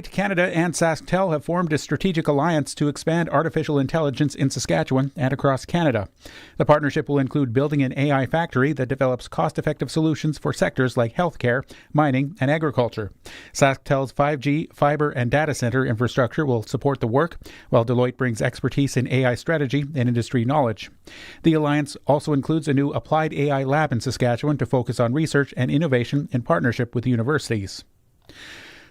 Canada and SaskTel have formed a strategic alliance to expand artificial intelligence in Saskatchewan and across Canada. The partnership will include building an AI factory that develops cost-effective solutions for sectors like healthcare, mining, and agriculture. SaskTel's 5G, fiber, and data center infrastructure will support the work, while Deloitte brings expertise in AI strategy and industry knowledge. The alliance also includes a new applied AI lab in Saskatchewan to focus on research and innovation in partnership with universities.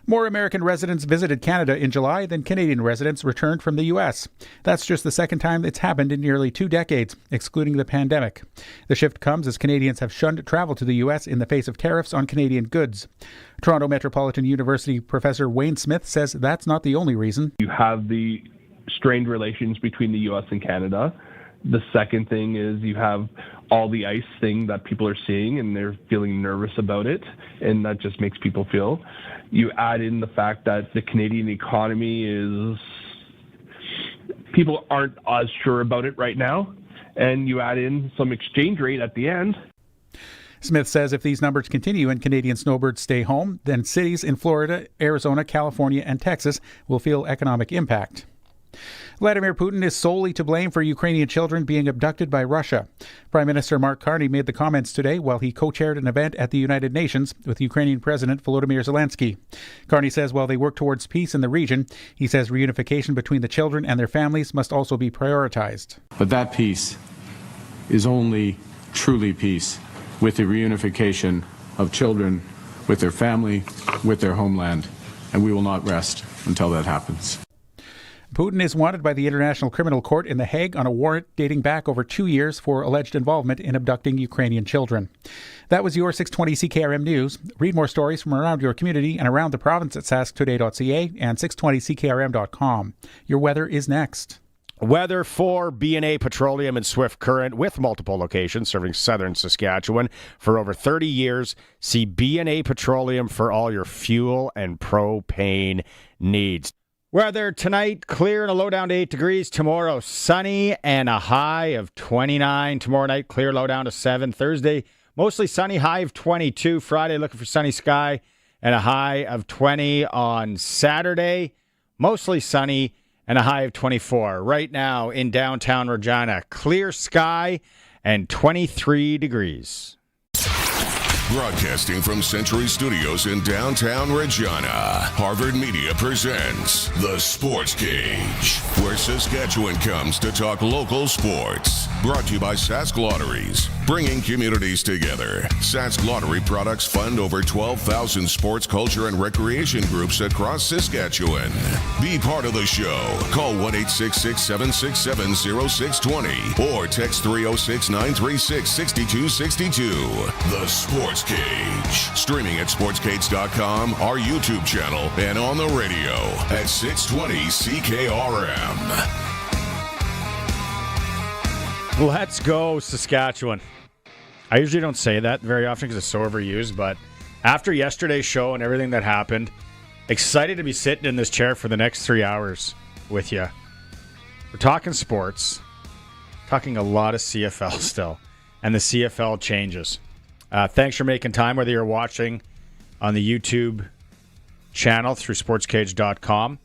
More American residents visited Canada in July than Canadian residents returned from the U.S. That's just the second time it's happened in nearly 2 decades, excluding the pandemic. The shift comes as Canadians have shunned travel to the U.S. in the face of tariffs on Canadian goods. Toronto Metropolitan University professor Wayne Smith says that's not the only reason. You have the strained relations between the U.S. and Canada. The second thing is you have all the ICE thing that people are seeing, and they're feeling nervous about it, and that just makes people feel. You add in the fact that the Canadian economy is, people aren't as sure about it right now, and you add in some exchange rate at the end. Smith says if these numbers continue and Canadian snowbirds stay home, then cities in Florida, Arizona, California, and Texas will feel economic impact. Vladimir Putin is solely to blame for Ukrainian children being abducted by Russia. Prime Minister Mark Carney made the comments today while he co-chaired an event at the United Nations with Ukrainian President Volodymyr Zelensky. Carney says while they work towards peace in the region, he says reunification between the children and their families must also be prioritized. But that peace is only truly peace with the reunification of children with their family, with their homeland, and we will not rest until that happens. Putin is wanted by the International Criminal Court in The Hague on a warrant dating back over 2 years for alleged involvement in abducting Ukrainian children. That was your 620 CKRM News. Read more stories from around your community and around the province at sasktoday.ca and 620ckrm.com. Your weather is next. Weather for B&A Petroleum and Swift Current with multiple locations serving southern Saskatchewan for over 30 years. See B&A Petroleum for all your fuel and propane needs. Weather tonight, clear and a low down to 8 degrees. Tomorrow, sunny and a high of 29. Tomorrow night, clear, low down to 7. Thursday, mostly sunny, high of 22. Friday, looking for sunny sky and a high of 20. On Saturday, mostly sunny and a high of 24. Right now in downtown Regina, clear sky and 23 degrees. Broadcasting from Century Studios in downtown Regina, Harvard Media presents The Sportscage, where Saskatchewan comes to talk local sports. Brought to you by Sask Lotteries, bringing communities together. Sask Lottery products fund over 12,000 sports, culture, and recreation groups across Saskatchewan. Be part of the show. Call 1-866-767-0620 or text 306-936-6262. The Sportscage. Streaming at sportscage.com, our YouTube channel, and on the radio at 620 CKRM. Let's go, Saskatchewan. I usually don't say that very often because it's so overused, but after yesterday's show and everything that happened, excited to be sitting in this chair for the next 3 hours with you. We're talking sports, talking a lot of CFL still, and the CFL changes. Thanks for making time, whether you're watching on the YouTube channel through sportscage.com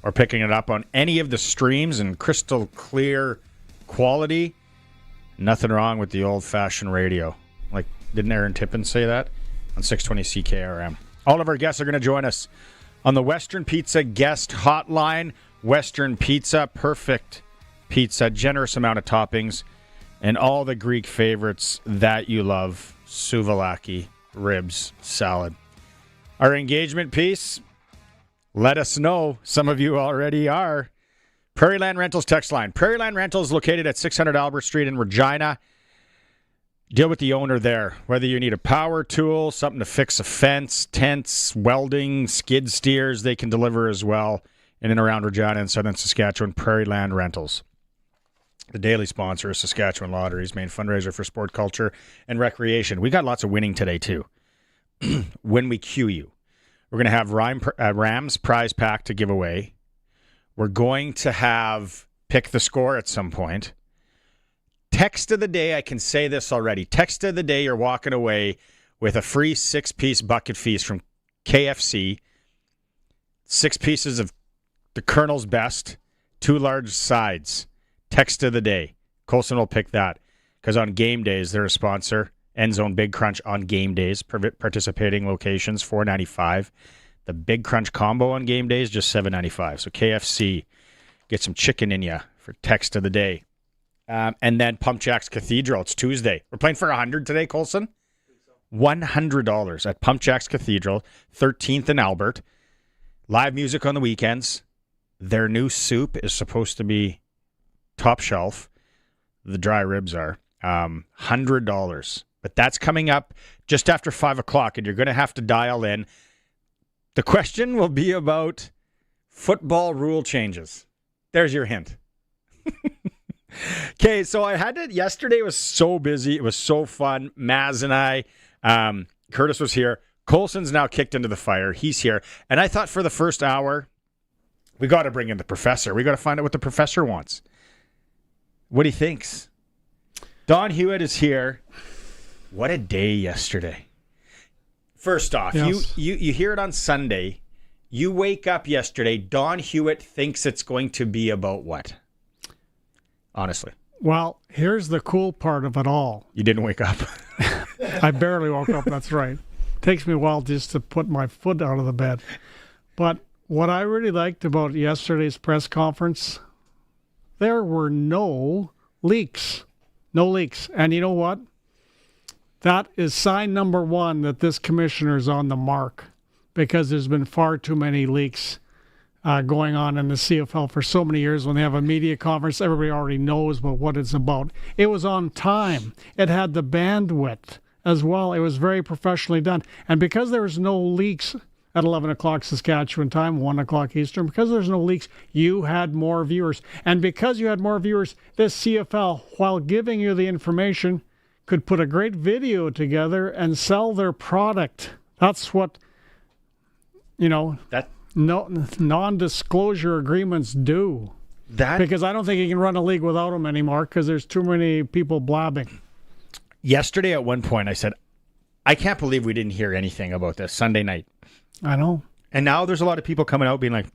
or picking it up on any of the streams in crystal clear quality. Nothing wrong with the old-fashioned radio. Like, didn't Aaron Tippin say that? On 620 CKRM. All of our guests are going to join us on the Western Pizza guest hotline. Western Pizza, perfect pizza, generous amount of toppings, and all the Greek favorites that you love. Souvlaki, ribs, salad. Our engagement piece, let us know. Some of you already are. Prairie Land Rentals text line. Prairie Land Rentals located at 600 Albert Street in Regina. Deal with the owner there. Whether you need a power tool, something to fix a fence, tents, welding, skid steers, they can deliver as well in and around Regina and southern Saskatchewan. Prairie Land Rentals. The daily sponsor is Saskatchewan Lotteries, main fundraiser for sport, culture, and recreation. We got lots of winning today, too. When we cue you, we're going to have Rams prize pack to give away. We're going to have pick the score at some point. Text of the day, I can say this already. Text of the day, you're walking away with a free 6-piece bucket feast from KFC. 6 pieces of the Colonel's best, 2 large sides. Text of the day. Colson will pick that because on game days, they're a sponsor. End Zone Big Crunch on game days. Participating locations, $4.95. The Big Crunch combo on game days, just $7.95. So KFC, get some chicken in you for text of the day. And then PumpJacks Cathedral. It's Tuesday. We're playing for $100 today, Colson. $100 at PumpJacks Cathedral, 13th and Albert. Live music on the weekends. Their new soup is supposed to be top shelf. The dry ribs are $100. But that's coming up just after 5 o'clock, and you're going to have to dial in. The question will be about football rule changes. There's your hint. Okay, so I had to, yesterday was so busy. It was so fun. Maz and I, Curtis was here. Colson's now kicked into the fire. He's here. And I thought for the first hour, we got to bring in the professor. We got to find out what the professor wants. What he thinks. Don Hewitt is here. What a day yesterday. First off, yes. you hear it on Sunday. You wake up yesterday. Don Hewitt thinks it's going to be about what? Honestly. Well, here's the cool part of it all. You didn't wake up. I barely woke up, that's right. Takes me a while just to put my foot out of the bed. But what I really liked about yesterday's press conference, there were no leaks. No leaks. And you know what? That is sign number one that this commissioner is on the mark, because there's been far too many leaks going on in the CFL for so many years. When they have a media conference, everybody already knows what it's about. It was on time. It had the bandwidth as well. It was very professionally done. And because there was no leaks at 11 o'clock Saskatchewan time, 1 o'clock Eastern, because there's no leaks, you had more viewers. And because you had more viewers, this CFL, while giving you the information, could put a great video together and sell their product. That's what, non-disclosure agreements do. Because I don't think you can run a league without them anymore, because there's too many people blabbing. Yesterday at one point I said, I can't believe we didn't hear anything about this Sunday night. I know. And now there's a lot of people coming out being like,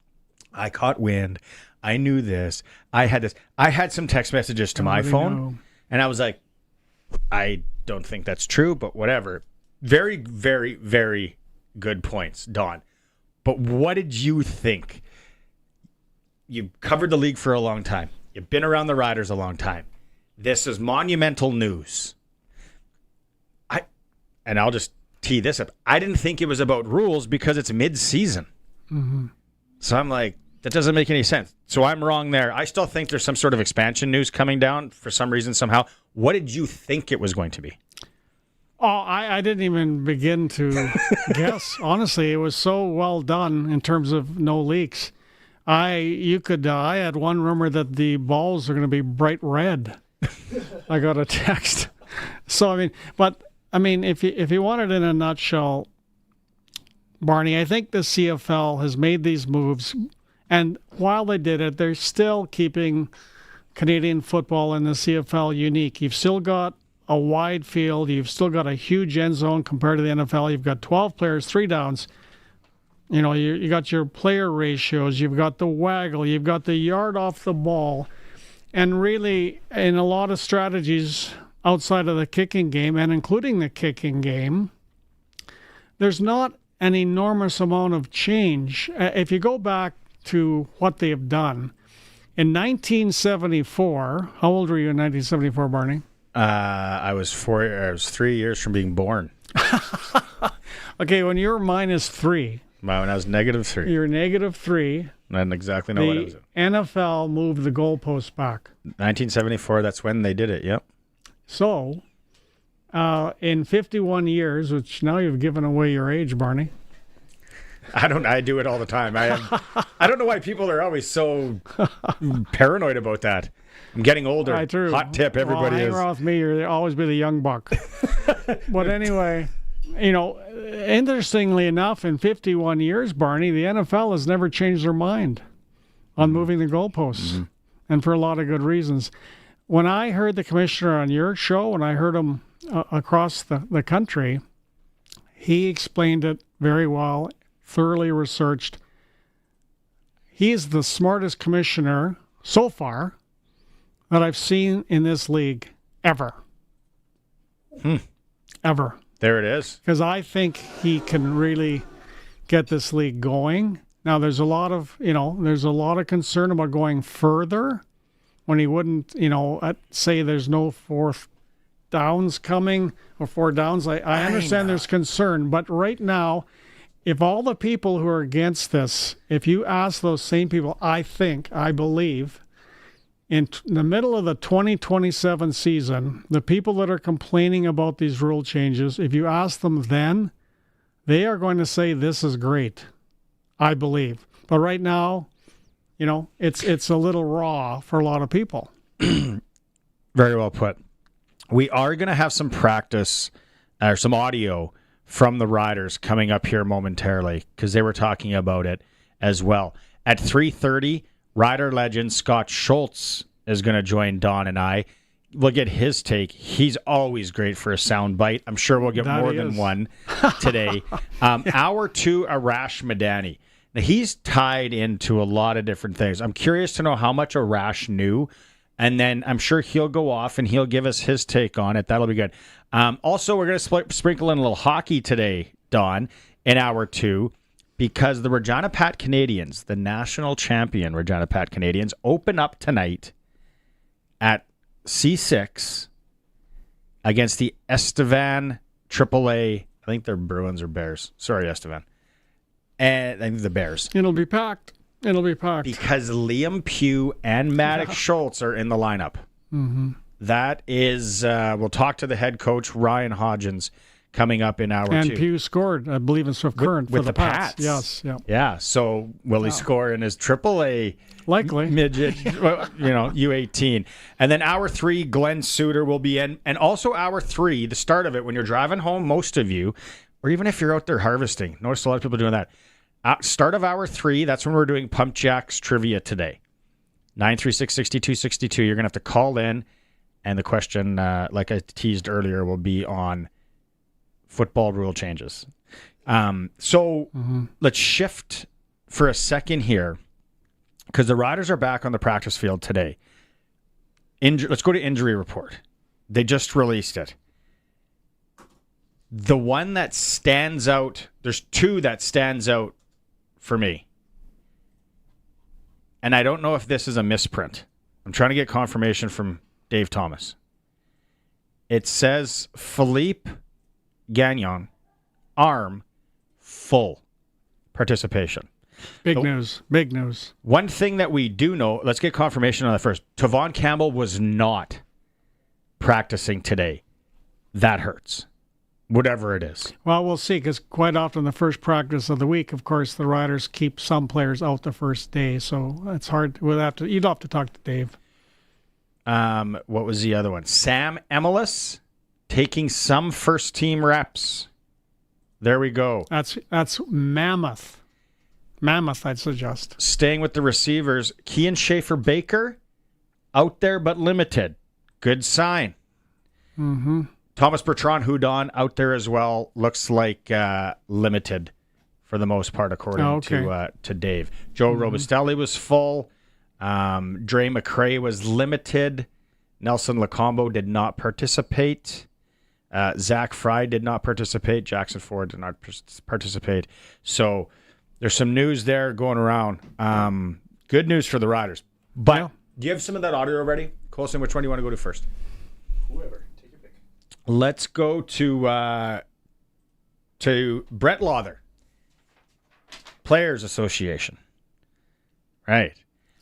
I caught wind. I knew this. I had this. I had some text messages to my phone. And I was like, I don't think that's true, but whatever. Very, very, very good points, Don. But what did you think? You've covered the league for a long time. You've been around the Riders a long time. This is monumental news. And I'll just tee this up. I didn't think it was about rules because it's mid-season. Mm-hmm. So I'm like, that doesn't make any sense. So I'm wrong there. I still think there's some sort of expansion news coming down for some reason, somehow. What did you think it was going to be? Oh, I didn't even begin to guess. Honestly, it was so well done in terms of no leaks. I had one rumor that the balls are going to be bright red. I got a text. So, if you want it in a nutshell, Barney, I think the CFL has made these moves, and while they did it, they're still keeping Canadian football in the CFL unique. You've still got a wide field. You've still got a huge end zone compared to the NFL. You've got 12 players, 3 downs. You got your player ratios. You've got the waggle. You've got the yard off the ball. And really, in a lot of strategies outside of the kicking game, and including the kicking game, there's not an enormous amount of change. If you go back to what they have done, in 1974, how old were you in 1974, Barney? I was 3 years from being born. Okay, when you're -3. When I was -3. You're -3. I didn't exactly know what it was. The NFL moved the goalpost back. 1974, that's when they did it, yep. So, in 51 years, which now you've given away your age, Barney. I do it all the time. I don't know why people are always so paranoid about that. I'm getting older. Hot tip, everybody hang is. around with me, you'll always be the young buck. But anyway, interestingly enough, in 51 years, Barney, the NFL has never changed their mind on moving the goalposts, and for a lot of good reasons. When I heard the commissioner on your show, and I heard him across the country, he explained it very well, thoroughly researched. He's the smartest commissioner so far that I've seen in this league ever. Ever. There it is. Because I think he can really get this league going. Now, there's a lot of concern about going further when he wouldn't, say there's no fourth downs coming or four downs. I understand there's concern, but right now, if all the people who are against this, if you ask those same people, I believe, in the middle of the 2027 season, the people that are complaining about these rule changes, if you ask them then, they are going to say this is great, I believe. But right now, it's a little raw for a lot of people. Very well put. We are going to have some practice or some audio from the Riders coming up here momentarily because they were talking about it as well. At 3:30, Rider legend Scott Schultz is going to join Don and I. We'll get his take. He's always great for a sound bite. I'm sure we'll get more than one today. Hour 2, Arash Madani. Now, he's tied into a lot of different things. I'm curious to know how much Arash knew, and then I'm sure he'll go off and he'll give us his take on it. That'll be good. Also, we're going to sprinkle in a little hockey today, Don, in hour 2, because the Regina Pats Canadians, the national champion Regina Pats Canadians, open up tonight at C6 against the Estevan AAA. I think they're Bruins or Bears. Sorry, Estevan. And I think the Bears. It'll be packed. Because Liam Pugh and Maddox Schultz are in the lineup. Mm-hmm. That is, we'll talk to the head coach, Ryan Hodgins, coming up in hour 2. And Pugh scored, I believe, in Swift Current with for the Pats. Yes. Yeah. Yeah. So will he score in his AAA likely midget, U18? And then hour 3, Glen Suitor will be in. And also hour 3, the start of it, when you're driving home, most of you, or even if you're out there harvesting, notice a lot of people doing that. Start of hour 3, that's when we're doing PumpJacks Trivia today. 936-6262. You're going to have to call in, and the question, like I teased earlier, will be on football rule changes. Let's shift for a second here, because the Riders are back on the practice field today. Let's go to injury report. They just released it. The one that stands out, there's 2 that stands out for me. And I don't know if this is a misprint. I'm trying to get confirmation from Dave Thomas. It says Philippe Gagnon, arm, full participation. Big news. One thing that we do know, let's get confirmation on that first. Tavon Campbell was not practicing today. That hurts. Whatever it is. Well, we'll see, because quite often the first practice of the week, of course, the Riders keep some players out the first day, so it's hard. You'd have to talk to Dave. What was the other one? Sam Emelis taking some first-team reps. There we go. That's mammoth. Mammoth, I'd suggest. Staying with the receivers, Kean Schaefer-Baker, out there but limited. Good sign. Mm-hmm. Thomas Bertrand Houdon out there as well. Looks like limited for the most part, according to Dave. Joe Robustelli was full. Dre McCray was limited. Nelson Lacombo did not participate. Zach Fry did not participate. Jackson Ford did not participate. So there's some news there going around. Good news for the Riders. But do you have some of that audio already? Colson, which one do you want to go to first? Whoever. Let's go to Brett Lawther, Players Association. Right.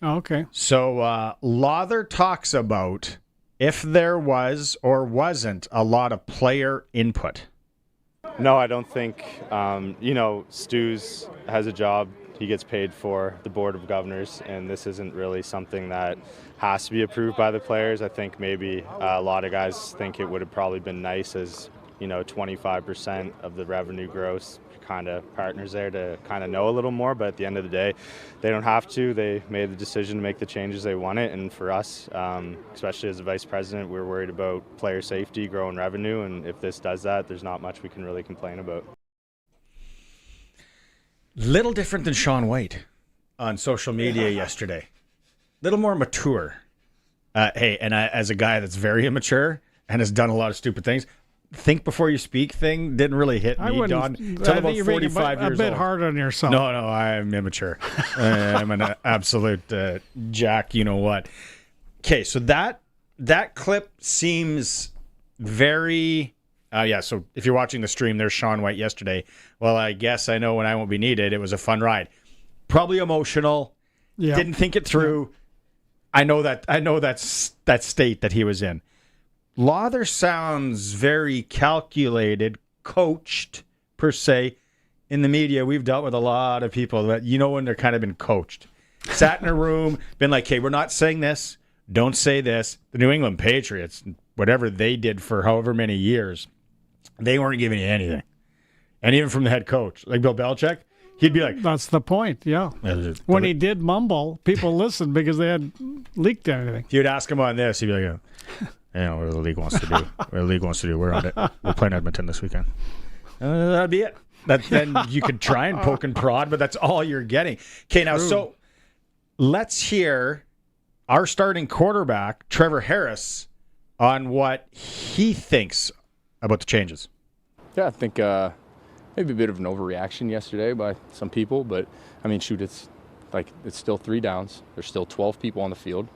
Oh, okay. So Lawther talks about if there was or wasn't a lot of player input. No, I don't think. Stu's has a job. He gets paid for the Board of Governors, and this isn't really something that has to be approved by the players. I think maybe a lot of guys think it would have probably been nice as, 25% of the revenue gross kind of partners there to kind of know a little more, but at the end of the day, they don't have to. They made the decision to make the changes they wanted, and for us, especially as a vice president, we're worried about player safety, growing revenue, and if this does that, there's not much we can really complain about. Little different than Sean White. on social media yesterday. Little more mature. Hey, and as a guy that's very immature and has done a lot of stupid things, think before you speak thing didn't really hit me, Don, until about 45 years old. A bit hard on yourself. No, I'm immature. I'm an absolute jack, you know what. Okay, so that clip seems very... so if you're watching the stream, there's Sean White yesterday. Well, I guess I know when I won't be needed. It was a fun ride. Probably emotional. Yeah. Didn't think it through. Yeah. I know that's that state that he was in. Lawther sounds very calculated, coached, per se. In the media, we've dealt with a lot of people that, when they're kind of been coached. Sat in a room, been like, hey, we're not saying this. Don't say this. The New England Patriots, whatever they did for however many years, they weren't giving you anything. And even from the head coach, like Bill Belichick, he'd be like... That's the point, yeah. When he did mumble, people listened because they had leaked anything. If you'd ask him on this, he'd be like, what the league wants to do. What the league wants to do. We're on it. We're playing Edmonton this weekend. That'd be it. Then you could try and poke and prod, but that's all you're getting. Okay, now, so let's hear our starting quarterback, Trevor Harris, on what he thinks about the changes. Yeah, I think maybe a bit of an overreaction yesterday by some people, but I mean, shoot, it's still 3 downs. There's still 12 people on the field.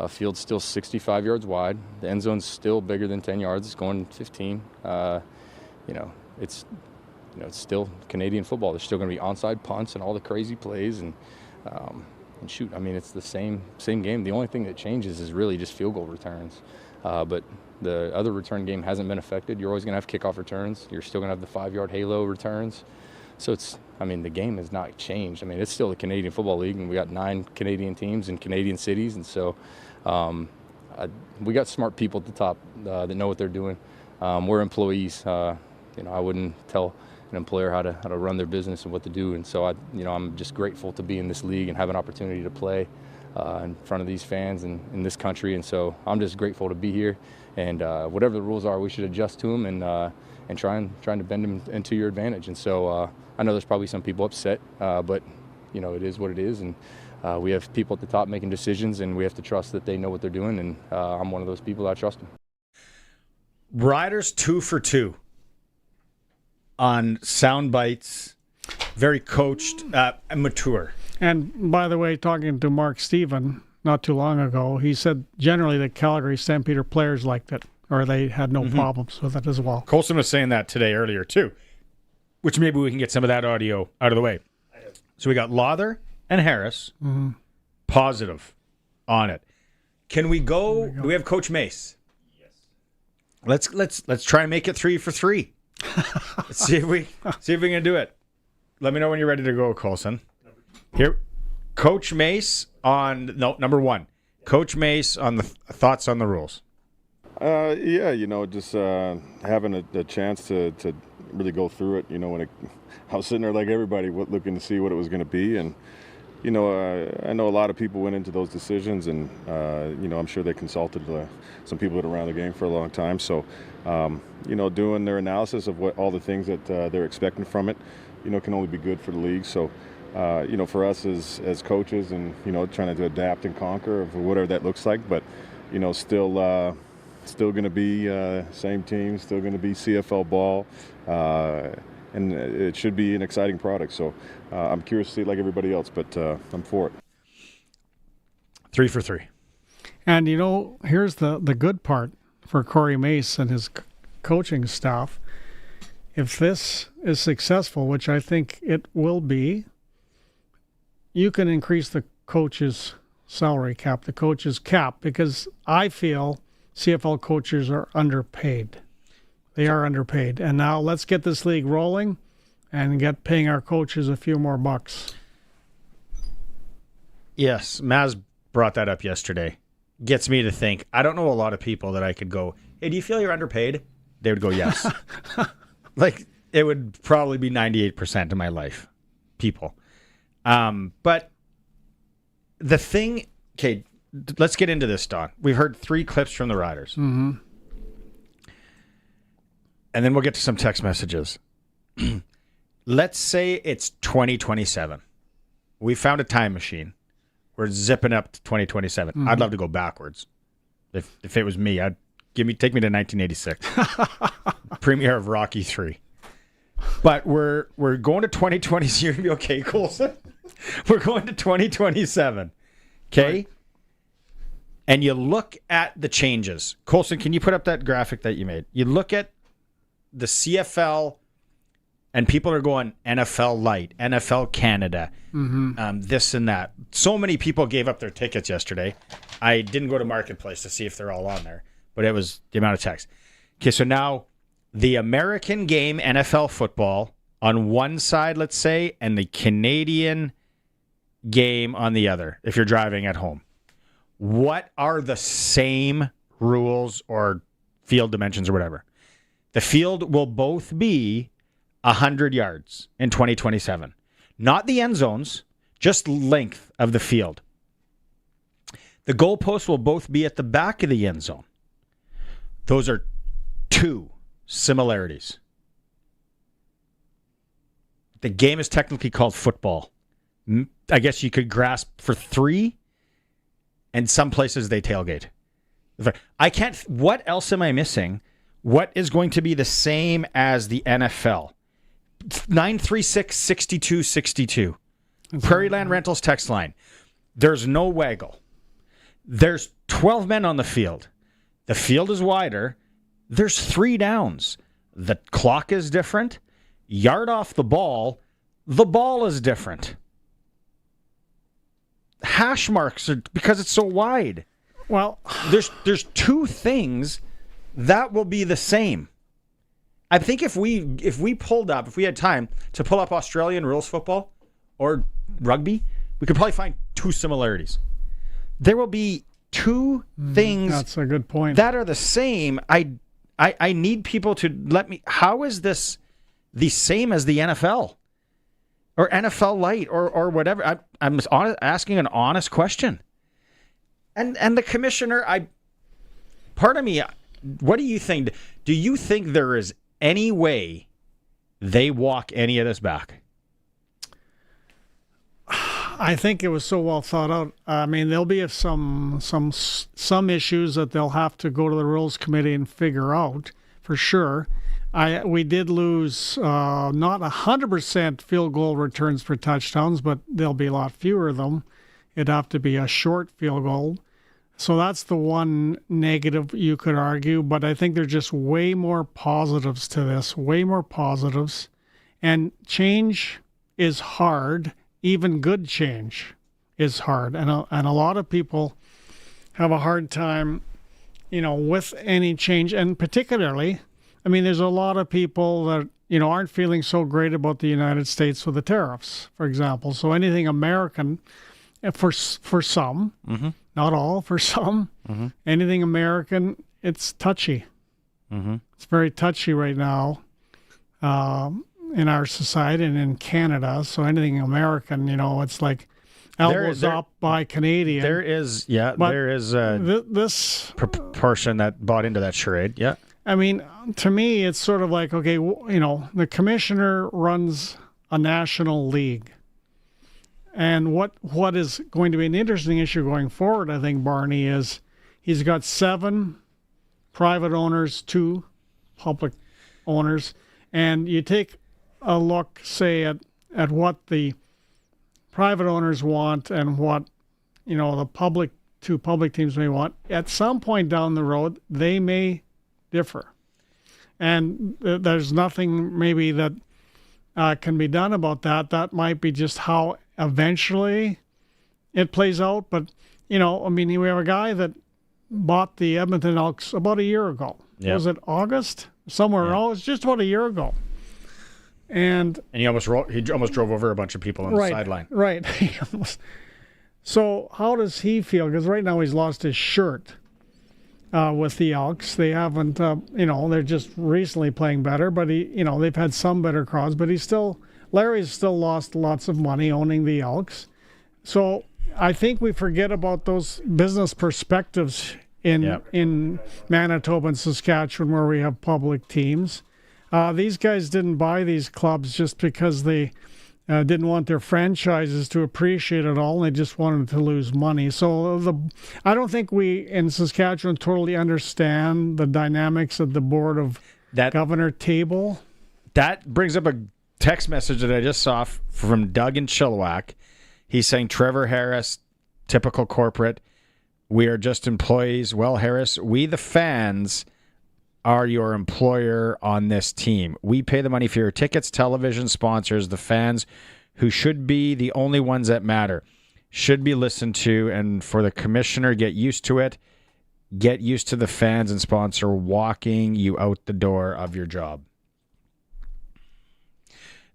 Field's still 65 yards wide. The end zone's still bigger than 10 yards. It's going 15. It's still Canadian football. There's still going to be onside punts and all the crazy plays and shoot. I mean, it's the same game. The only thing that changes is really just field goal returns. But the other return game hasn't been affected. You're always going to have kickoff returns. You're still going to have the 5-yard halo returns. So the game has not changed. I mean, it's still the Canadian Football League, and we got 9 Canadian teams in Canadian cities. And so we got smart people at the top that know what they're doing. We're employees. I wouldn't tell an employer how to run their business and what to do. And so I'm just grateful to be in this league and have an opportunity to play in front of these fans and in this country. And so I'm just grateful to be here. And whatever the rules are, we should adjust to them and trying to bend them into your advantage. And so I know there's probably some people upset, but it is what it is. And we have people at the top making decisions, and we have to trust that they know what they're doing. And I'm one of those people that I trust them. Riders 2 for 2 on sound bites, very coached, and mature. And by the way, talking to Mark Stephen not too long ago, he said generally the Calgary Stampeder players liked it, or they had no problems with it as well. Colson was saying that today earlier too, which maybe we can get some of that audio out of the way. So we got Lawther and Harris, positive on it. Can we go? Do we have Coach Mace? Yes. Let's try and make it 3 for 3. Let's see if we can do it. Let me know when you're ready to go, Colson. Here, Coach Mace on number 1. Coach Mace on the thoughts on the rules. Just having a chance to really go through it. I was sitting there like everybody, looking to see what it was going to be, and I know a lot of people went into those decisions, and I'm sure they consulted some people that are around the game for a long time. So, doing their analysis of what all the things that they're expecting from it, can only be good for the league. So, for us as coaches, and trying to adapt and conquer of whatever that looks like, but still going to be same team, still going to be CFL ball, and it should be an exciting product. So I'm curious to see it like everybody else, but I'm for it. 3 for 3. And, here's the good part for Corey Mace and his coaching staff. If this is successful, which I think it will be, you can increase the coach's salary cap, the coach's cap, because I feel CFL coaches are underpaid. They are underpaid. And now let's get this league rolling and get paying our coaches a few more bucks. Yes, Maz brought that up yesterday. Gets me to think. I don't know a lot of people that I could go, hey, do you feel you're underpaid? They would go, yes. Like, it would probably be 98% of my life, people. But the thing, okay, let's get into this, Don. We've heard 3 clips from the Riders. Mm-hmm. And then we'll get to some text messages. Let's say it's 2027. we found a time machine. We're zipping up to 2027. Mm-hmm. I'd love to go backwards. If it was me, take me to 1986. Premiere of Rocky 3. But we're going to 2020. You're gonna be okay, Colson? We're going to 2027. Okay? Right. And you look at the changes. Colson, can you put up that graphic that you made? You look at the CFL, and people are going NFL Light, NFL Canada, this and that. So many people gave up their tickets yesterday. I didn't go to Marketplace to see if they're all on there, but it was the amount of text. Okay, so now the American game, NFL football, on one side, let's say, and the Canadian game on the other, if you're driving at home. What are the same rules or field dimensions or whatever? The field will both be 100 yards in 2027. Not the end zones, just length of the field. The goalposts will both be at the back of the end zone. Those are two similarities. The game is technically called football. I guess you could grasp for three, and some places they tailgate. What else am I missing? What is going to be the same as the NFL? 936-6262. Prairie Land Rentals text line. There's no waggle. There's 12 men on the field. The field is wider. There's 3 downs. The clock is different. Yard off the ball is different. Hash marks are because it's so wide. Well, there's 2 things that will be the same. I think if we had time to pull up Australian rules football or rugby, we could probably find 2 similarities. There will be 2 things. That's a good point. That are the same. I need people to let me. How is this the same as the NFL or NFL Light or whatever? I'm asking an honest question. And the commissioner, part of me, what do you think? Do you think there is any way they walk any of this back? I think it was so well thought out. I mean, there'll be some issues that they'll have to go to the rules committee and figure out for sure. We did lose not 100% field goal returns for touchdowns, but there'll be a lot fewer of them. It'd have to be a short field goal. So that's the one negative you could argue, but I think there's just way more positives to this, way more positives. And change is hard. Even good change is hard. And a lot of people have a hard time, with any change. And particularly, I mean, there's a lot of people that, aren't feeling so great about the United States with the tariffs, for example. So anything American, for some, not all, for some, anything American, it's touchy. It's very touchy right now in our society and in Canada. So anything American, it's like elbows up by Canadian. There is this proportion that bought into that charade. Yeah. I mean, to me, it's sort of like, okay, the commissioner runs a national league. And what is going to be an interesting issue going forward, I think, Barney, is he's got 7 private owners, 2 public owners. And you take a look, say, at what the private owners want and what, the 2 public teams may want. At some point down the road, they may differ. And there's nothing maybe that can be done about that. That might be just how eventually it plays out. But, we have a guy that bought the Edmonton Elks about a year ago. Yep. Was it August? Somewhere around. It was just about a year ago. And he almost drove over a bunch of people on the sideline. Right. So how does he feel? Because right now he's lost his shirt with the Elks. They haven't, they're just recently playing better, but they've had some better crowds, but Larry's still lost lots of money owning the Elks. So I think we forget about those business perspectives in Manitoba and Saskatchewan where we have public teams. These guys didn't buy these clubs just because they didn't want their franchises to appreciate it all, and they just wanted to lose money. So I don't think we in Saskatchewan totally understand the dynamics of the Board of Governor table. That brings up a text message that I just saw from Doug in Chilliwack. He's saying, Trevor Harris, typical corporate, we are just employees. Well, Harris, we the fans are your employer on this team. We pay the money for your tickets, television sponsors, the fans who should be the only ones that matter, should be listened to, and for the commissioner, get used to it. Get used to the fans and sponsor walking you out the door of your job.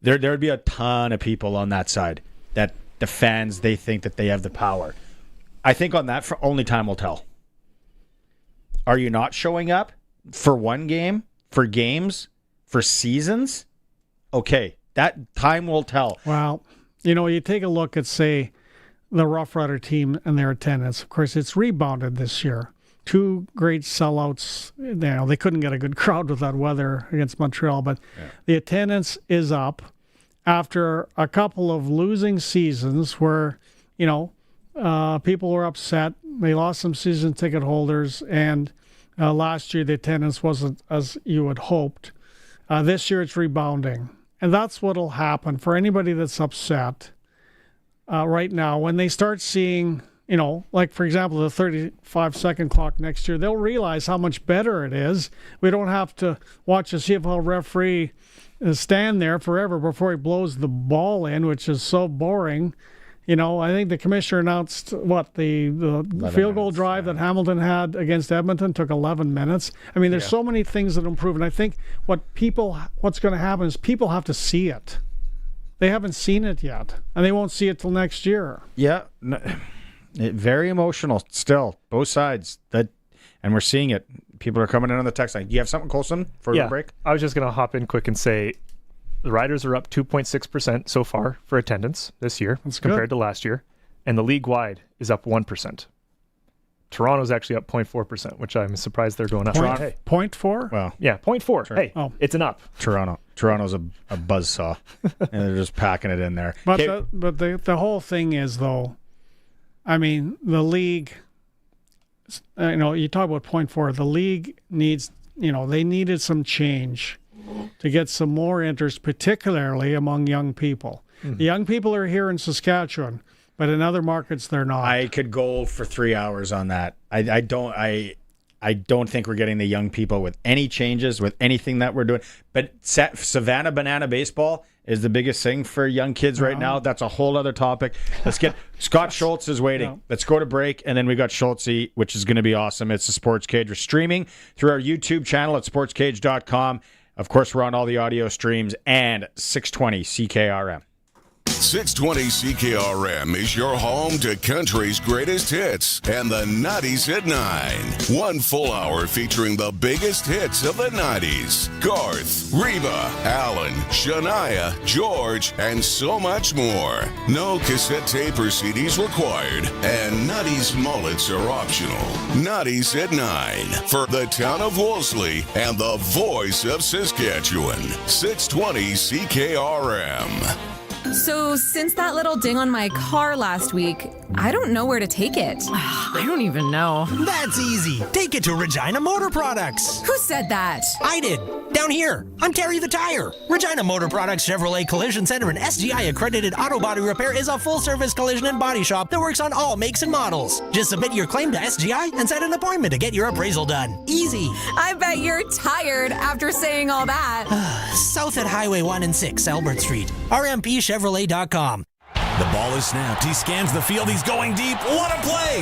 There would be a ton of people on that side that the fans, they think that they have the power. I think on that, only time will tell. Are you not showing up for one game, for games, for seasons? Okay, that time will tell. Well, you take a look at, say, the Rough Rider team and their attendance. Of course, it's rebounded this year. 2 great sellouts. They couldn't get a good crowd with that weather against Montreal, but the attendance is up after a couple of losing seasons where, people were upset. They lost some season ticket holders, and last year the attendance wasn't as you had hoped. This year it's rebounding, and that's what'll happen for anybody that's upset right now. When they start seeing, like, for example, the 35-second clock next year, they'll realize how much better it is. We don't have to watch a CFL referee stand there forever before he blows the ball in, which is so boring. I think the commissioner announced the field goal drive that Hamilton had against Edmonton took 11 minutes. I mean, there's so many things that improve, and I think what's going to happen is people have to see it. They haven't seen it yet, and they won't see it till next year. Yeah. Very emotional still, both sides. And we're seeing it. People are coming in on the text line. Do you have something, Colson, for the break? I was just going to hop in quick and say the Riders are up 2.6% so far for attendance this year compared to last year, and the league-wide is up 1%. Toronto's actually up 0.4%, which I'm surprised they're going up. 0.4? Well, yeah, 0.4. Hey, it's an up. Toronto's a buzzsaw, and they're just packing it in there. But the whole thing is, though, I mean, the league, you talk about 0.4, the league needs, they needed some change to get some more interest, particularly among young people. Mm-hmm. The young people are here in Saskatchewan, but in other markets they're not. I could go for 3 hours on that. I don't think we're getting the young people with any changes, with anything that we're doing. But Savannah Banana Baseball is the biggest thing for young kids right now. That's a whole other topic. Let's get Scott Schultz is waiting. No. Let's go to break, and then we got Schultz, which is going to be awesome. It's the Sports Cage. We're streaming through our YouTube channel at sportscage.com. Of course, we're on all the audio streams and 620 CKRM. 620 CKRM is your home to country's greatest hits and the 90s at 9. 1 full hour featuring the biggest hits of the 90s. Garth, Reba, Alan, Shania, George, and so much more. No cassette tape or CDs required, and 90s mullets are optional. 90s at 9 for the town of Wolseley and the voice of Saskatchewan. 620 CKRM. So since that little ding on my car last week, I don't know where to take it. I don't even know. That's easy. Take it to Regina Motor Products. Who said that? I did. Down here. I'm Terry the Tire. Regina Motor Products Chevrolet Collision Center and SGI accredited auto body repair is a full-service collision and body shop that works on all makes and models. Just submit your claim to SGI and set an appointment to get your appraisal done. Easy. I bet you're tired after saying all that. South at Highway 1 and 6, Albert Street. RMPChevrolet.com. The ball is snapped. He scans the field. He's going deep. What a play!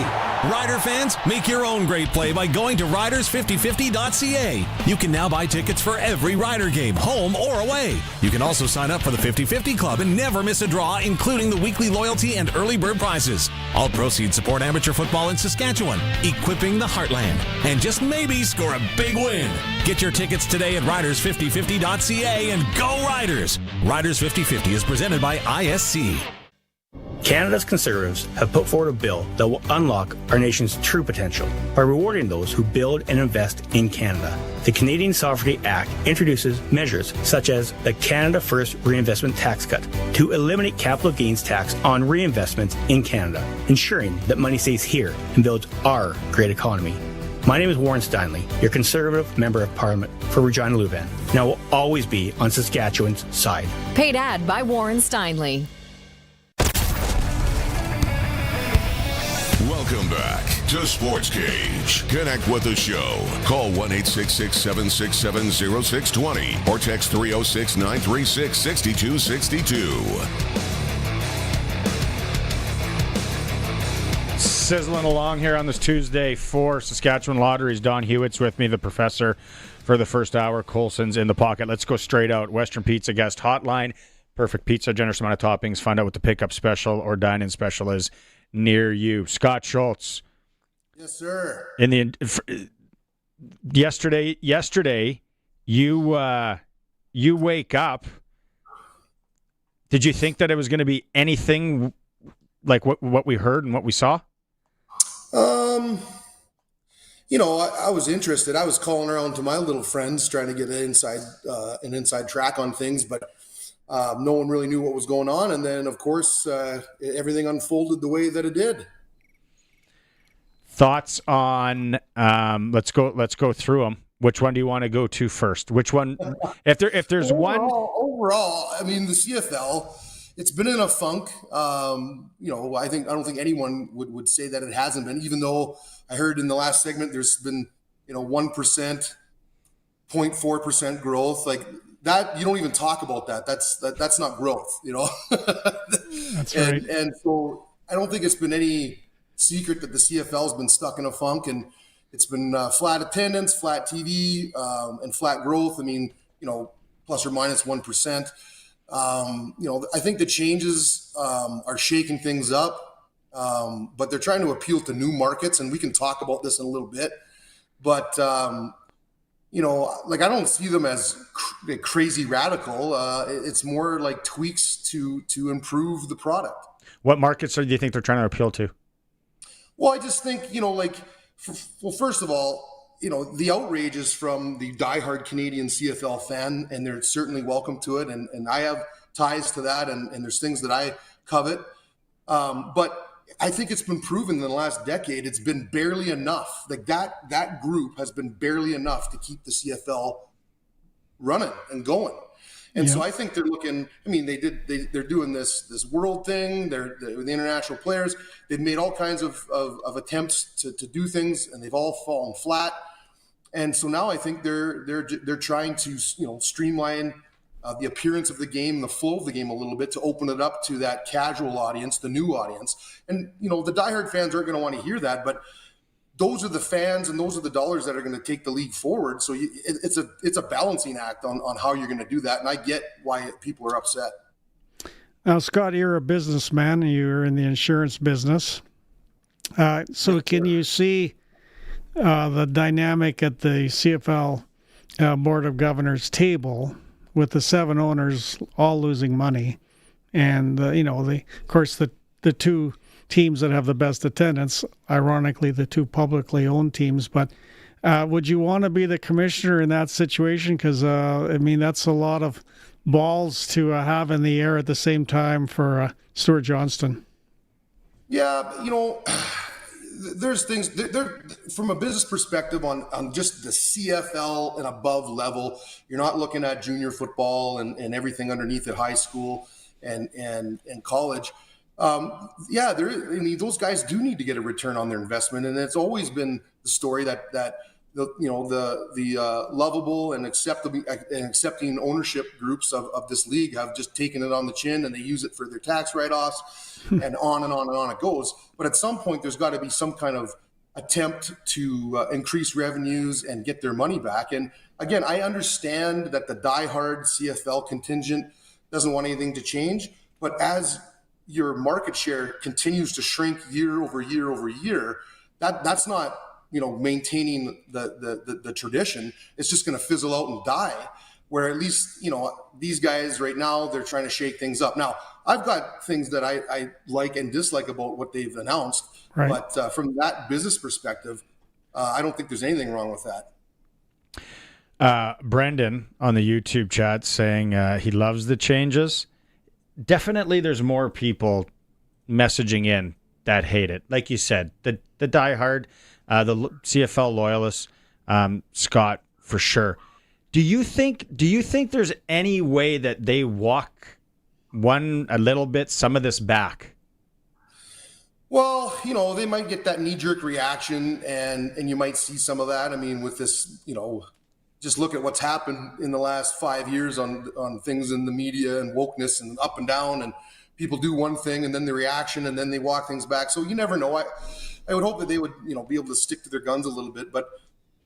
Rider fans, make your own great play by going to riders5050.ca. You can now buy tickets for every Rider game, home or away. You can also sign up for the 50-50 Club and never miss a draw, including the weekly loyalty and early bird prizes. All proceeds support amateur football in Saskatchewan, equipping the heartland, and just maybe score a big win. Get your tickets today at riders5050.ca and go Riders! Riders 50-50 is presented by ISC. Canada's Conservatives have put forward a bill that will unlock our nation's true potential by rewarding those who build and invest in Canada. The Canadian Sovereignty Act introduces measures such as the Canada First Reinvestment Tax Cut to eliminate capital gains tax on reinvestments in Canada, ensuring that money stays here and builds our great economy. My name is Warren Steinley, your Conservative Member of Parliament for Regina Luban, and I will always be on Saskatchewan's side. Paid ad by Warren Steinley. Welcome back to Sportscage. Connect with the show. Call 1-866-767-0620 or text 306-936-6262. Sizzling along here on this Tuesday for Saskatchewan Lotteries. Don Hewitt's with me, the professor, for the first hour. Colson's in the pocket. Let's go straight out. Western Pizza guest hotline. Perfect pizza, generous amount of toppings. Find out what the pickup special or dine-in special is near you. Scott Schultz. Yes, sir. Yesterday, you wake up. Did you think that it was going to be anything like what we heard and what we saw? I was interested. I was calling around to my little friends trying to get an inside track on things, but no one really knew what was going on. And then, of course, everything unfolded the way that it did. Thoughts on? Let's go through them. Which one do you want to go to first? Which one? If there's overall, I mean, the CFL, it's been in a funk. I don't think anyone would say that it hasn't been, even though I heard in the last segment there's been 1%, 0.4% growth. Like that, you don't even talk about that. That's not growth, That's right. And so I don't think it's been any secret that the CFL's been stuck in a funk, and it's been flat attendance, flat TV, and flat growth. I mean, plus or minus 1%. I think the changes are shaking things up, but they're trying to appeal to new markets, and we can talk about this in a little bit. But I don't see them as crazy radical. It's more like tweaks to improve the product. What markets do you think they're trying to appeal to? Well, I just think, first of all, the outrage is from the diehard Canadian CFL fan, and they're certainly welcome to it. And I have ties to that, and there's things that I covet. But I think it's been proven in the last decade, it's been barely enough. Like that group has been barely enough to keep the CFL running and going. And so I think they're looking, they're doing this world thing. They're the international players. They've made all kinds of attempts to do things, and they've all fallen flat. And so now I think they're trying to streamline the appearance of the game, the flow of the game a little bit, to open it up to that casual audience, the new audience. And the diehard fans aren't going to want to hear that, but those are the fans and those are the dollars that are going to take the league forward. So it's a balancing act on how you're going to do that. And I get why people are upset. Now, Scott, you're a businessman. You're in the insurance business. So can you see the dynamic at the CFL Board of Governors table with the 7 owners all losing money? And, of course, the two teams that have the best attendance, ironically, the two publicly owned teams. But would you want to be the commissioner in that situation? Because, that's a lot of balls to have in the air at the same time for Stuart Johnston. Yeah, there's things there from a business perspective on just the CFL and above level. You're not looking at junior football and everything underneath at high school and college. Those guys do need to get a return on their investment, and it's always been the story that the lovable and accepting ownership groups of this league have just taken it on the chin, and they use it for their tax write-offs, and on and on and on it goes. But at some point, there's got to be some kind of attempt to increase revenues and get their money back. And again, I understand that the diehard CFL contingent doesn't want anything to change, but as your market share continues to shrink year over year over year, that's not maintaining the tradition. It's just going to fizzle out and die. Where at least these guys right now, they're trying to shake things up. Now I've got things that I like and dislike about what they've announced, Right. but from that business perspective, I don't think there's anything wrong with that. Brendan on the YouTube chat saying he loves the changes. Definitely there's more people messaging in that hate it. Like you said, the diehard, the CFL loyalists, Scott, for sure. Do you think there's any way that they walk a little bit, some of this back? Well, they might get that knee-jerk reaction, and you might see some of that. I mean, with this, just look at what's happened in the last 5 years on things in the media and wokeness and up and down, and people do one thing and then the reaction and then they walk things back. So you never know. I would hope that they would, be able to stick to their guns a little bit, but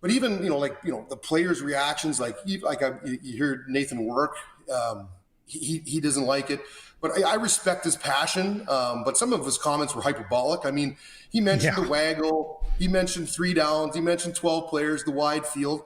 even, the players' reactions, you heard Nathan Work, he doesn't like it, but I respect his passion. But some of his comments were hyperbolic. I mean, he mentioned the waggle, he mentioned 3 downs, he mentioned 12 players, the wide field.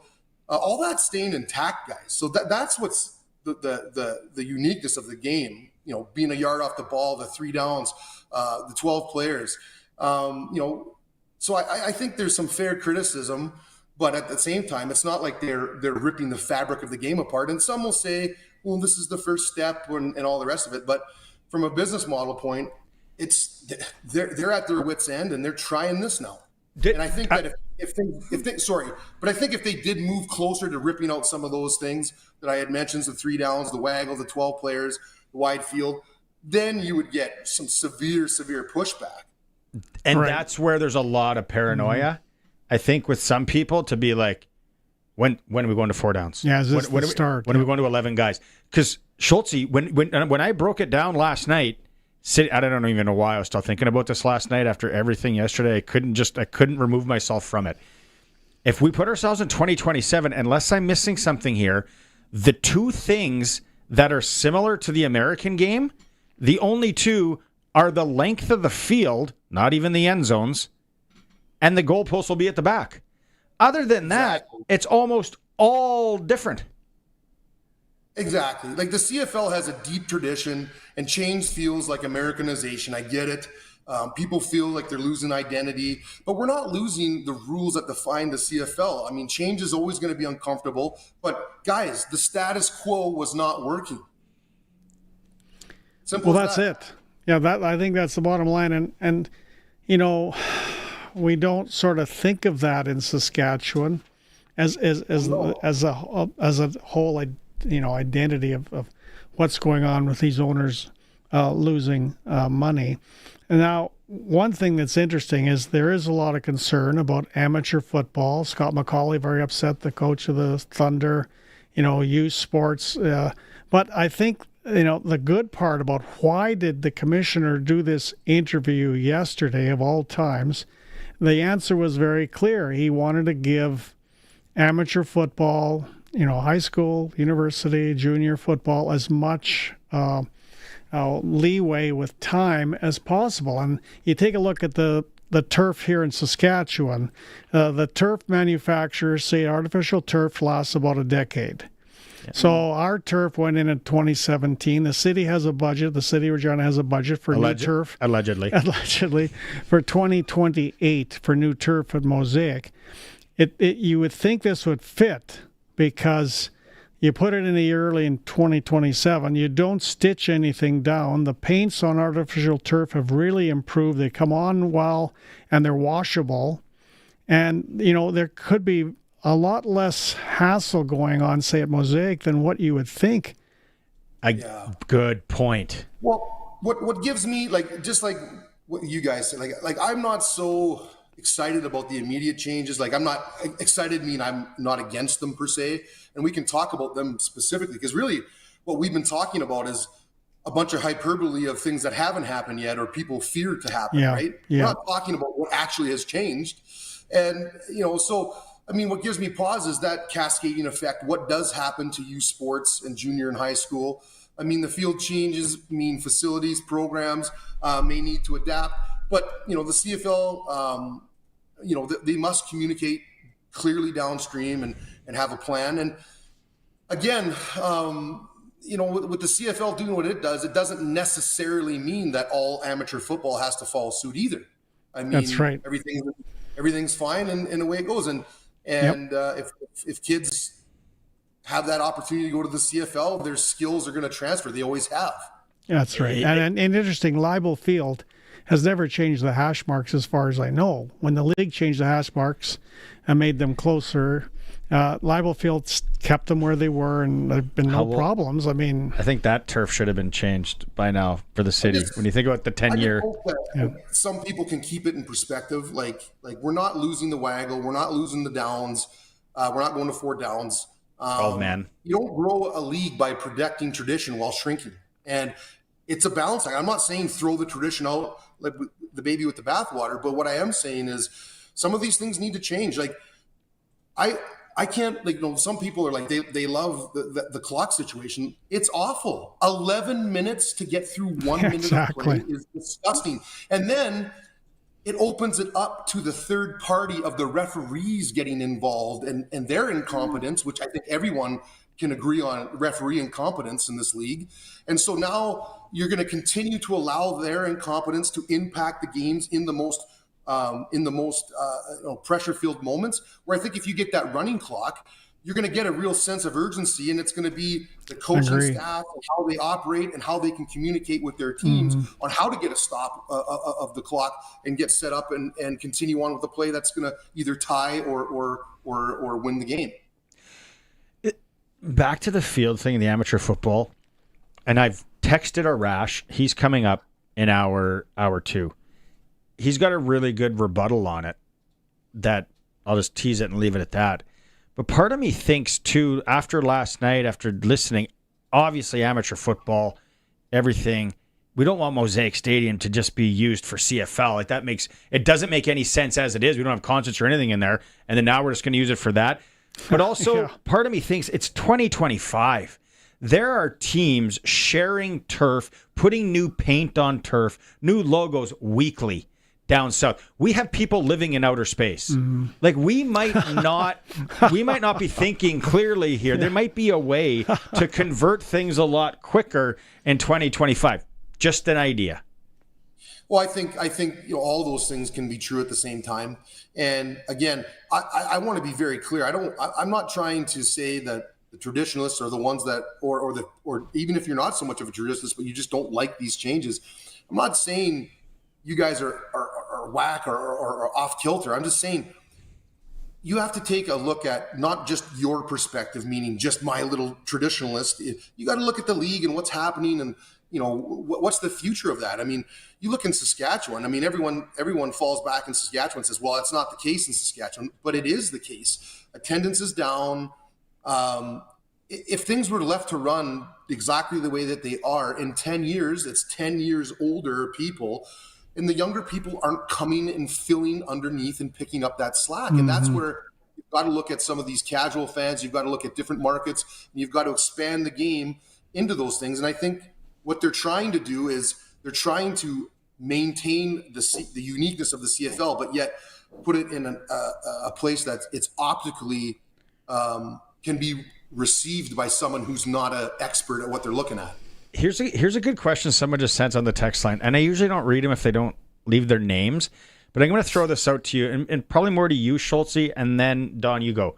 All that's staying intact, guys. So that's what's the uniqueness of the game. Being a yard off the ball, the 3 downs, the 12 players. So I think there's some fair criticism, but at the same time, it's not like they're ripping the fabric of the game apart. And some will say, well, this is the first step and all the rest of it. But from a business model point, they're at their wits' end and they're trying this now. And I think that if they did move closer to ripping out some of those things that I had mentioned, the 3 downs, the waggle, the 12 players, the wide field, then you would get some severe pushback. And that's where there's a lot of paranoia, I think, with some people to be like, when are we going to 4 downs? Yeah, is this the start? When are we going to 11 guys? Because Schultz, when I broke it down last night, I don't even know why I was still thinking about this last night after everything yesterday. I couldn't remove myself from it. If we put ourselves in 2027, unless I'm missing something here, the 2 things that are similar to the American game, the only 2 are the length of the field, not even the end zones, and the goalpost will be at the back. Other than that, it's almost all different. Exactly. Like the CFL has a deep tradition, and change feels like Americanization. I get it. People feel like they're losing identity, but we're not losing the rules that define the CFL. I mean, change is always going to be uncomfortable, but guys, the status quo was not working. Simple. Well, that's it. Yeah, I think that's the bottom line, and we don't sort of think of that in Saskatchewan as a whole identity of what's going on with these owners losing money. And now, one thing that's interesting is there is a lot of concern about amateur football. Scott McCauley very upset, the coach of the Thunder, youth sports. But I think the good part about why did the commissioner do this interview yesterday of all times, the answer was very clear. He wanted to give amateur football, high school, university, junior football, as much leeway with time as possible. And you take a look at the turf here in Saskatchewan. The turf manufacturers say artificial turf lasts about a decade. Yeah. So our turf went in 2017. The city has a budget. The city of Regina has a budget for new turf. Allegedly, for 2028 for new turf at Mosaic. You would think this would fit because you put it in the early in 2027. You don't stitch anything down. The paints on artificial turf have really improved. They come on well, and they're washable. And, there could be a lot less hassle going on, say, at Mosaic than what you would think. Good point. Well, what gives me, just like what you guys say, I'm not so excited about the immediate changes. I'm not excited, I'm not against them per se. And we can talk about them specifically because really what we've been talking about is a bunch of hyperbole of things that haven't happened yet or people fear to happen, right? Yeah. We're not talking about what actually has changed. And, what gives me pause is that cascading effect. What does happen to youth sports and junior and high school? The field changes mean facilities, programs may need to adapt. But, the CFL, they must communicate clearly downstream and have a plan. And again, with the CFL doing what it does, it doesn't necessarily mean that all amateur football has to follow suit either. I mean, that's right. Everything's fine, and away it goes. And if kids have that opportunity to go to the CFL, their skills are going to transfer. They always have. That's right. And interesting, Libel Field has never changed the hash marks as far as I know. When the league changed the hash marks and made them closer, Libel Field kept them where they were, and there have been no problems. I mean, I think that turf should have been changed by now for the city. When you think about the 10-year, some people can keep it in perspective. Like we're not losing the waggle, we're not losing the downs, we're not going to 4 downs. Man, you don't grow a league by protecting tradition while shrinking, and it's a balance. I'm not saying throw the tradition out like the baby with the bathwater, but what I am saying is some of these things need to change. Like I can't, some people are like, they love the clock situation. It's awful. 11 minutes to get through 1 minute of play is disgusting. And then it opens it up to the third party of the referees getting involved and their incompetence, which I think everyone can agree on, referee incompetence in this league. And so now you're going to continue to allow their incompetence to impact the games in the most pressure-filled moments, where I think if you get that running clock, you're going to get a real sense of urgency, and it's going to be the coaching staff and how they operate and how they can communicate with their teams on how to get a stop of the clock and get set up and continue on with the play that's going to either tie or win the game. Back to the field thing in the amateur football, and I've texted Arash. He's coming up in hour 2. He's got a really good rebuttal on it that I'll just tease it and leave it at that. But part of me thinks, too, after last night, after listening, obviously amateur football, everything, we don't want Mosaic Stadium to just be used for CFL. Like it doesn't make any sense as it is. We don't have concerts or anything in there. And then now we're just going to use it for that. But also, part of me thinks it's 2025. There are teams sharing turf, putting new paint on turf, new logos weekly down south. We have people living in outer space. Like we might not be thinking clearly here. There might be a way to convert things a lot quicker in 2025. Just an idea. Well, I think all those things can be true at the same time. And again, I want to be very clear. I'm not trying to say that the traditionalists are the ones that, or even if you're not so much of a traditionalist, but you just don't like these changes. I'm not saying you guys are whack or off kilter. I'm just saying you have to take a look at not just your perspective, meaning just my little traditionalist. You got to look at the league and what's happening and, what's the future of that? I mean, you look in Saskatchewan. I mean, everyone falls back in Saskatchewan and says, well, it's not the case in Saskatchewan, but it is the case. Attendance is down. If things were left to run exactly the way that they are in 10 years, it's 10 years older people, and the younger people aren't coming and filling underneath and picking up that slack. And that's where you've got to look at some of these casual fans. You've got to look at different markets, and you've got to expand the game into those things. And I think what they're trying to do is they're trying to maintain the uniqueness of the CFL, but yet put it in a place that it's optically can be received by someone who's not an expert at what they're looking at. Here's a good question someone just sent on the text line, and I usually don't read them if they don't leave their names, but I'm going to throw this out to you, and probably more to you, Schultz, and then, Don, you go.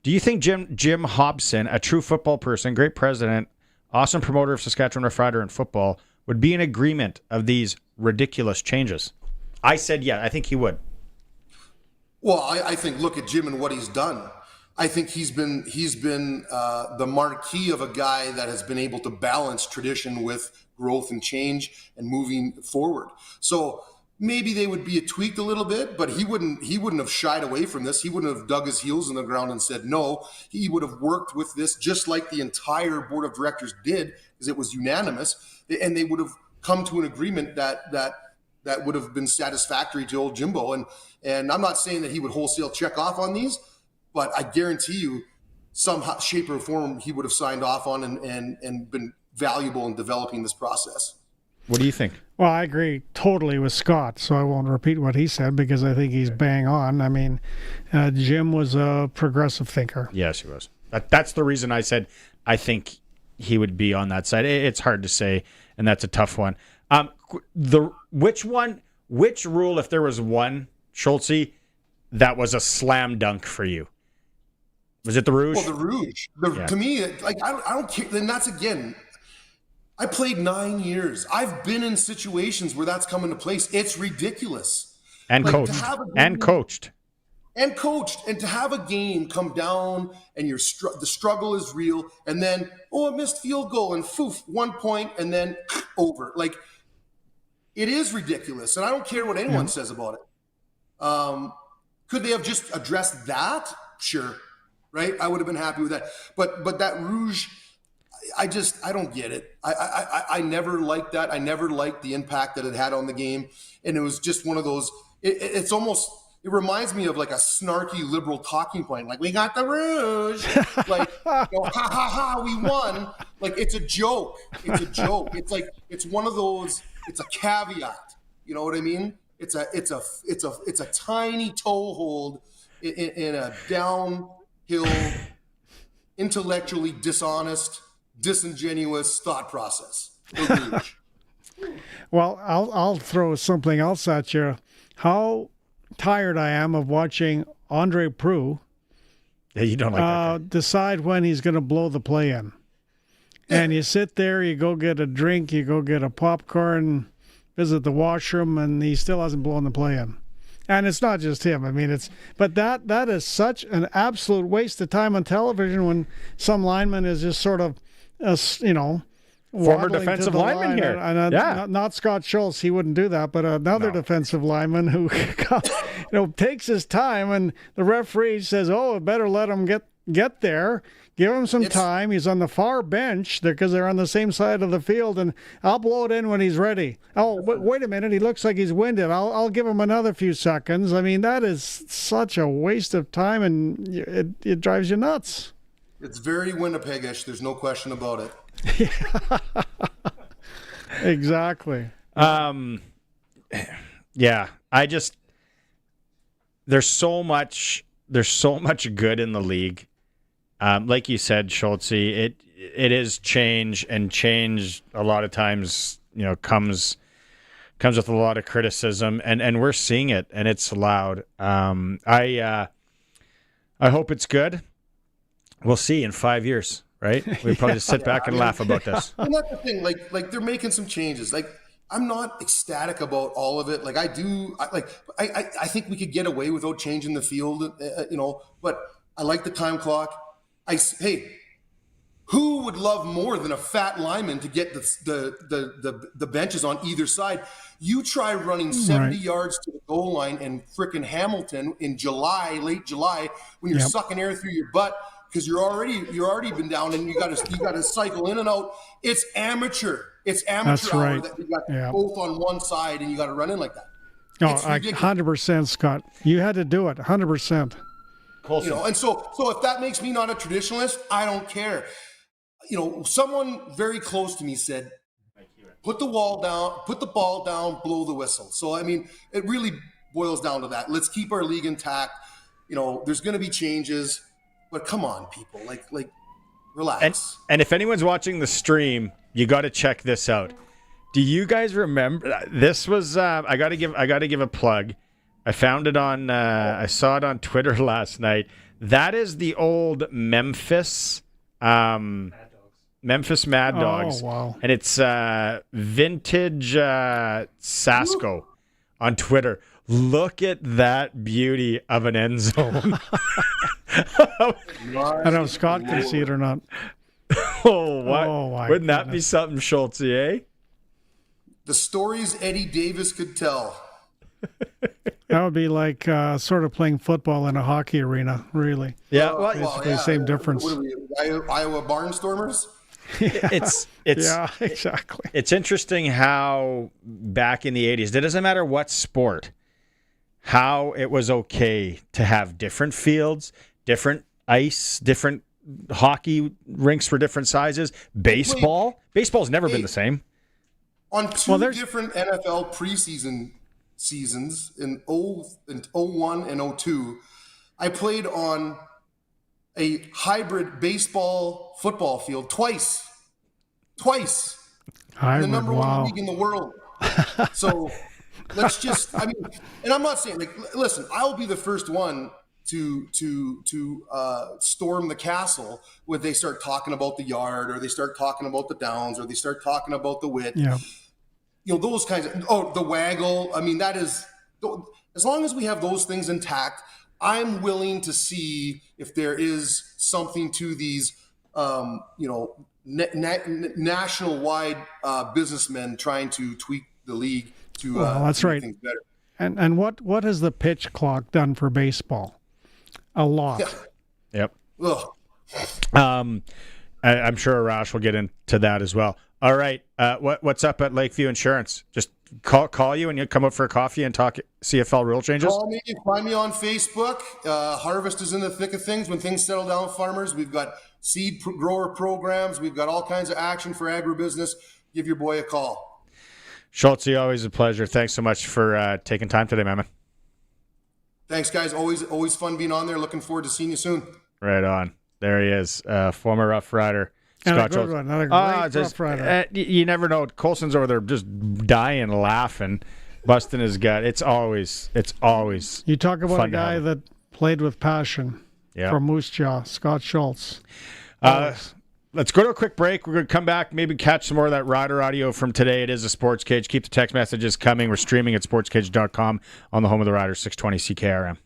Do you think Jim Hobson, a true football person, great president, awesome promoter of Saskatchewan Roughrider in football, would be in agreement of these ridiculous changes? I said yeah, I think he would. Well, I think look at Jim and what he's done. I think he's been the marquee of a guy that has been able to balance tradition with growth and change and moving forward. So maybe they would be tweaked a little bit, but he wouldn't have shied away from this. He wouldn't have dug his heels in the ground and said no. He would have worked with this just like the entire board of directors did, because it was unanimous, and they would have come to an agreement that would have been satisfactory to old Jimbo. And I'm not saying that he would wholesale check off on these, but I guarantee you some shape or form he would have signed off on and been valuable in developing this process. What do you think? Well, I agree totally with Scott, so I won't repeat what he said because I think he's bang on. I mean, Jim was a progressive thinker. Yes, he was. That's the reason I said I think he would be on that side. It's hard to say, and that's a tough one. Which rule, if there was one, Schultz, that was a slam dunk for you? Was it the Rouge? Well, the Rouge. To me, like I don't care. Then that's again. I played 9 years. I've been in situations where that's come into place. It's ridiculous. And coached. And to have a game come down and the struggle is real, and then a missed field goal and 1 point and then over. Like, it is ridiculous, and I don't care what anyone says about it. Could they have just addressed that? Sure, right? I would have been happy with that. But that Rouge, I don't get it. I never liked that. I never liked the impact that it had on the game, and it was just one of those. It's almost. It reminds me of like a snarky liberal talking point. Like, we got the Rouge. Like, ha, ha, ha, we won. Like, it's a joke. It's a joke. It's like, it's one of those, it's a caveat. You know what I mean? It's a tiny toehold in a downhill, intellectually dishonest, disingenuous thought process. Well, I'll throw something else at you. How tired I am of watching Andre Proulx you don't like that decide when he's going to blow the play in. And you sit there, you go get a drink, you go get a popcorn, visit the washroom, and he still hasn't blown the play in. And it's not just him. I mean, but that is such an absolute waste of time on television when some lineman is just sort of, former defensive lineman here. Not Scott Schultz. He wouldn't do that. But another defensive lineman who takes his time, and the referee says, better let him get there. Give him some time. He's on the far bench because they're on the same side of the field, and I'll blow it in when he's ready. Oh, wait a minute. He looks like he's winded. I'll give him another few seconds. I mean, that is such a waste of time, and it drives you nuts. It's very Winnipegish. There's no question about it. Exactly. Yeah, there's so much good in the league. Like you said, Schultz, it is change, and change a lot of times, comes with a lot of criticism, and we're seeing it, and it's loud. I hope it's good. We'll see in 5 years. Right? We probably just sit back and laugh about this. And that's the thing. Like they're making some changes. Like, I'm not ecstatic about all of it. Like, I think we could get away without changing the field. But I like the time clock. Who would love more than a fat lineman to get the benches on either side? You try running 70 yards to the goal line in frickin' Hamilton in late July, when you're sucking air through your butt. Because you're already been down, and you got to cycle in and out. It's amateur. It's amateur. That's right. That you got both on one side, and you got to run in like that. No, 100%, Scott. You had to do it. 100%. And so if that makes me not a traditionalist, I don't care. Someone very close to me said, "Put the ball down, blow the whistle." So I mean, it really boils down to that. Let's keep our league intact. There's going to be changes. But come on, people, like relax. And if anyone's watching the stream, you got to check this out. Do you guys remember? This was I got to give a plug. I found it on. I saw it on Twitter last night. That is the old Memphis Mad Dogs. Oh, wow. And it's vintage Sasko on Twitter. Look at that beauty of an end zone. I don't know if Scott can see it or not. Oh, what? Wouldn't that be something, Schultz, eh? The stories Eddie Davis could tell. That would be like sort of playing football in a hockey arena, really. Yeah. Basically the same difference. What are we, Iowa Barnstormers? It's yeah, exactly. It's interesting how back in the 80s, it doesn't matter what sport, how it was okay to have different fields, different ice, different hockey rinks for different sizes. Baseball's never been the same. On two different NFL preseason seasons in 01 and 02, I played on a hybrid baseball football field twice twice. Hybrid, the number wow. one league in the world. So let's just, I mean, and I'm not saying, like, listen, I'll be the first one to storm the castle when they start talking about the yard, or they start talking about the downs, or they start talking about the width. Yeah. Those kinds of, the waggle. I mean, that is, as long as we have those things intact, I'm willing to see if there is something to these, national-wide businessmen trying to tweak the league to that's make right. things better. And what has the pitch clock done for baseball? A lot. Yep. Ugh. I'm sure Arash will get into that as well. All right. What's up at Lakeview Insurance? Just call you and you come up for a coffee and talk CFL rule changes? Call me. Find me on Facebook. Harvest is in the thick of things. When things settle down, farmers, we've got seed grower programs. We've got all kinds of action for agribusiness. Give your boy a call. Schultz, always a pleasure. Thanks so much for taking time today, man. Thanks, guys. Always fun being on there. Looking forward to seeing you soon. Right on. There he is, former Rough Rider. Scott Schultz. Another great Rough Rider. You never know. Colson's over there just dying, laughing, busting his gut. It's always You talk about fun a guy that played with passion from Moose Jaw, Scott Schultz. Let's go to a quick break. We're going to come back, maybe catch some more of that Rider audio from today. It is a Sports Cage. Keep the text messages coming. We're streaming at sportscage.com on the home of the Riders, 620 CKRM.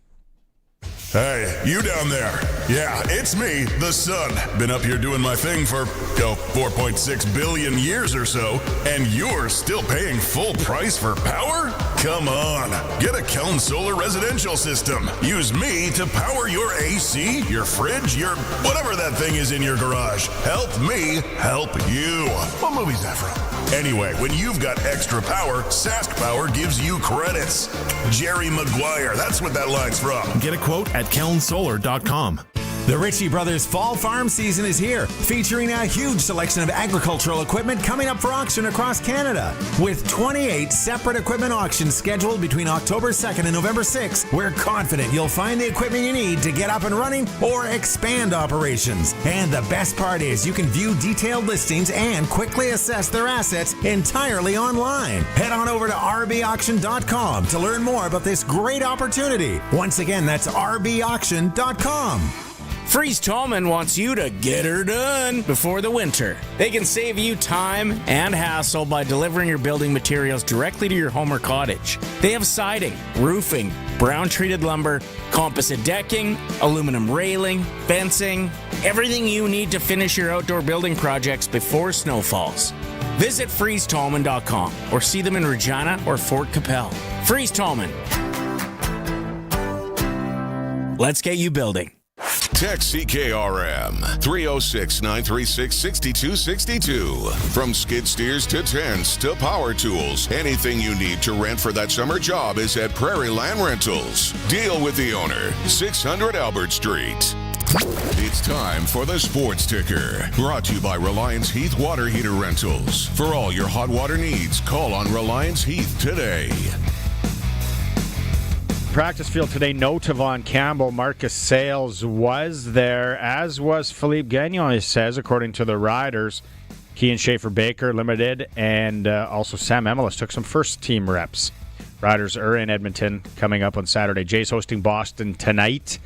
Hey, you down there. Yeah, it's me, the sun. Been up here doing my thing for, 4.6 billion years or so, and you're still paying full price for power? Come on. Get a Glen Solar residential system. Use me to power your AC, your fridge, your whatever that thing is in your garage. Help me help you. What movie's that from? Anyway, when you've got extra power, Sask Power gives you credits. Jerry Maguire, that's what that line's from. Get a quote at kelnsolar.com. The Ritchie Brothers Fall Farm season is here, featuring a huge selection of agricultural equipment coming up for auction across Canada. With 28 separate equipment auctions scheduled between October 2nd and November 6th, we're confident you'll find the equipment you need to get up and running or expand operations. And the best part is you can view detailed listings and quickly assess their assets entirely online. Head on over to rbauction.com to learn more about this great opportunity. Once again, that's rbauction.com. Freeze Tallman wants you to get her done before the winter. They can save you time and hassle by delivering your building materials directly to your home or cottage. They have siding, roofing, brown-treated lumber, composite decking, aluminum railing, fencing, everything you need to finish your outdoor building projects before snow falls. Visit freezetallman.com or see them in Regina or Fort Capel. Freeze Tallman. Let's get you building. Text CKRM 306-936-6262. From skid steers to tents to power tools, anything you need to rent for that summer job is at Prairie Land Rentals. Deal with the owner, 600 Albert Street. It's time for the Sports Ticker, brought to you by Reliance Heath Water Heater Rentals. For all your hot water needs, call on Reliance Heath today. Practice field today, no Tavon Campbell. Marcus Sales was there, as was Philippe Gagnon, it says, according to the Riders. Kean Schaefer-Baker limited, and also Sam Emelis took some first-team reps. Riders are in Edmonton coming up on Saturday. Jay's hosting Boston tonight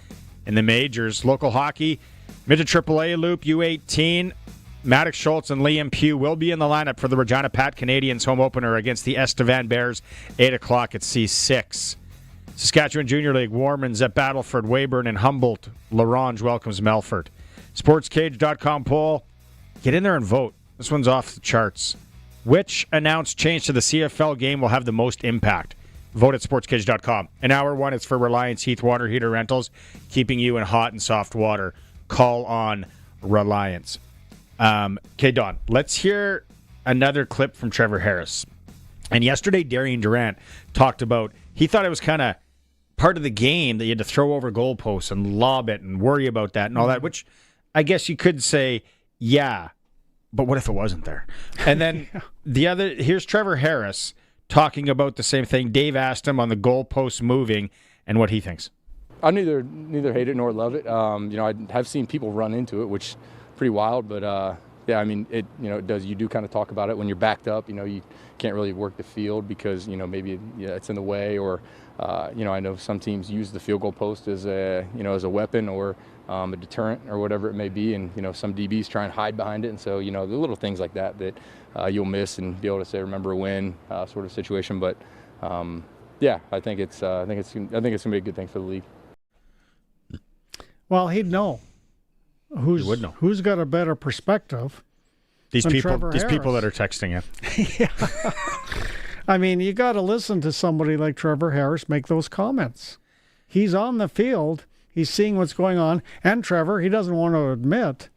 in the majors. Local hockey, Midget AAA Loop U18. Maddox Schultz and Liam Pugh will be in the lineup for the Regina Pats Canadians home opener against the Estevan Bears, 8 o'clock at C6. Saskatchewan Junior League, Warman's at Battleford, Weyburn, and Humboldt. LaRange welcomes Melfort. Sportscage.com poll. Get in there and vote. This one's off the charts. Which announced change to the CFL game will have the most impact? Vote at sportscage.com. In hour one, it's for Reliance Heath Water Heater Rentals, keeping you in hot and soft water. Call on Reliance. Okay, Don, let's hear another clip from Trevor Harris. And yesterday, Darian Durant talked about, he thought it was kind of part of the game that you had to throw over goalposts and lob it and worry about that and all that, which I guess you could say, yeah, but what if it wasn't there? And then here's Trevor Harris talking about the same thing. Dave asked him on the goalposts moving and what he thinks. I neither hate it nor love it. I have seen people run into it, which is pretty wild, but yeah, I mean, it does. You do kind of talk about it when you're backed up. You can't really work the field because maybe it's in the way, or I know some teams use the field goal post as a weapon or a deterrent or whatever it may be, and some DBs try and hide behind it, and so the little things like that you'll miss and be able to say remember a win sort of situation. But yeah, I think it's gonna be a good thing for the league. Well, he'd know. Who's got a better perspective? These people Harris. that are texting him. Yeah. I mean, you got to listen to somebody like Trevor Harris make those comments. He's on the field. He's seeing what's going on. And Trevor, he doesn't want to admit,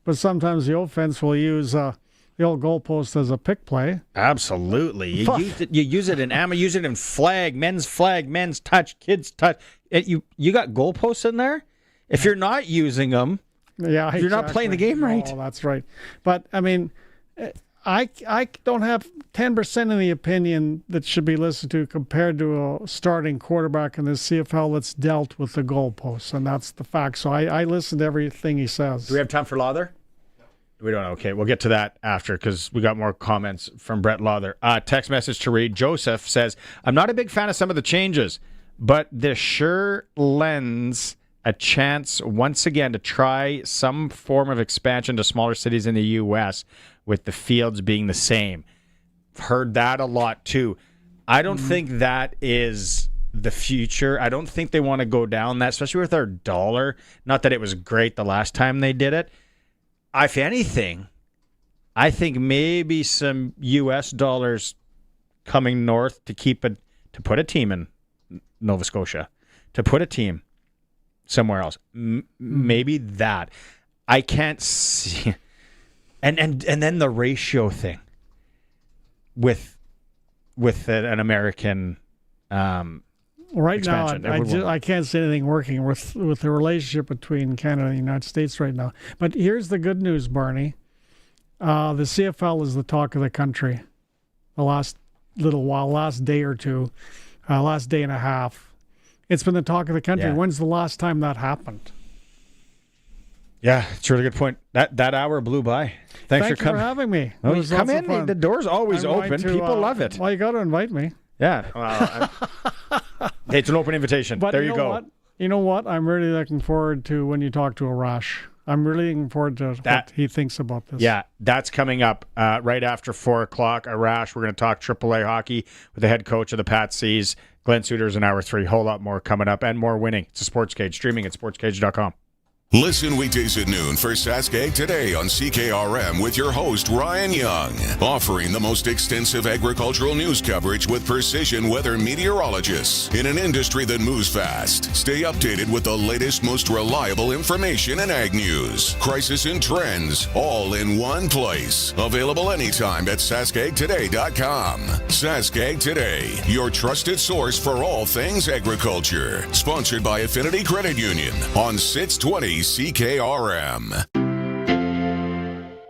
but sometimes the offense will use the old goalpost as a pick play. Absolutely. You use it in ammo, use it in flag, men's touch, kids touch. You got goalposts in there? If you're not using them, yeah, you're not playing the game right. Oh, that's right. But, I mean, I don't have 10% of the opinion that should be listened to compared to a starting quarterback in the CFL that's dealt with the goalposts, and that's the fact. So I listen to everything he says. Do we have time for Lawther? We don't. Okay, we'll get to that after because we got more comments from Brett Lawther. Text message to read. Joseph says, I'm not a big fan of some of the changes, but this sure lends a chance once again to try some form of expansion to smaller cities in the U.S. with the fields being the same. I've heard that a lot too. I don't think that is the future. I don't think they want to go down that, especially with our dollar. Not that it was great the last time they did it. If anything, I think maybe some U.S. dollars coming north to put a team in Nova Scotia, to put a team somewhere else. Maybe that. I can't see. And then the ratio thing with an American right expansion. Now, I can't see anything working with the relationship between Canada and the United States right now. But here's the good news, Barney. The CFL is the talk of the country the last little while, last day or two, last day and a half. It's been the talk of the country. Yeah. When's the last time that happened? Yeah, it's a really good point. That hour blew by. Thanks for coming. For having me. Oh, come in. The door's always open. People love it. Well, you got to invite me. Yeah. Well, it's an open invitation. But there you go. You know what? I'm really looking forward to when you talk to Arash. I'm really looking forward to what he thinks about this. Yeah, that's coming up right after 4 o'clock. Arash, we're going to talk AAA hockey with the head coach of the Patsies. Glen Suitor's in hour 3. Whole lot more coming up and more winning. It's a Sportscage, streaming at sportscage.com. Listen weekdays at noon for Saskatchewan Today on CKRM with your host, Ryan Young. Offering the most extensive agricultural news coverage with precision weather meteorologists in an industry that moves fast. Stay updated with the latest, most reliable information in ag news, crisis and trends, all in one place. Available anytime at saskagtoday.com. Saskatchewan Today, your trusted source for all things agriculture. Sponsored by Affinity Credit Union on 620 CKRM.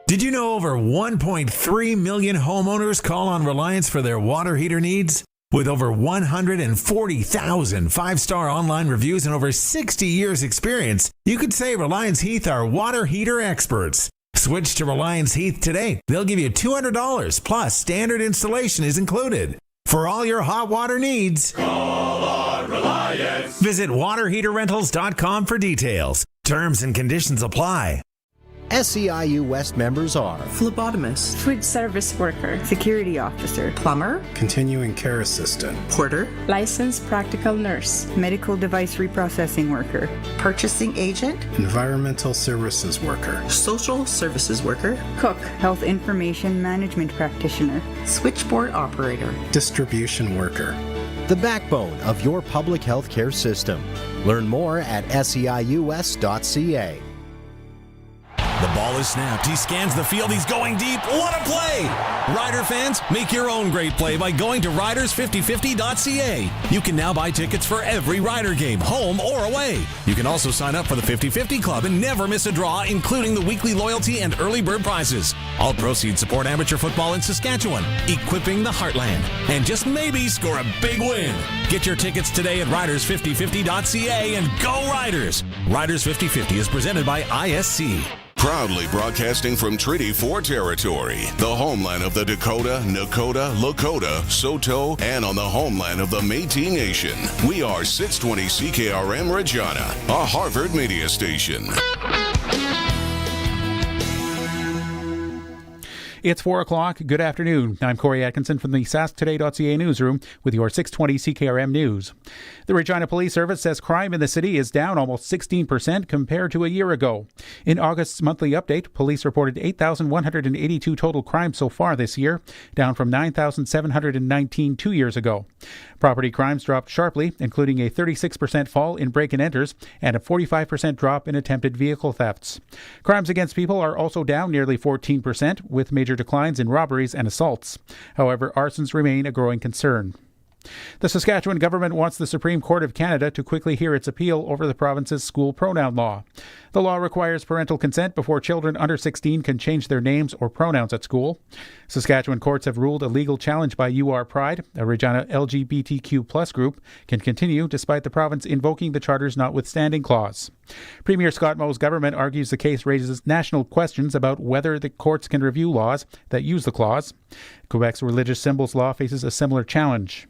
Did you know over 1.3 million homeowners call on Reliance for their water heater needs? With over 140,000 five-star online reviews and over 60 years experience, you could say Reliance Heath are water heater experts. Switch to Reliance Heath today. They'll give you $200 plus standard installation is included. For all your hot water needs, call on Reliance. Visit waterheaterrentals.com for details. Terms and conditions apply. SEIU West members are phlebotomist, food service worker, security officer, plumber, continuing care assistant, porter, licensed practical nurse, medical device reprocessing worker, purchasing agent, environmental services worker, social services worker, cook, health information management practitioner, switchboard operator, distribution worker. The backbone of your public health care system. Learn more at seius.ca. The ball is snapped. He scans the field. He's going deep. What a play! Rider fans, make your own great play by going to riders5050.ca. You can now buy tickets for every Rider game, home or away. You can also sign up for the 50-50 Club and never miss a draw, including the weekly loyalty and early bird prizes. All proceeds support amateur football in Saskatchewan, equipping the heartland, and just maybe score a big win. Get your tickets today at riders5050.ca and go Riders! Riders 50-50 is presented by ISC. Proudly broadcasting from Treaty 4 territory, the homeland of the Dakota, Nakota, Lakota, Saulteaux, and on the homeland of the Métis Nation. We are 620 CKRM Regina, a Harvard media station. It's 4 o'clock. Good afternoon. I'm Corey Atkinson from the SaskToday.ca newsroom with your 620 CKRM news. The Regina Police Service says crime in the city is down almost 16% compared to a year ago. In August's monthly update, police reported 8,182 total crimes so far this year, down from 9,719 2 years ago. Property crimes dropped sharply, including a 36% fall in break-and-enters and a 45% drop in attempted vehicle thefts. Crimes against people are also down nearly 14%, with major declines in robberies and assaults. However, arsons remain a growing concern. The Saskatchewan government wants the Supreme Court of Canada to quickly hear its appeal over the province's school pronoun law. The law requires parental consent before children under 16 can change their names or pronouns at school. Saskatchewan courts have ruled a legal challenge by UR Pride, a Regina LGBTQ+ group, can continue despite the province invoking the Charter's notwithstanding clause. Premier Scott Moe's government argues the case raises national questions about whether the courts can review laws that use the clause. Quebec's religious symbols law faces a similar challenge.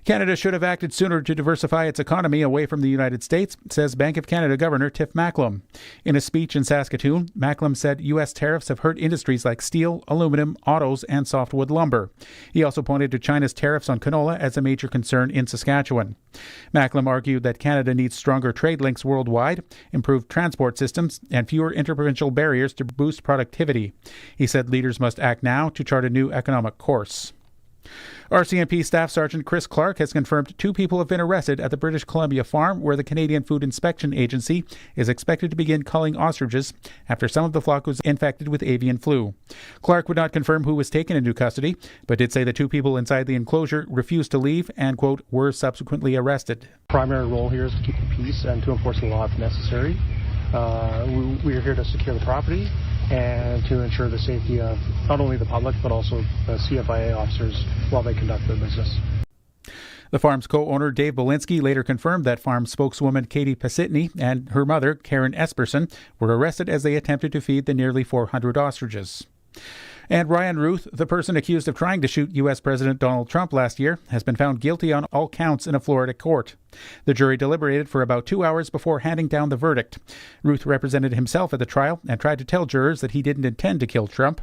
Canada should have acted sooner to diversify its economy away from the United States, says Bank of Canada Governor Tiff Macklem. In a speech in Saskatoon, Macklem said U.S. tariffs have hurt industries like steel, aluminum, autos, and softwood lumber. He also pointed to China's tariffs on canola as a major concern in Saskatchewan. Macklem argued that Canada needs stronger trade links worldwide, improved transport systems, and fewer interprovincial barriers to boost productivity. He said leaders must act now to chart a new economic course. RCMP Staff Sergeant Chris Clark has confirmed 2 people have been arrested at the British Columbia farm where the Canadian Food Inspection Agency is expected to begin culling ostriches after some of the flock was infected with avian flu. Clark would not confirm who was taken into custody, but did say the 2 people inside the enclosure refused to leave and, quote, were subsequently arrested. Primary role here is to keep the peace and to enforce the law if necessary. We are here to secure the property and to ensure the safety of not only the public but also the CFIA officers while they conduct their business. The farm's co-owner Dave Belinsky later confirmed that farm spokeswoman Katie Pasitny and her mother Karen Esperson were arrested as they attempted to feed the nearly 400 ostriches. And Ryan Ruth, the person accused of trying to shoot U.S. President Donald Trump last year, has been found guilty on all counts in a Florida court. The jury deliberated for about 2 hours before handing down the verdict. Ruth represented himself at the trial and tried to tell jurors that he didn't intend to kill Trump.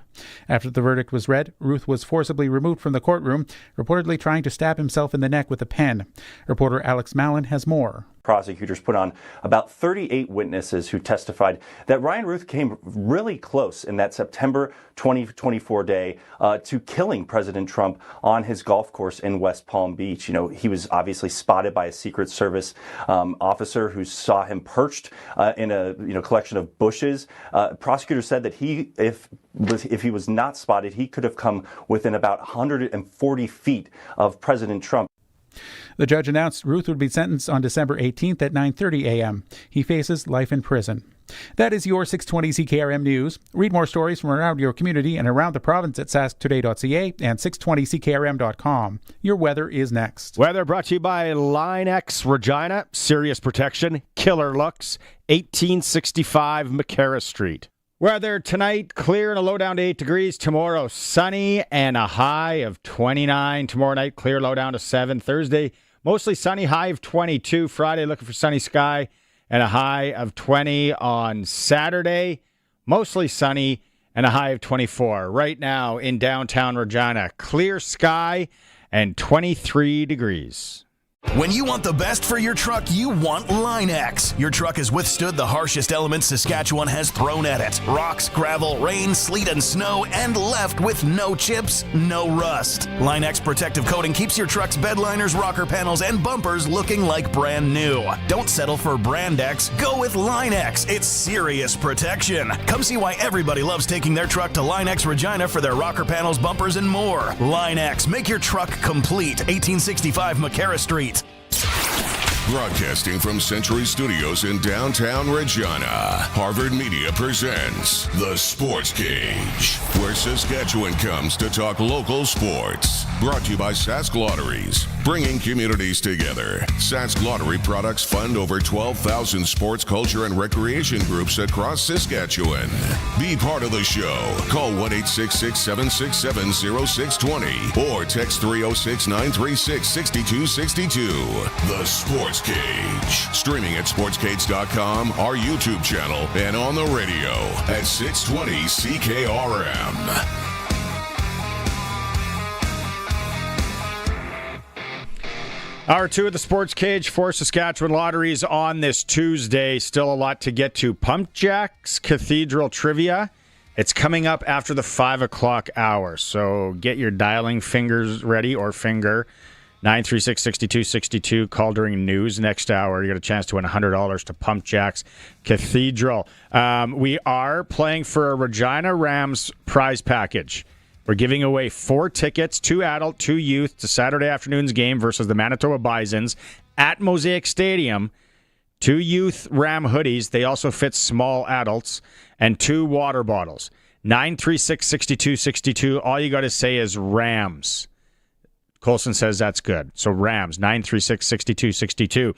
After the verdict was read, Ruth was forcibly removed from the courtroom, reportedly trying to stab himself in the neck with a pen. Reporter Alex Mallon has more. Prosecutors put on about 38 witnesses who testified that Ryan Ruth came really close in that September 2024 day to killing President Trump on his golf course in West Palm Beach. You know, he was obviously spotted by a Secret Service officer who saw him perched in a collection of bushes. Prosecutors said that if he was not spotted, he could have come within about 140 feet of President Trump. The judge announced Ruth would be sentenced on December 18th at 9:30 a.m. He faces life in prison. That is your 620 CKRM News. Read more stories from around your community and around the province at sasktoday.ca and 620ckrm.com. Your weather is next. Weather brought to you by Line X Regina. Serious protection, killer looks, 1865 McCarra Street. Weather tonight, clear and a low down to 8 degrees. Tomorrow, sunny and a high of 29. Tomorrow night, clear, low down to 7. Thursday, mostly sunny, high of 22. Friday, looking for sunny sky and a high of 20. On Saturday, mostly sunny and a high of 24. Right now in downtown Regina, clear sky and 23 degrees. When you want the best for your truck, you want Line X. Your truck has withstood the harshest elements Saskatchewan has thrown at it. Rocks, gravel, rain, sleet, and snow, and left with no chips, no rust. Line X protective coating keeps your truck's bed liners, rocker panels, and bumpers looking like brand new. Don't settle for Brand X. Go with Line X. It's serious protection. Come see why everybody loves taking their truck to Line X Regina for their rocker panels, bumpers, and more. Line X. Make your truck complete. 1865 McCarra Street. Broadcasting from Century Studios in downtown Regina, Harvard Media presents The Sports Cage, where Saskatchewan comes to talk local sports. Brought to you by Sask Lotteries, bringing communities together. Sask Lottery products fund over 12,000 sports, culture, and recreation groups across Saskatchewan. Be part of the show. Call 1-866-767-0620 or text 306-936-6262. The Sports Cage. Streaming at sportscage.com, our YouTube channel, and on the radio at 620 CKRM. Hour 2 of the Sports Cage for Saskatchewan Lotteries on this Tuesday. Still a lot to get to. PumpJacks Cathedral Trivia. It's coming up after the 5 o'clock hour. So get your dialing fingers ready, or finger. 936-6262. Call during news next hour. You get a chance to win $100 to PumpJacks Cathedral. We are playing for a Regina Rams prize package. We're giving away 4 tickets, 2 adult, 2 youth, to Saturday afternoon's game versus the Manitoba Bisons at Mosaic Stadium. 2 youth Ram hoodies. They also fit small adults. And 2 water bottles. 936-6262. All you got to say is Rams. Colson says that's good. So Rams, 936-6262.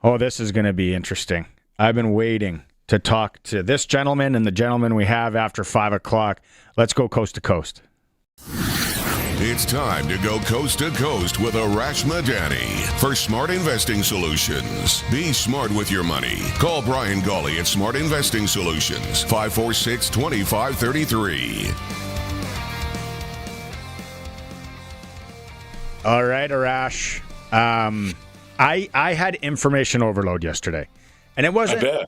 Oh, this is going to be interesting. I've been waiting to talk to this gentleman and the gentleman we have after 5 o'clock. Let's go coast to coast. It's time to go coast to coast with Arash Madani for Smart Investing Solutions. Be smart with your money. Call Brian Gawley at Smart Investing Solutions, 546-2533. All right, Arash. I had information overload yesterday, and it wasn't the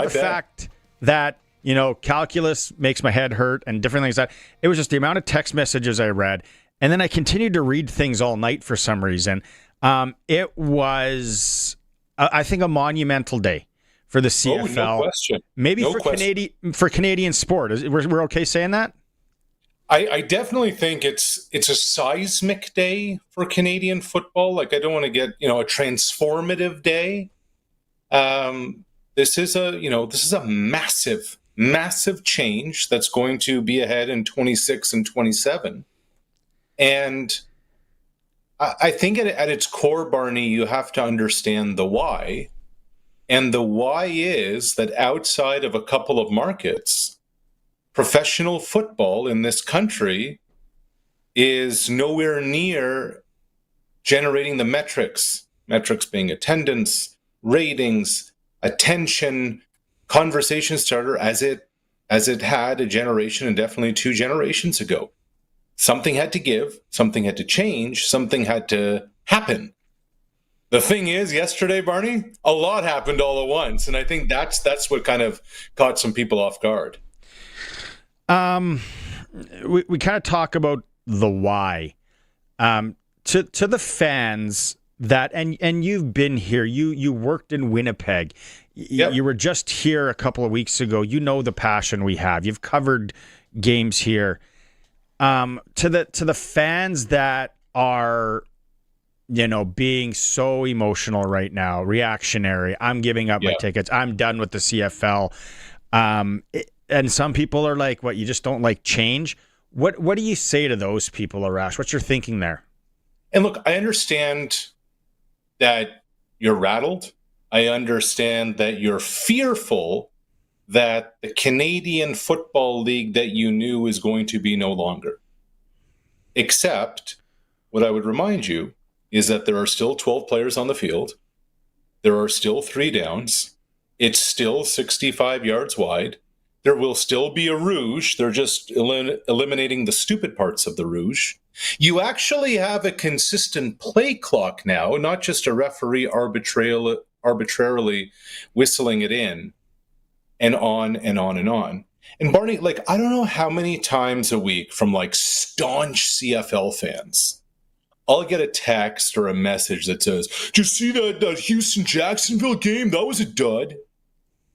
fact that calculus makes my head hurt and different things like that. It was just the amount of text messages I read, and then I continued to read things all night for some reason. It was, I think, a monumental day for the CFL. No question. Maybe for Canadian sport. We're okay saying that? I definitely think it's a seismic day for Canadian football. Like, I don't want to get a transformative day. This is a massive change that's going to be ahead in 26 and 27. And I think at its core, Barney, you have to understand the why. And the why is that outside of a couple of markets, professional football in this country is nowhere near generating the metrics being attendance, ratings, attention, conversation starter as it had a generation and definitely 2 generations ago. Something had to give, something had to change, something had to happen. The thing is, yesterday, Barney, a lot happened all at once, and I think that's what kind of caught some people off guard. We kind of talk about the why. To the fans that, and you've been here, you worked in Winnipeg. Yep. You were just here a couple of weeks ago. You know the passion we have. You've covered games here. To the fans that are, being so emotional right now, reactionary. I'm giving up my tickets. I'm done with the CFL. And some people are like, what, you just don't like change? What do you say to those people, Arash? What's your thinking there? And look, I understand that you're rattled. I understand that you're fearful that the Canadian Football League that you knew is going to be no longer. Except, what I would remind you is that there are still 12 players on the field. There are still 3 downs. It's still 65 yards wide. There will still be a rouge. They're just eliminating the stupid parts of the rouge. You actually have a consistent play clock now, not just a referee arbitrarily whistling it in, and on and on and on. And Barney, I don't know how many times a week from staunch CFL fans, I'll get a text or a message that says, "Did you see that Houston-Jacksonville game? That was a dud."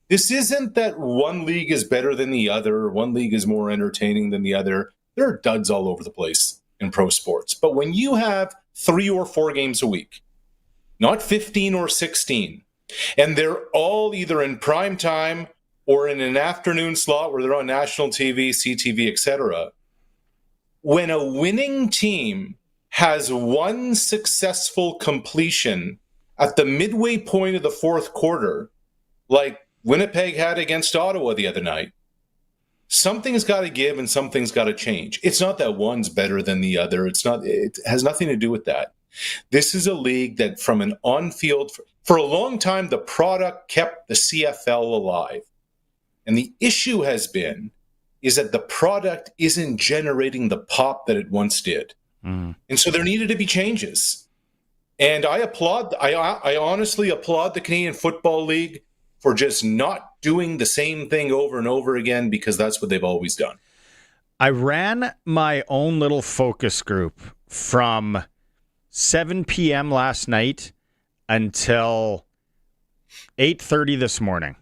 This isn't that one league is better than the other, one league is more entertaining than the other. There are duds all over the place in pro sports. But when you have 3 or 4 games a week, not 15 or 16. And they're all either in prime time or in an afternoon slot where they're on national TV, CTV, etc. When a winning team has one successful completion at the midway point of the fourth quarter, like Winnipeg had against Ottawa the other night, something's got to give and something's got to change. It's not that one's better than the other. It has nothing to do with that. This is a league that from an on-field, for a long time, the product kept the CFL alive. And the issue has been is that the product isn't generating the pop that it once did. And so there needed to be changes. And I honestly applaud the Canadian Football League for just not doing the same thing over and over again, because that's what they've always done. I ran my own little focus group from 7 p.m. last night until 8:30 this morning.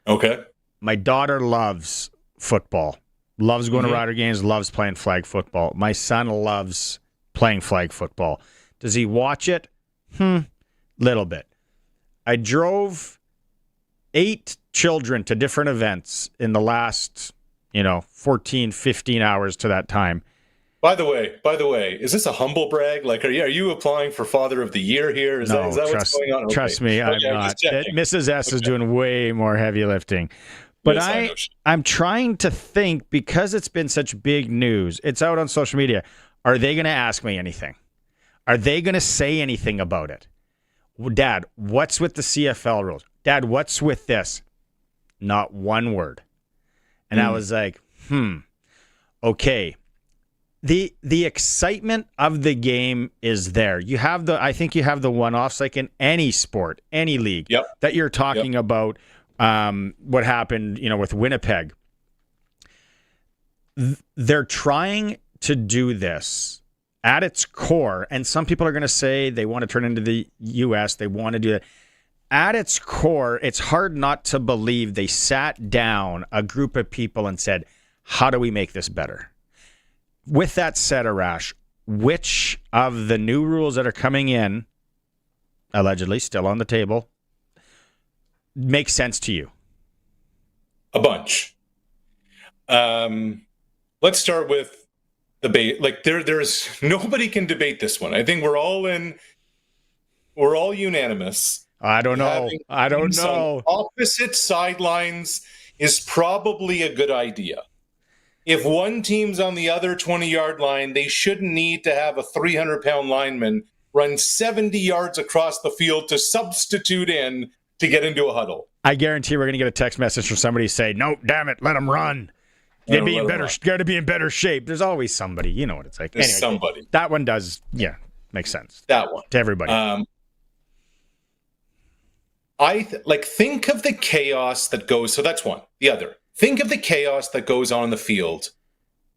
Okay. My daughter loves football, loves going to Rider games, loves playing flag football. My son loves playing flag football. Does he watch it? Little bit. I drove 8 children to different events in the last, 14, 15 hours to that time. By the way, is this a humble brag? Like, are you applying for Father of the Year here? Is that what's going on? Okay. Trust me, I'm not. Mrs. S is doing way more heavy lifting. But yes, I'm trying to think, because it's been such big news, it's out on social media. Are they going to ask me anything? Are they going to say anything about it? Dad, what's with the CFL rules? Dad, what's with this? Not one word. And I was like, okay. The excitement of the game is there. I think you have the one-offs, like in any sport, any league, that you're talking about. What happened, with Winnipeg. They're trying to do this at its core, and some people are going to say they want to turn into the U.S., they want to do that. At its core, it's hard not to believe they sat down, a group of people, and said, how do we make this better? With that said, Arash, which of the new rules that are coming in, allegedly still on the table, makes sense to you? A bunch. Let's start with debate. Like there's nobody can debate this one. I think we're all unanimous. I don't know. Opposite sidelines is probably a good idea. If one team's on the other 20-yard line, they shouldn't need to have a 300-pound lineman run 70 yards across the field to substitute in to get into a huddle. I guarantee we're going to get a text message from somebody say, no, damn it, let them run. They'd be got to be in better shape. There's always somebody. You know what it's like. There's somebody. That one does, makes sense. That one. To everybody. Think of the chaos that goes, so that's one. The other, think of the chaos that goes on in the field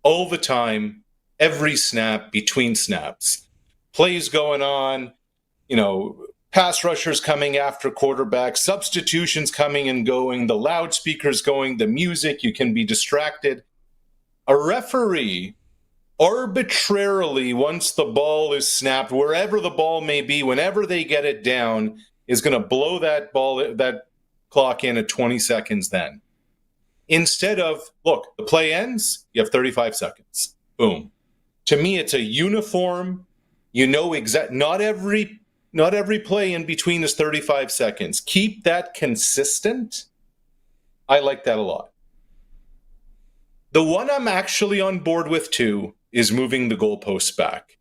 all the time, every snap, between snaps. Plays going on, pass rushers coming after quarterbacks, substitutions coming and going, the loudspeakers going, the music, you can be distracted. A referee arbitrarily, once the ball is snapped, wherever the ball may be, whenever they get it down, is going to blow that clock in at 20 seconds then. Instead of, look, the play ends, you have 35 seconds. Boom. To me, it's a uniform, not every play in between is 35 seconds. Keep that consistent. I like that a lot. The one I'm actually on board with too is moving the goalposts back.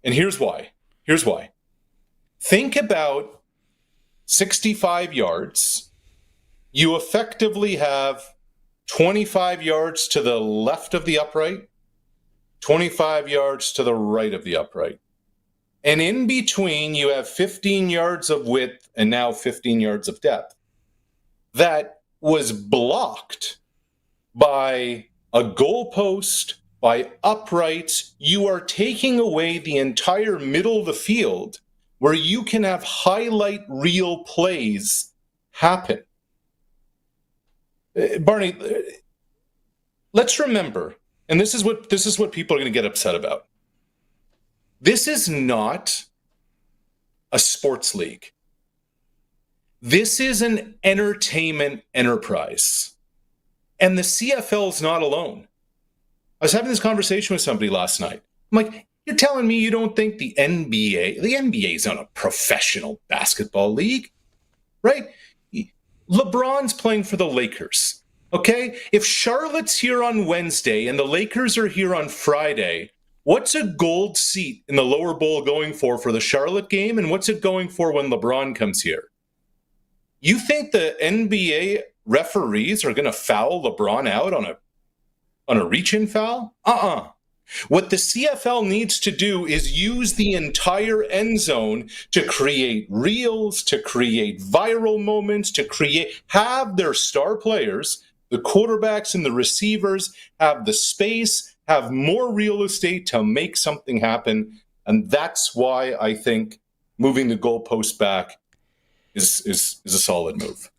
And here's why. Think about 65 yards. You effectively have 25 yards to the left of the upright, 25 yards to the right of the upright. And in between, you have 15 yards of width and now 15 yards of depth. That was blocked by a goalpost, by uprights. You are taking away the entire middle of the field where you can have highlight reel plays happen. Barney, let's remember, and this is what people are going to get upset about. This is not a sports league. This is an entertainment enterprise. And the CFL is not alone. I was having this conversation with somebody last night. I'm like, you're telling me you don't think the NBA is not a professional basketball league, right? LeBron's playing for the Lakers, okay? If Charlotte's here on Wednesday and the Lakers are here on Friday, what's a gold seat in the lower bowl going for the Charlotte game, and what's it going for when LeBron comes here? You think the NBA referees are going to foul LeBron out on a reach-in foul? What the CFL needs to do is use the entire end zone to create reels, to create viral moments, have their star players, the quarterbacks and the receivers, have the space, have more real estate to make something happen. And that's why I think moving the goalpost back is a solid move.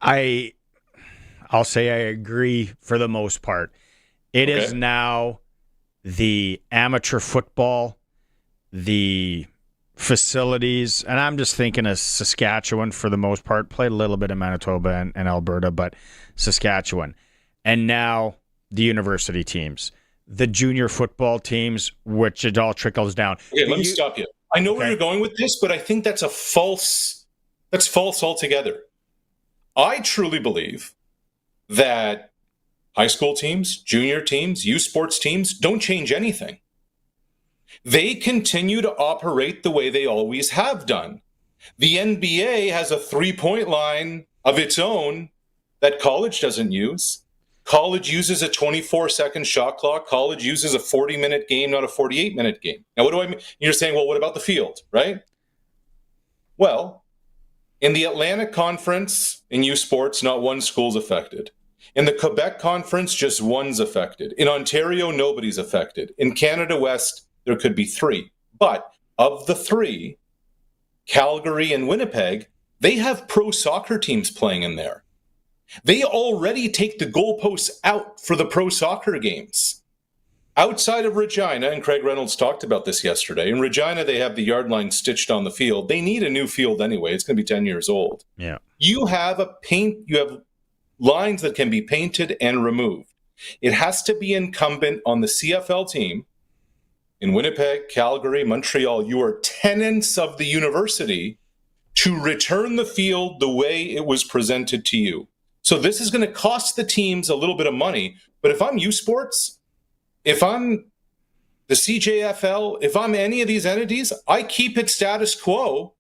I'll say I agree for the most part. It is now the amateur football, the facilities, and I'm just thinking of Saskatchewan for the most part, played a little bit of Manitoba and Alberta, but Saskatchewan. And now the university teams, the junior football teams, which it all trickles down. Okay, let me stop you. I know where you're going with this, but I think that's false altogether. I truly believe that high school teams, junior teams, youth sports teams don't change anything. They continue to operate the way they always have done. The NBA has a three-point line of its own that college doesn't use. College uses a 24-second shot clock. College uses a 40-minute game, not a 48-minute game. Now, what do I mean? You're saying, well, what about the field, right? Well, in the Atlantic Conference in youth sports, not one school's affected. In the Quebec Conference, just one's affected. In Ontario, nobody's affected. In Canada West, there could be three. But of the three, Calgary and Winnipeg, they have pro soccer teams playing in there. They already take the goalposts out for the pro soccer games. Outside of Regina, and Craig Reynolds talked about this yesterday, in Regina, they have the yard line stitched on the field. They need a new field anyway. It's going to be 10 years old. Yeah. You have lines that can be painted and removed. It has to be incumbent on the CFL team in Winnipeg, Calgary, Montreal. You are tenants of the university to return the field the way it was presented to you. So this is going to cost the teams a little bit of money. But if I'm U Sports, if I'm the CJFL, if I'm any of these entities, I keep it status quo.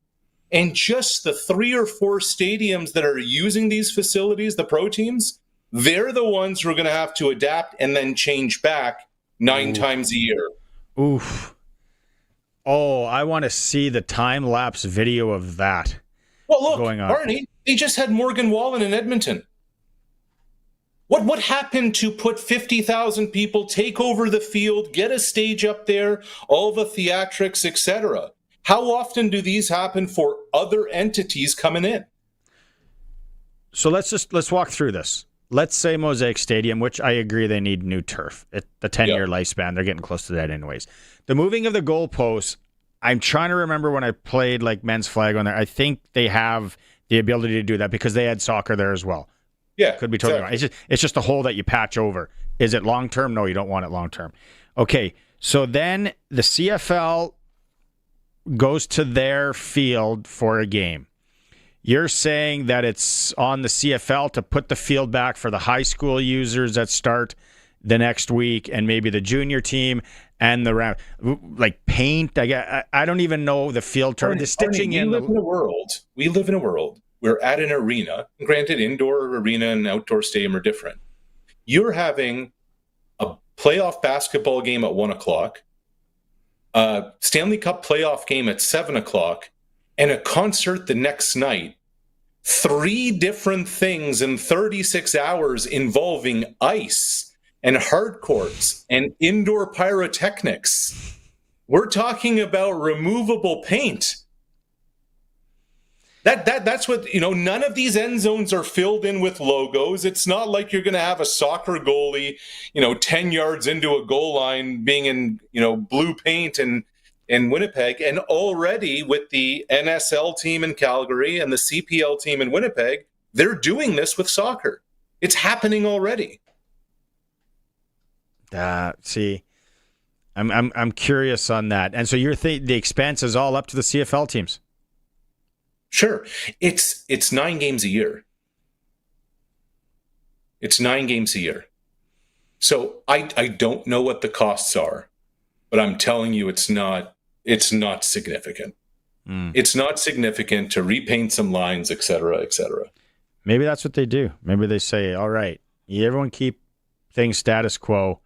And just the 3 or 4 stadiums that are using these facilities, the pro teams, they're the ones who are going to have to adapt and then change back 9 times a year. Oof. Oh, I want to see the time-lapse video of that. Well, look, going on. Barney, they just had Morgan Wallen in Edmonton. What happened to put 50,000 people, take over the field, get a stage up there, all the theatrics, etc.? How often do these happen for other entities coming in? So let's walk through this. Let's say Mosaic Stadium, which I agree they need new turf. The 10-year lifespan, they're getting close to that anyways. The moving of the goalposts, I'm trying to remember when I played like men's flag on there. I think they have the ability to do that because they had soccer there as well. Yeah, could be totally wrong. It's just a hole that you patch over. Is it long term? No, you don't want it long term. Okay, so then the CFL goes to their field for a game. You're saying that it's on the CFL to put the field back for the high school users that start the next week and maybe the junior team and the round, like paint. I don't even know the field term. The stitching in. We live in a world. We're at an arena. Granted, indoor arena and outdoor stadium are different. You're having a playoff basketball game at 1:00. Stanley Cup playoff game at 7:00 and a concert the next night. 3 different things in 36 hours involving ice and hard courts and indoor pyrotechnics. We're talking about removable paint. That's what, none of these end zones are filled in with logos. It's not like you're going to have a soccer goalie, 10 yards into a goal line being in, blue paint and in Winnipeg, and already with the NSL team in Calgary and the CPL team in Winnipeg, they're doing this with soccer. It's happening already. See, I'm curious on that. And so the expense is all up to the CFL teams? Sure. It's 9 games a year. It's 9 games a year. So I don't know what the costs are, but I'm telling you it's not significant. It's not significant to repaint some lines, et cetera, et cetera. Maybe that's what they do. Maybe they say, all right, everyone keep things status quo.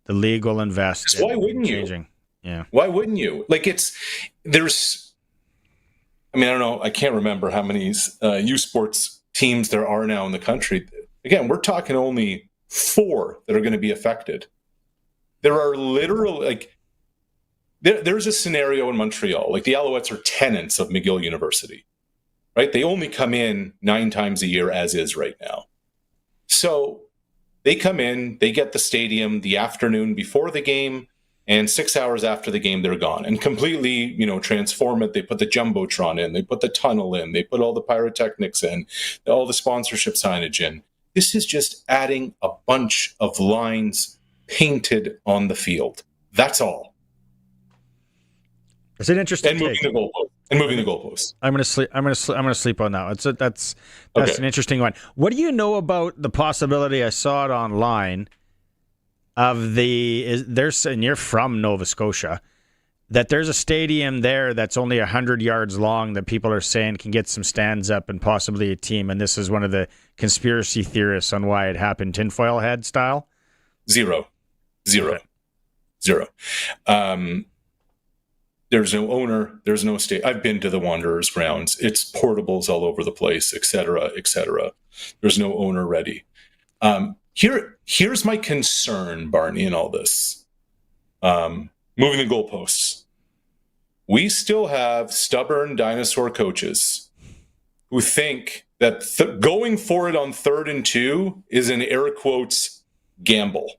The league will invest. Why wouldn't you? Yeah. Why wouldn't you? Like I don't know. I can't remember how many youth sports teams there are now in the country. Again, we're talking only 4 that are going to be affected. There are literally there's a scenario in Montreal. Like the Alouettes are tenants of McGill University, right? They only come in 9 times a year as is right now. So they come in, they get the stadium the afternoon before the game, and 6 hours after the game, they're gone and completely, transform it. They put the Jumbotron in, they put the tunnel in, they put all the pyrotechnics in, all the sponsorship signage in. This is just adding a bunch of lines painted on the field. That's all. It's an interesting and moving the goalposts. I'm going to sleep on that. That's an interesting one. What do you know about the possibility? I saw it online of and you're from Nova Scotia, that there's a stadium there that's only 100 yards long that people are saying can get some stands up and possibly a team. And this is one of the conspiracy theorists on why it happened, tinfoil head style. Zero. There's no owner. There's no state. I've been to the Wanderers grounds. It's portables all over the place, et cetera, et cetera. There's no owner ready. Here's my concern, Barney, in all this. Moving the goalposts. We still have stubborn dinosaur coaches who think that going for it on 3rd and 2 is an air quotes gamble.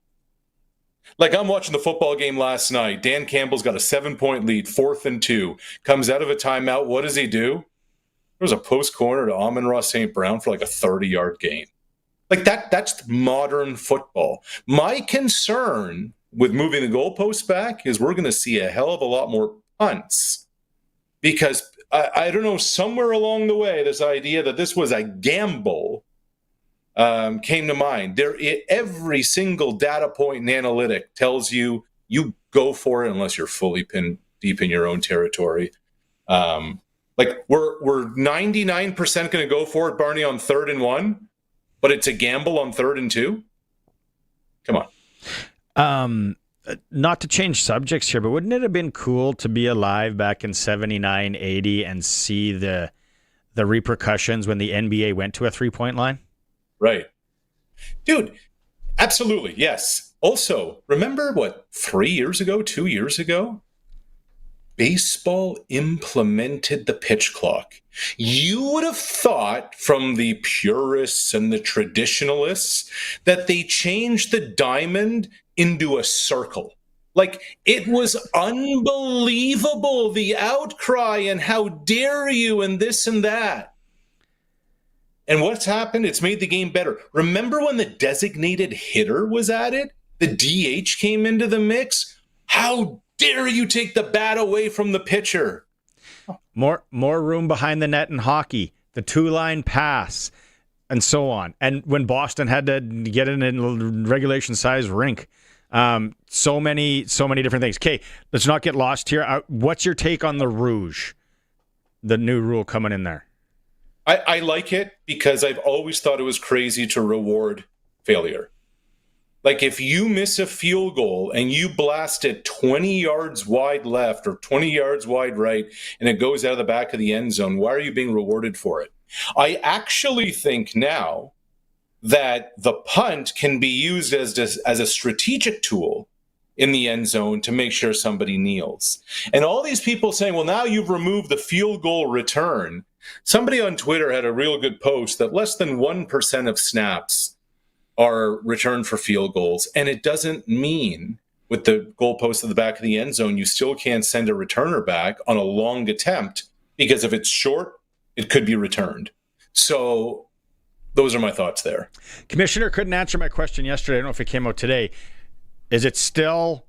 Like I'm watching the football game last night. Dan Campbell's got a 7-point lead, 4th and 2. Comes out of a timeout. What does he do? There was a post corner to Amon-Ra St. Brown for like a 30-yard gain. Like that's modern football. My concern with moving the goalposts back is we're going to see a hell of a lot more punts. Because I don't know, somewhere along the way, this idea that this was a gamble came to mind. Every single data point and analytic tells you go for it unless you're fully pinned deep in your own territory. We're 99% going to go for it, Barney, on 3rd and 1, but it's a gamble on 3rd and 2. Come on. Not to change subjects here, but wouldn't it have been cool to be alive back in 79, 80 and see the repercussions when the NBA went to a 3-point line? Right. Dude, absolutely, yes. Also, remember 2 years ago? Baseball implemented the pitch clock. You would have thought from the purists and the traditionalists that they changed the diamond into a circle. Like, it was unbelievable, the outcry and how dare you and this and that. And what's happened? It's made the game better. Remember when the designated hitter was added? The DH came into the mix? How dare you take the bat away from the pitcher? More room behind the net in hockey, the 2-line pass, and so on. And when Boston had to get in a regulation size rink, so many different things. Okay, let's not get lost here. What's your take on the Rouge, the new rule coming in there? I like it because I've always thought it was crazy to reward failure. Like if you miss a field goal and you blast it 20 yards wide left or 20 yards wide right and it goes out of the back of the end zone, why are you being rewarded for it? I actually think now that the punt can be used as a strategic tool in the end zone to make sure somebody kneels. And all these people saying, well, now you've removed the field goal return. Somebody on Twitter had a real good post that less than 1% of snaps are returned for field goals. And it doesn't mean with the goalpost at the back of the end zone, you still can't send a returner back on a long attempt, because if it's short, it could be returned. So those are my thoughts there. Commissioner couldn't answer my question yesterday. I don't know if it came out today. Is it still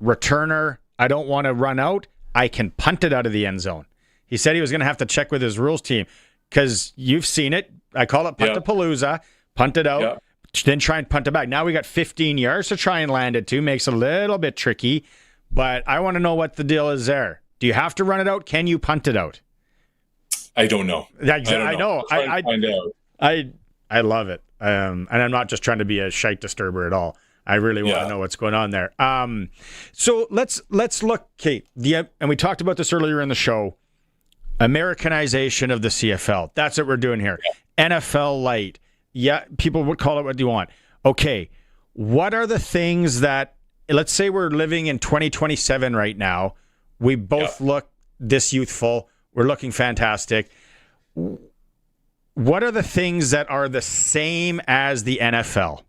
returner, I don't want to run out, I can punt it out of the end zone? He said he was going to have to check with his rules team, because you've seen it. I call it punt-a-palooza, punt it out, then try and punt it back. Now we got 15 yards to try and land it to. Makes it a little bit tricky, but I want to know what the deal is there. Do you have to run it out? Can you punt it out? I don't know. I know. I find out. I love it. And I'm not just trying to be a shite disturber at all. I really want to know what's going on there. So let's look, Kate. And we talked about this earlier in the show. Americanization of the CFL. That's what we're doing here. NFL light. Yeah, people would call it what you want. Okay, what are the things that, let's say we're living in 2027 right now. We both look this youthful. We're looking fantastic. What are the things that are the same as the NFL?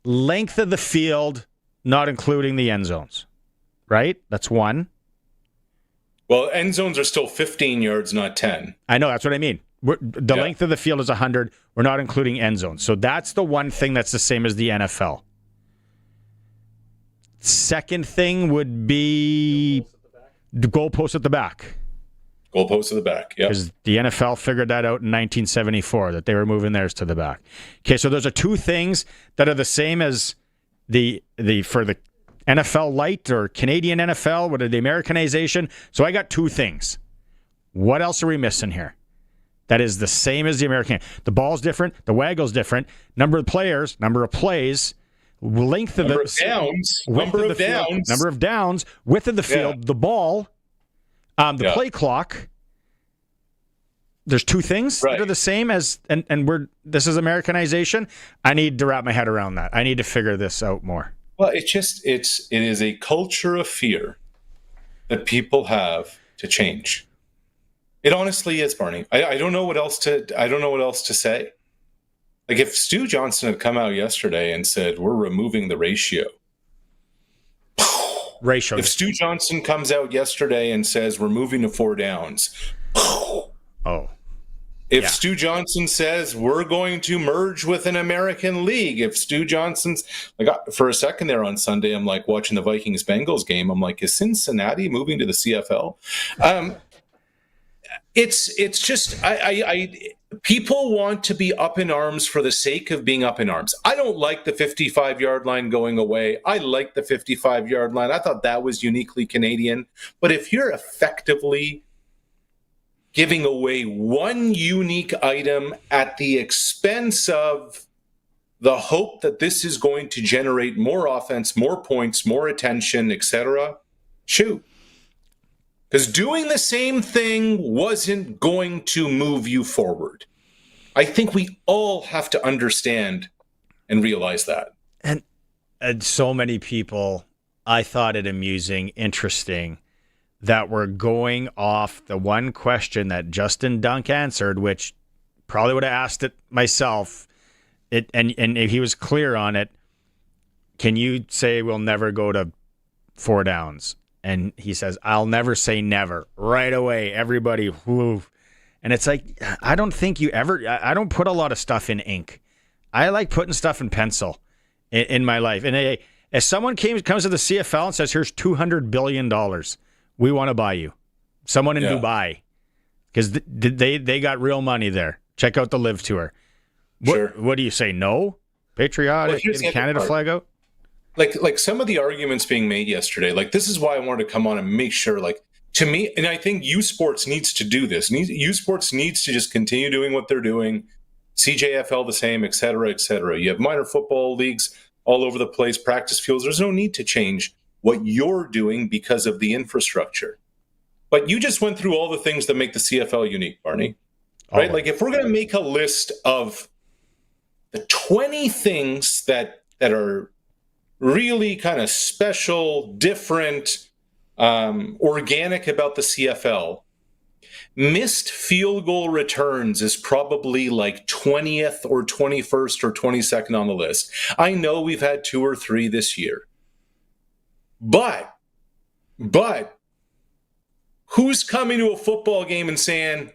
Length of the field, not including the end zones, right? That's one. Well, end zones are still 15 yards, not 10. I know, that's what I mean. The length of the field is 100. We're not including end zones. So that's the one thing that's the same as the NFL. Second thing would be the goalpost at the back. Goalpost at the back, yeah. Because the NFL figured that out in 1974, that they were moving theirs to the back. Okay, so those are two things that are the same as the for the NFL light or Canadian NFL, what are the Americanization? So I got two things. What else are we missing here? That is the same as the American. The ball's different, the waggle's different, number of players, number of plays, length of number of downs, number of downs, number of downs, width of the field, the ball, the play clock. There's two things that are the same as, and this is Americanization. I need to wrap my head around that. I need to figure this out more. Well, it is a culture of fear that people have to change. It honestly is, Barney. I don't know what else to say. Like, if Stu Johnson had come out yesterday and said, we're removing the ratio. If Stu Johnson comes out yesterday and says, we're moving to 4 downs. If Stu Johnson says, we're going to merge with an American league. If Stu Johnson's, like, for a second there on Sunday, I'm like watching the Vikings-Bengals game. I'm like, is Cincinnati moving to the CFL? It's just, people want to be up in arms for the sake of being up in arms. I don't like the 55-yard line going away. I like the 55-yard line. I thought that was uniquely Canadian. But if you're effectively giving away one unique item at the expense of the hope that this is going to generate more offense, more points, more attention, etc., shoot. Because doing the same thing wasn't going to move you forward. I think we all have to understand and realize that. And so many people, I thought it amusing, interesting, that were going off the one question that Justin Dunk answered, which probably would have asked it myself, and he was clear on it. Can you say we'll never go to 4 downs? And he says, I'll never say never. Right away, everybody, whoo. And it's like, I don't think I don't put a lot of stuff in ink. I like putting stuff in pencil in my life. And if someone comes to the CFL and says, here's $200 billion, we want to buy you. Someone in Dubai. Because they got real money there. Check out the Live Tour. What do you say, no? Patriotic, get Canada flag out? Like some of the arguments being made yesterday, like, this is why I wanted to come on and make sure, like, to me, and I think U Sports needs to do this. U Sports needs to just continue doing what they're doing. CJFL the same, et cetera, et cetera. You have minor football leagues all over the place, practice fields. There's no need to change what you're doing because of the infrastructure. But you just went through all the things that make the CFL unique, Barney. Right? Like, if we're going to make a list of the 20 things that are really kind of special, different, organic about the CFL, missed field goal returns is probably like 20th or 21st or 22nd on the list. I know we've had 2 or 3 this year. But who's coming to a football game and saying,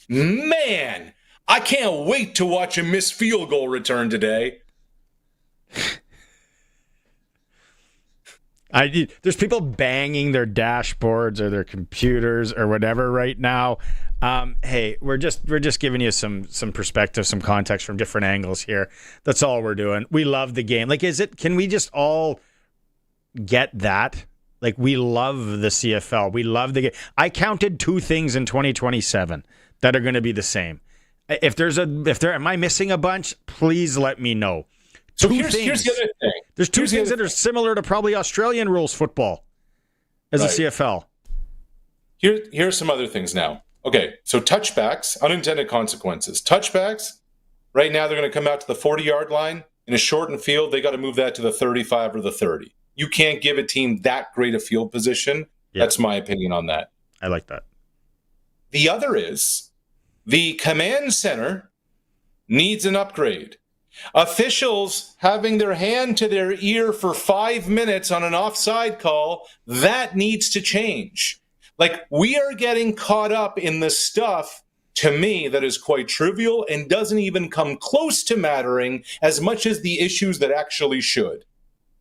man, I can't wait to watch a missed field goal return today? There's people banging their dashboards or their computers or whatever right now. Hey, we're just giving you some perspective, some context from different angles here. That's all we're doing. We love the game. Like, can we just all get that? Like, we love the CFL. We love the game. I counted 2 things in 2027 that are going to be the same. Am I missing a bunch? Please let me know. So here's the other thing. There's 2 things that are similar to probably Australian rules football as a CFL. Here's some other things now. Okay, so touchbacks, unintended consequences. Touchbacks, right now they're going to come out to the 40-yard line. In a shortened field, they got to move that to the 35 or the 30. You can't give a team that great a field position. Yeah. That's my opinion on that. I like that. The other is the command center needs an upgrade. Officials having their hand to their ear for 5 minutes on an offside call, that needs to change. Like, we are getting caught up in the stuff, to me, that is quite trivial and doesn't even come close to mattering as much as the issues that actually should.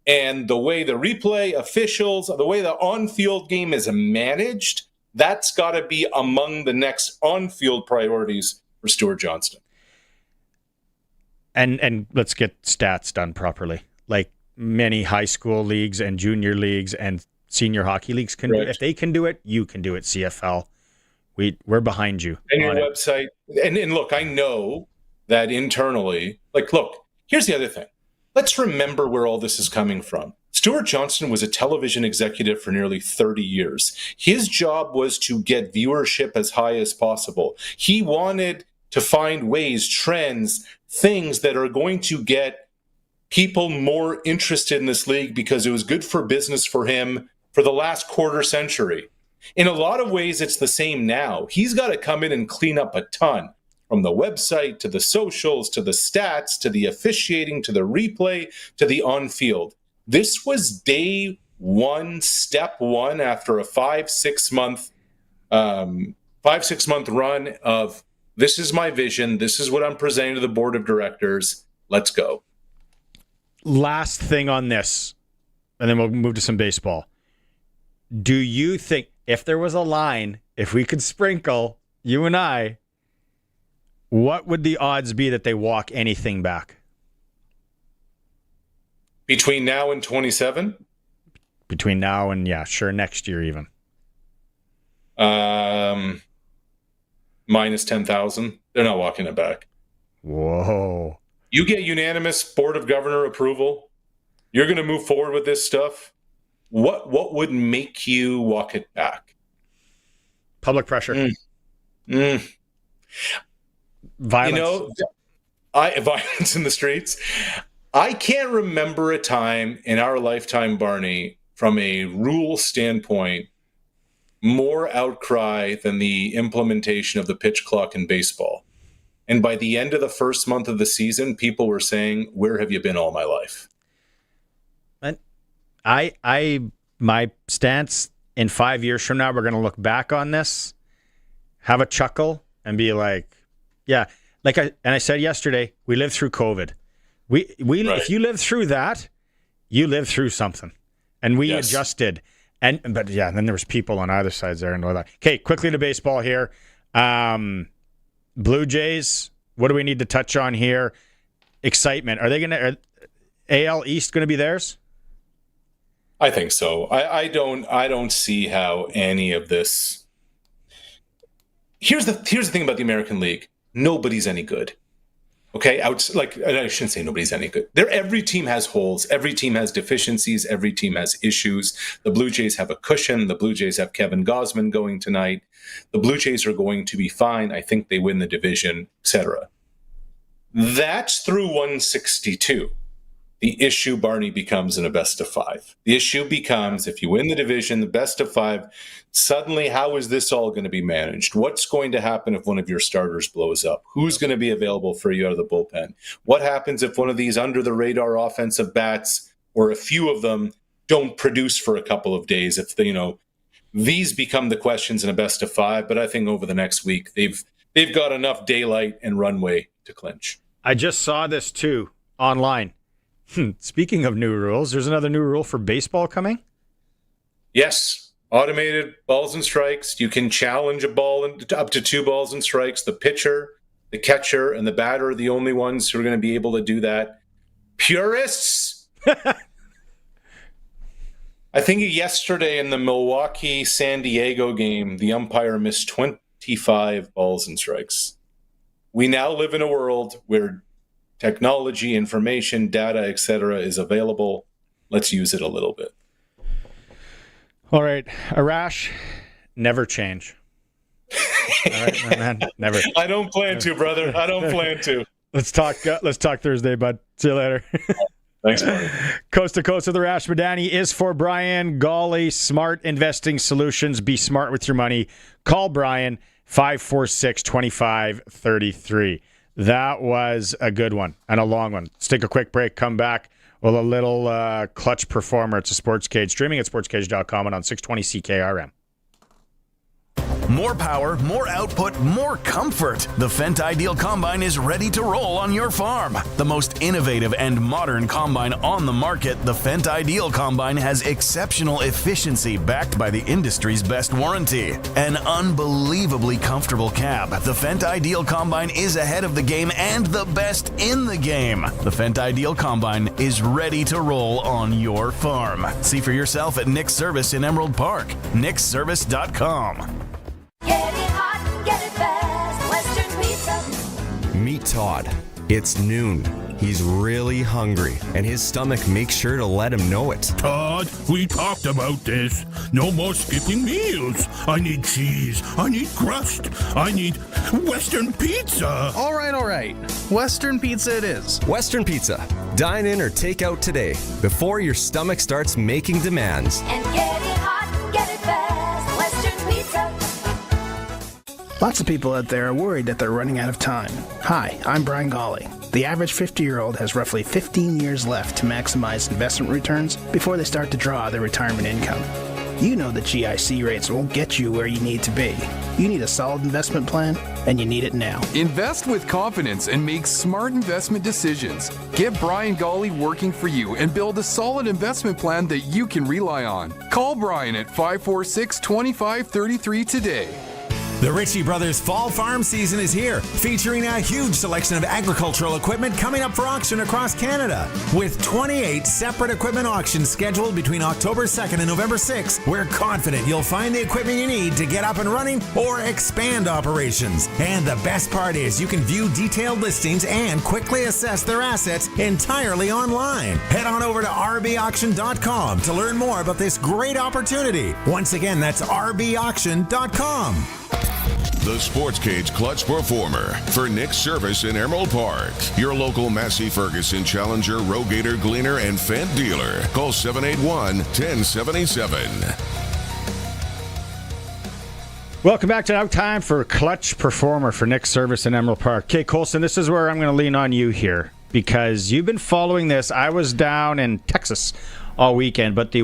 And the way the replay officials, the way the on-field game is managed, that's got to be among the next on-field priorities for Stuart Johnston. And let's get stats done properly. Like many high school leagues and junior leagues and senior hockey leagues can do. If they can do it, you can do it, CFL. We're behind you. And your website. And look, I know that internally, like, look, here's the other thing. Let's remember where all this is coming from. Stuart Johnston was a television executive for nearly 30 years. His job was to get viewership as high as possible. He wanted to find ways, trends, things that are going to get people more interested in this league because it was good for business for him for the last quarter century. In a lot of ways, it's the same now. He's got to come in and clean up a ton, from the website to the socials to the stats to the officiating to the replay to the on-field. This was day one, step one after a 5-6 month run of, this is my vision, this is what I'm presenting to the board of directors, let's go. Last thing on this, and then we'll move to some baseball. Do you think, if there was a line, if we could sprinkle, you and I, what would the odds be that they walk anything back? Between now and 27? Between now and, next year even. Minus 10,000. They're not walking it back. Whoa. You get unanimous board of governor approval. You're going to move forward with this stuff. What would make you walk it back? Public pressure. Violence. Violence in the streets. I can't remember a time in our lifetime, Barney, from a rule standpoint, more outcry than the implementation of the pitch clock in baseball. And by the end of the first month of the season, people were saying, where have you been all my life? My stance, in 5 years from now, we're going to look back on this, have a chuckle, and be like, yeah. I said yesterday, we lived through COVID. We right. If you lived through that, you lived through something, and we adjusted. But then there was people on either sides there and all that. Okay, quickly to baseball here. Blue Jays. What do we need to touch on here? Excitement. Are AL East going to be theirs? I think so. I don't see how any of this. Here's the thing about the American League. Nobody's any good. Okay, I shouldn't say nobody's any good. Every team has holes. Every team has deficiencies. Every team has issues. The Blue Jays have a cushion. The Blue Jays have Kevin Gausman going tonight. The Blue Jays are going to be fine. I think they win the division, etc. That's through 162. The issue, Barney, becomes in a best of 5. The issue becomes, if you win the division, the best of 5, suddenly how is this all going to be managed? What's going to happen if one of your starters blows up? Who's going to be available for you out of the bullpen? What happens if one of these under-the-radar offensive bats, or a few of them, don't produce for a couple of days. If these become the questions in a best of 5, but I think over the next week they've got enough daylight and runway to clinch. I just saw this too online. Speaking of new rules, there's another new rule for baseball coming. Yes, automated balls and strikes. You can challenge a ball up to 2 balls and strikes. The pitcher, the catcher, and the batter are the only ones who are going to be able to do that. Purists. I think yesterday in the Milwaukee-San Diego game, the umpire missed 25 balls and strikes. We now live in a world where technology, information, data, etc. is available. Let's use it a little bit. All right, Arash, never change. All right, my man, never. I don't plan to, brother. I don't plan to. Let's talk Thursday, bud. See you later. Thanks, buddy. Coast to Coast with Arash Madani is for Brian Golly. Smart investing solutions. Be smart with your money. Call Brian, 546-2533. That was a good one and a long one. Let's take a quick break. Come back with a little clutch performer. It's a Sportscage. Streaming at sportscage.com and on 620 CKRM. More power, more output, more comfort. The Fendt Ideal Combine is ready to roll on your farm. The most innovative and modern combine on the market, the Fendt Ideal Combine has exceptional efficiency backed by the industry's best warranty. An unbelievably comfortable cab. The Fendt Ideal Combine is ahead of the game and the best in the game. The Fendt Ideal Combine is ready to roll on your farm. See for yourself at Nick's Service in Emerald Park. nicksservice.com. Get it hot and get it fast. Western Pizza. Meet Todd. It's noon. He's really hungry, and his stomach makes sure to let him know it. Todd, we talked about this. No more skipping meals. I need cheese. I need crust. I need Western Pizza. All right. Western Pizza it is. Western Pizza. Dine in or take out today, before your stomach starts making demands. And get it hot and get it fast. Western Pizza. Lots of people out there are worried that they're running out of time. Hi, I'm Brian Golly. The average 50-year-old has roughly 15 years left to maximize investment returns before they start to draw their retirement income. You know that GIC rates won't get you where you need to be. You need a solid investment plan, and you need it now. Invest with confidence and make smart investment decisions. Get Brian Golly working for you and build a solid investment plan that you can rely on. Call Brian at 546-2533 today. The Ritchie Brothers Fall Farm Season is here, featuring a huge selection of agricultural equipment coming up for auction across Canada. With 28 separate equipment auctions scheduled between October 2nd and November 6th, we're confident you'll find the equipment you need to get up and running or expand operations. And the best part is you can view detailed listings and quickly assess their assets entirely online. Head on over to rbauction.com to learn more about this great opportunity. Once again, that's rbauction.com. The Sportscage Clutch Performer for Nick's Service in Emerald Park. Your local Massey Ferguson Challenger, Rogator, Gleaner, and Fendt dealer. Call 781-1077. Welcome back to Now Time for Clutch Performer for Nick's Service in Emerald Park. Okay, Colson, this is where I'm going to lean on you here because you've been following this. I was down in Texas all weekend, but the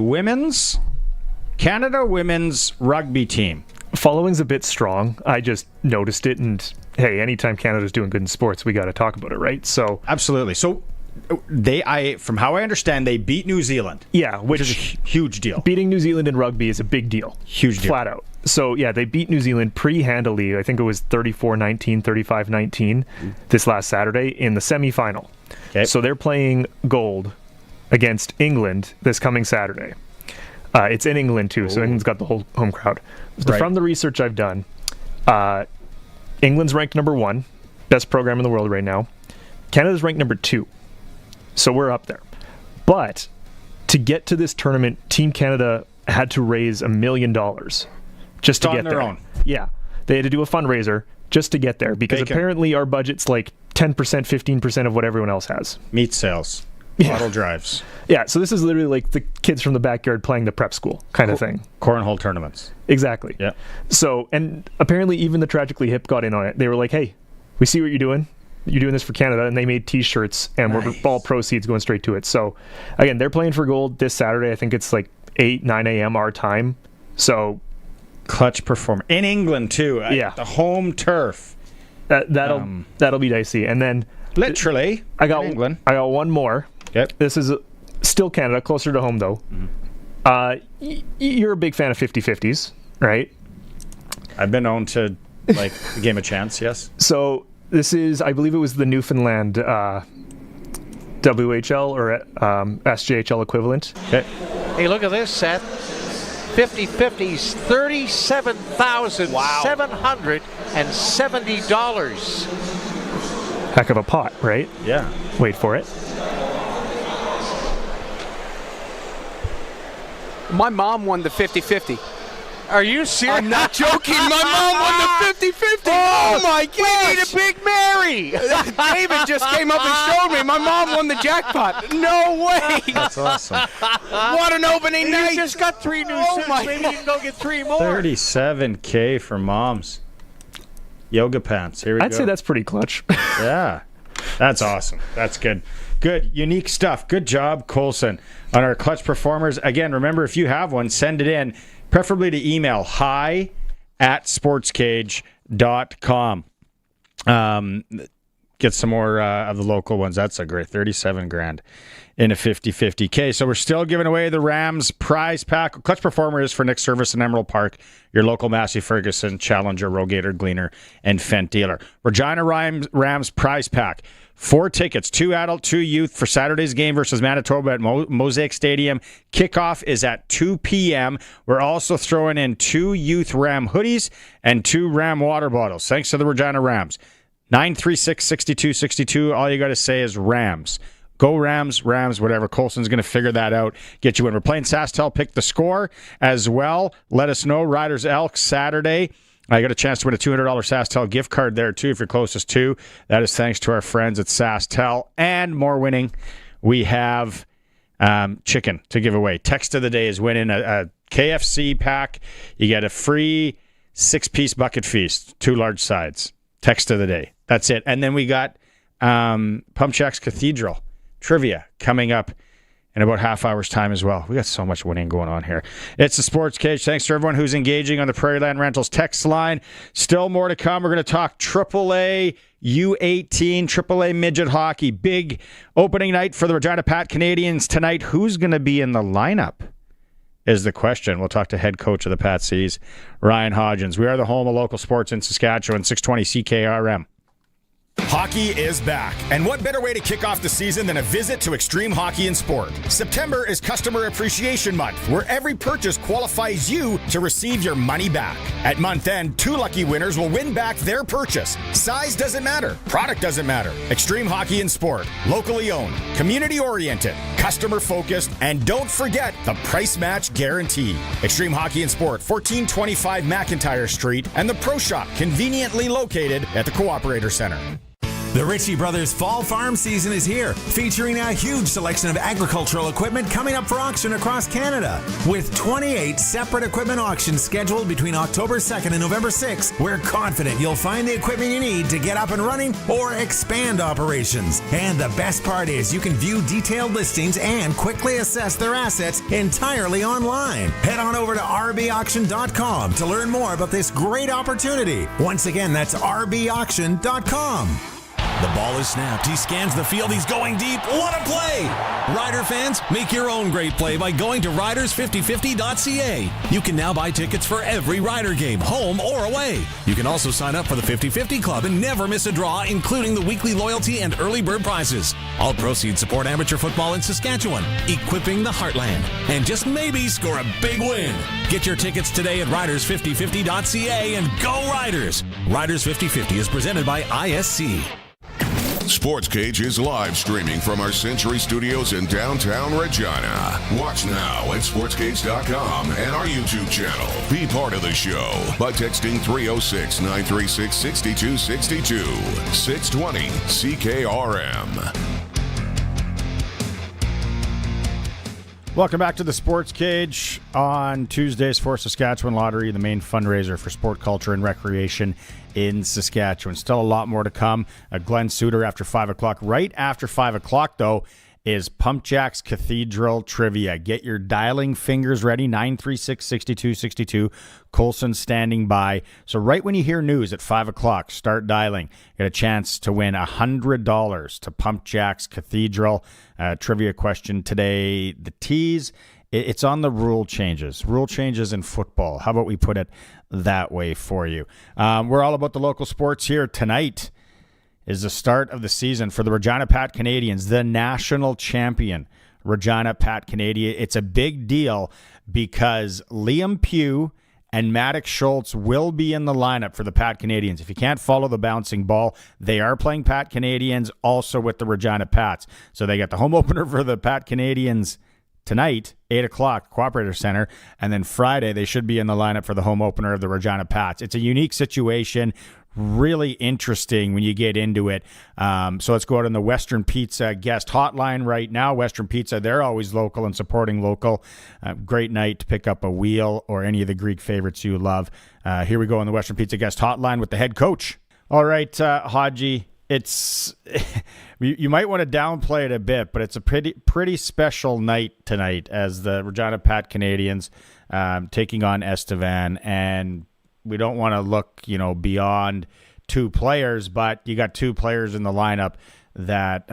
Canada women's rugby team. Following's a bit strong. I just noticed it, and hey, anytime Canada's doing good in sports, we got to talk about it, right? So absolutely. So from how I understand, they beat New Zealand. Yeah, which is a huge deal. Beating New Zealand in rugby is a big deal. Huge deal. Flat out. So yeah, they beat New Zealand pretty handily. I think it was 34-19, 35-19 this last Saturday in the semifinal. Okay. So they're playing gold against England this coming Saturday. It's in England too, so England's got the whole home crowd. Right. From the research I've done, England's ranked number 1, best program in the world right now. Canada's ranked number 2, so we're up there. But to get to this tournament, Team Canada had to raise $1 million just to get there. Own. Yeah, they had to do a fundraiser just to get there because apparently our budget's like 10%, 15% of what everyone else has. Meat sales. Bottle drives. Yeah, so this is literally like the kids from the backyard playing the prep school kind of thing. Cornhole tournaments. Exactly. Yeah. So, and apparently even the Tragically Hip got in on it. They were like, hey, we see what you're doing. you're doing this for Canada, and they made T-shirts, and all proceeds going straight to it. So, again, they're playing for gold this Saturday. I think it's like 9 a.m. our time. So, clutch performer in England too. Yeah, the home turf. That'll be dicey. And then literally, I got England. I got one more. Yep. This is still Canada, closer to home though. You're a big fan of 50-50s, right? I've been known to like the game of chance. Yes. So this is, I believe it was the Newfoundland WHL or SJHL equivalent. Okay. Hey, look at this, Seth. 50-50s, $37,770. Heck of a pot, right? Yeah. Wait for it. My mom won the 50-50. Are you serious? I'm not joking. My mom won the 50-50. Oh my gosh. We need a Big Mary. David just came up and showed me. My mom won the jackpot. No way. That's awesome. What an opening night. You just got 3 new suits. Maybe you can go get 3 more. $37K for moms. Yoga pants. Here we go. I'd say that's pretty clutch. Yeah. That's awesome. That's good. Good. Unique stuff. Good job, Colson, on our clutch performers. Again, remember, if you have one, send it in. Preferably to email hi@sportscage.com. Get some more of the local ones. That's a great $37,000 in a 50-50K. So we're still giving away the Rams prize pack. Clutch performer is for Nick Service in Emerald Park, your local Massey Ferguson, Challenger, Rogator, Gleaner, and Fent dealer. Regina Rams prize pack. 4 tickets, 2 adult, 2 youth for Saturday's game versus Manitoba at Mosaic Stadium. Kickoff is at 2 p.m. We're also throwing in 2 youth Ram hoodies and 2 Ram water bottles. Thanks to the Regina Rams. 936-6262. All you got to say is Rams. Go Rams, whatever. Colson's going to figure that out. Get you in. We're playing SaskTel. Pick the score as well. Let us know. Riders Elks Saturday. I got a chance to win a $200 SaskTel gift card there, too, if you're closest to. That is thanks to our friends at SaskTel. And more winning, we have chicken to give away. Text of the day is winning a KFC pack. You get a free 6-piece bucket feast, 2 large sides. Text of the day. That's it. And then we got PumpJacks Cathedral Trivia coming up in about half hour's time as well. We got so much winning going on here. It's the Sports Cage. Thanks to everyone who's engaging on the Prairie Land Rentals text line. Still more to come. We're going to talk AAA U18, AAA midget hockey. Big opening night for the Regina Pats Canadians tonight. Who's going to be in the lineup is the question. We'll talk to head coach of the Patsies, Ryan Hodgins. We are the home of local sports in Saskatchewan, 620 CKRM. Hockey is back, and what better way to kick off the season than a visit to Extreme Hockey and Sport? September is Customer Appreciation Month, where every purchase qualifies you to receive your money back. At month end, 2 lucky winners will win back their purchase. Size doesn't matter. Product doesn't matter. Extreme Hockey and Sport. Locally owned, community-oriented, customer-focused, and don't forget the price match guarantee. Extreme Hockey and Sport, 1425 McIntyre Street, and the Pro Shop, conveniently located at the Cooperator Center. The Ritchie Brothers Fall Farm season is here, featuring a huge selection of agricultural equipment coming up for auction across Canada. With 28 separate equipment auctions scheduled between October 2nd and November 6th, we're confident you'll find the equipment you need to get up and running or expand operations. And the best part is you can view detailed listings and quickly assess their assets entirely online. Head on over to rbauction.com to learn more about this great opportunity. Once again, that's rbauction.com. The ball is snapped. He scans the field. He's going deep. What a play! Rider fans, make your own great play by going to riders5050.ca. You can now buy tickets for every Rider game, home or away. You can also sign up for the 50-50 Club and never miss a draw, including the weekly loyalty and early bird prizes. All proceeds support amateur football in Saskatchewan, equipping the heartland, and just maybe score a big win. Get your tickets today at riders5050.ca and go Riders! Riders 50-50 is presented by ISC. Sportscage is live streaming from our Century Studios in downtown Regina. Watch now at sportscage.com and our YouTube channel. Be part of the show by texting 306-936-6262. 620 CKRM. Welcome back to the Sports Cage on Tuesdays for Saskatchewan Lottery, the main fundraiser for sport, culture, and recreation in Saskatchewan. Still a lot more to come. Glen Suitor after 5 o'clock. Right after 5 o'clock, though, is PumpJacks Cathedral Trivia. Get your dialing fingers ready, 936-6262. Colson standing by. So right when you hear news at 5 o'clock, start dialing. Get a chance to win $100 to PumpJacks Cathedral. Trivia question today, the tease. It's on the rule changes. Rule changes in football. How about we put it that way for you? We're all about the local sports here tonight. Is the start of the season for the Regina Pats Canadians, the national champion Regina Pats Canadian. It's a big deal because Liam Pugh and Maddox Schultz will be in the lineup for the Pats Canadians. If you can't follow the bouncing ball, they are playing Pats Canadians also with the Regina Pats. So they got the home opener for the Pats Canadians tonight, 8 o'clock, Cooperator Center, and then Friday they should be in the lineup for the home opener of the Regina Pats. It's a unique situation. Really interesting when you get into it. So let's go out on the Western Pizza guest hotline right now. Western Pizza, they're always local and supporting local. Great night to pick up a wheel or any of the Greek favorites you love. Here we go on the Western Pizza guest hotline with the head coach. All right, Hodgie, it's you might want to downplay it a bit, but it's a pretty special night tonight as the Regina Pats Canadians taking on Estevan, and we don't want to look, beyond two players, but you got two players in the lineup that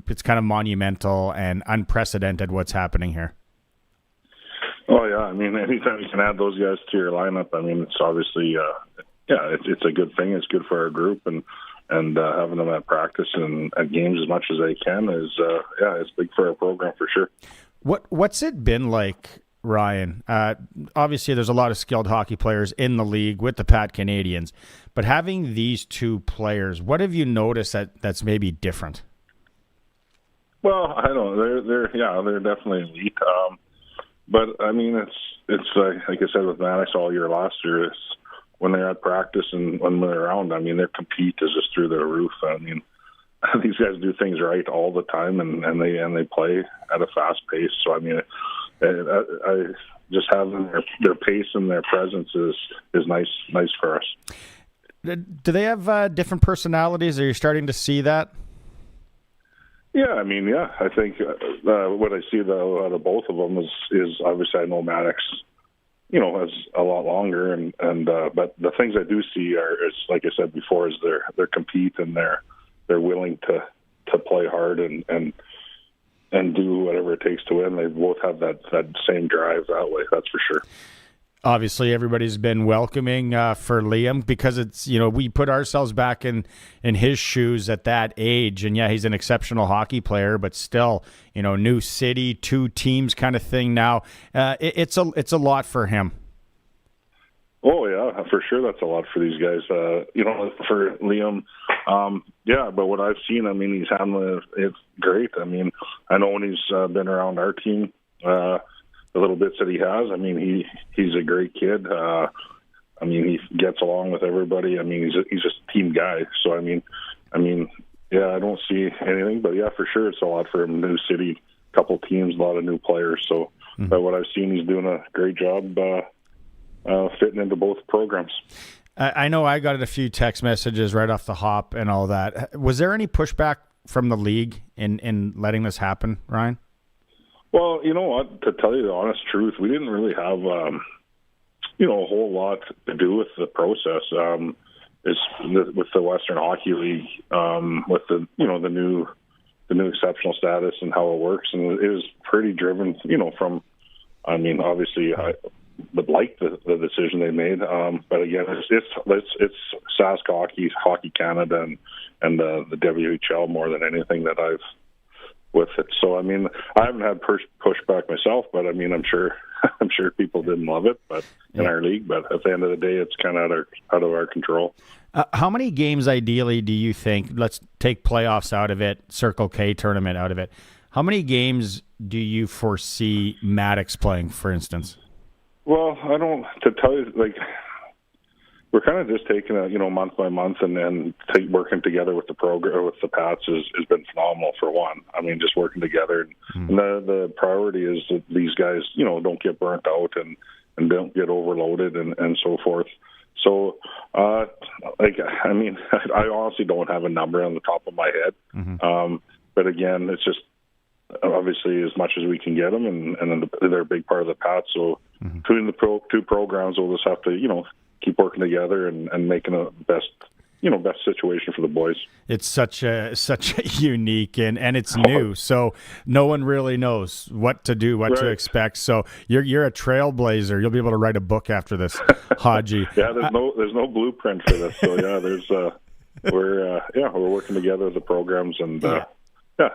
it's kind of monumental and unprecedented what's happening here. Oh, yeah. I mean, anytime you can add those guys to your lineup, I mean, it's obviously, it's a good thing. It's good for our group, and having them at practice and at games as much as they can is, it's big for our program for sure. What's it been like, Ryan? Obviously, there's a lot of skilled hockey players in the league with the Pats Canadians, but having these two players, what have you noticed that's maybe different? Well, I don't know. They're definitely elite. But I mean, it's like I said with Maddox all year last year. It's when they're at practice and when they're around. I mean, their compete is just through the roof. I mean, these guys do things right all the time, and they play at a fast pace. So I mean, I just having their pace and their presence is nice for us. Do they have different personalities? Are you starting to see that? Yeah, I mean, I think what I see out of both of them is obviously I know Maddox, has a lot longer, and but the things I do see is like I said before, is their compete and they're willing to play hard and do whatever it takes to win. They both have that same drive that way. That's for sure. Obviously, everybody's been welcoming for Liam because it's, we put ourselves back in his shoes at that age. And yeah, he's an exceptional hockey player, but still, new city, two teams kind of thing now. It's a lot for him. Oh, yeah, for sure. That's a lot for these guys. For Liam, but what I've seen, I mean, he's handling it great. I mean, I know when he's been around our team, the little bits that he has, I mean, he's a great kid. I mean, he gets along with everybody. I mean, he's just a team guy. So, I mean, I don't see anything, but yeah, for sure, it's a lot for him. New city, couple teams, a lot of new players. So, but what I've seen, he's doing a great job fitting into both programs. I know I got a few text messages right off the hop and all that. Was there any pushback from the league in letting this happen, Ryan? Well, you know what? To tell you the honest truth, we didn't really have, a whole lot to do with the process. With the Western Hockey League, with the new exceptional status and how it works, and it was pretty driven, from. I mean, obviously, I would like the decision they made, but again, it's Sask Hockey Canada, and the WHL more than anything that I've with it. So I mean, I haven't had pushback myself, but I mean, I'm sure people didn't love it, but in our league. But at the end of the day, it's kind of out of our control. How many games ideally do you think? Let's take playoffs out of it, Circle K tournament out of it. How many games do you foresee Maddox playing, for instance? Well, I don't. To tell you, we're kind of just taking it, month by month, and then working together with the program, with the Pats has been phenomenal. For one, I mean, just working together. And the priority is that these guys, don't get burnt out and don't get overloaded and so forth. So, I honestly don't have a number on the top of my head. But again, it's just obviously as much as we can get them, and then they're a big part of the Pats. So between the two programs, we'll just have to, keep working together and making the best situation for the boys. It's such a unique and it's new, so no one really knows what to do, what to expect. So you're a trailblazer. You'll be able to write a book after this, Hodgie. Yeah, there's no blueprint for this. So we're working together with the programs, and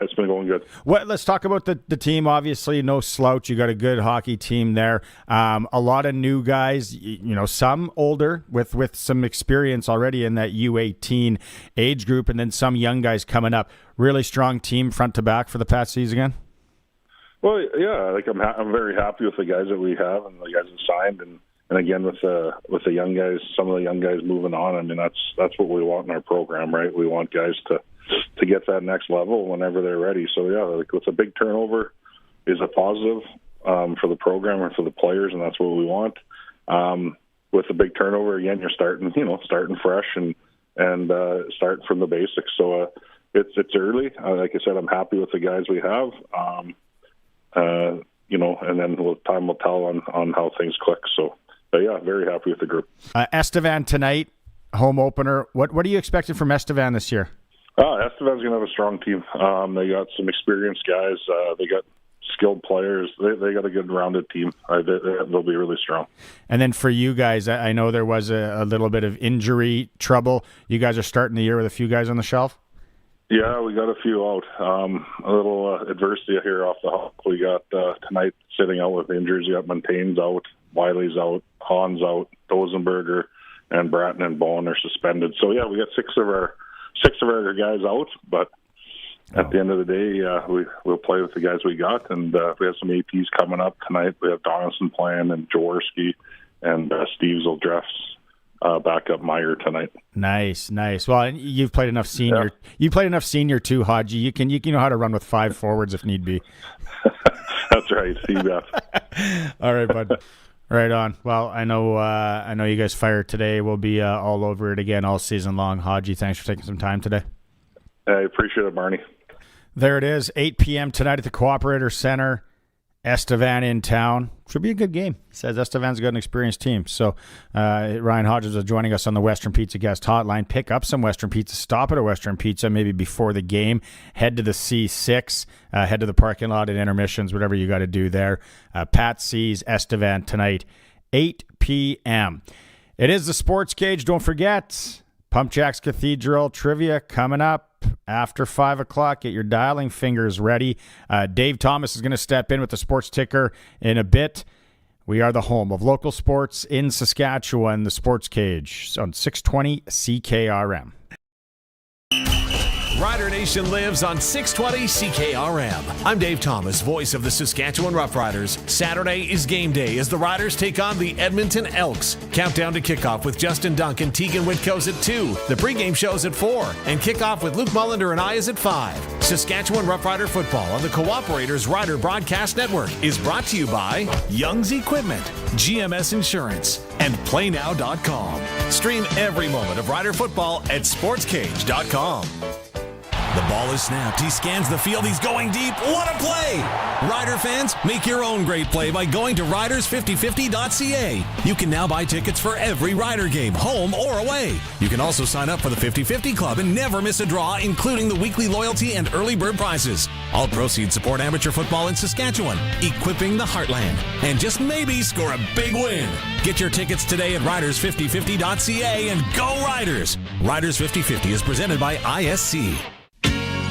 it's been going good. Let's talk about the team. Obviously, no slouch. You got a good hockey team there. A lot of new guys, some older with some experience already in that U18 age group, and then some young guys coming up. Really strong team front to back for the Pats season again. Well, yeah, I'm very happy with the guys that we have and the guys that signed, and again with the young guys, some of the young guys moving on. I mean, that's what we want in our program, right? We want guys to get that next level whenever they're ready. So with a big turnover is a positive for the program and for the players, and that's what we want. With a big turnover, again, you're starting fresh and starting from the basics. So it's early. Like I said, I'm happy with the guys we have. And then time will tell on how things click. So, very happy with the group. Estevan tonight, home opener. What are you expecting from Estevan this year? Estevan's going to have a strong team. They got some experienced guys. They got skilled players. They got a good rounded team. They'll be really strong. And then for you guys, I know there was a little bit of injury trouble. You guys are starting the year with a few guys on the shelf? Yeah, we got a few out. A little adversity here off the hop. We got tonight sitting out with injuries. We got Montaigne's out, Wiley's out, Hahn's out, Dosenberger, and Bratton and Bowen are suspended. So, we got six of our guys out, but at the end of the day, we'll play with the guys we got, and we have some APs coming up tonight. We have Donaldson playing, and Jaworski, and Steves will dress backup Meyer tonight. Nice. Well, you've played enough senior. Yeah. You played enough senior too, Hodgie. You can know how to run with 5 forwards if need be. That's right. See that. All right, bud. Right on. Well, I know you guys fired today. We'll be all over it again all season long. Hodgie, thanks for taking some time today. I appreciate it, Barney. There it is, 8 p.m. tonight at the Cooperator Center. Estevan in town. Should be a good game. He says Estevan's got an experienced team. So Ryan Hodgins is joining us on the Western Pizza guest hotline. Pick up some Western Pizza. Stop at a Western Pizza maybe before the game. Head to the C6. Head to the parking lot at intermissions, whatever you got to do there. Pat sees Estevan tonight, 8 p.m. It is the Sports Cage. Don't forget, PumpJacks Cathedral Trivia coming up after 5 o'clock. Get your dialing fingers ready. Dave Thomas is going to step in with the sports ticker in a bit. We are the home of local sports in Saskatchewan, the Sports Cage on 620 CKRM. Rider Nation lives on 620 CKRM. I'm Dave Thomas, voice of the Saskatchewan Roughriders. Saturday is game day as the Riders take on the Edmonton Elks. Countdown to kickoff with Justin Dunk and Tegan Whitco's at 2. The pregame show's at 4. And kickoff with Luke Mullender and I is at 5. Saskatchewan Roughrider football on the Cooperators Rider Broadcast Network is brought to you by Young's Equipment, GMS Insurance, and PlayNow.com. Stream every moment of Rider football at SportsCage.com. The ball is snapped. He scans the field. He's going deep. What a play! Rider fans, make your own great play by going to riders5050.ca. You can now buy tickets for every Rider game, home or away. You can also sign up for the 50/50 Club and never miss a draw, including the weekly loyalty and early bird prizes. All proceeds support amateur football in Saskatchewan, equipping the heartland, and just maybe score a big win. Get your tickets today at riders5050.ca and go Riders! Riders 50/50 is presented by ISC.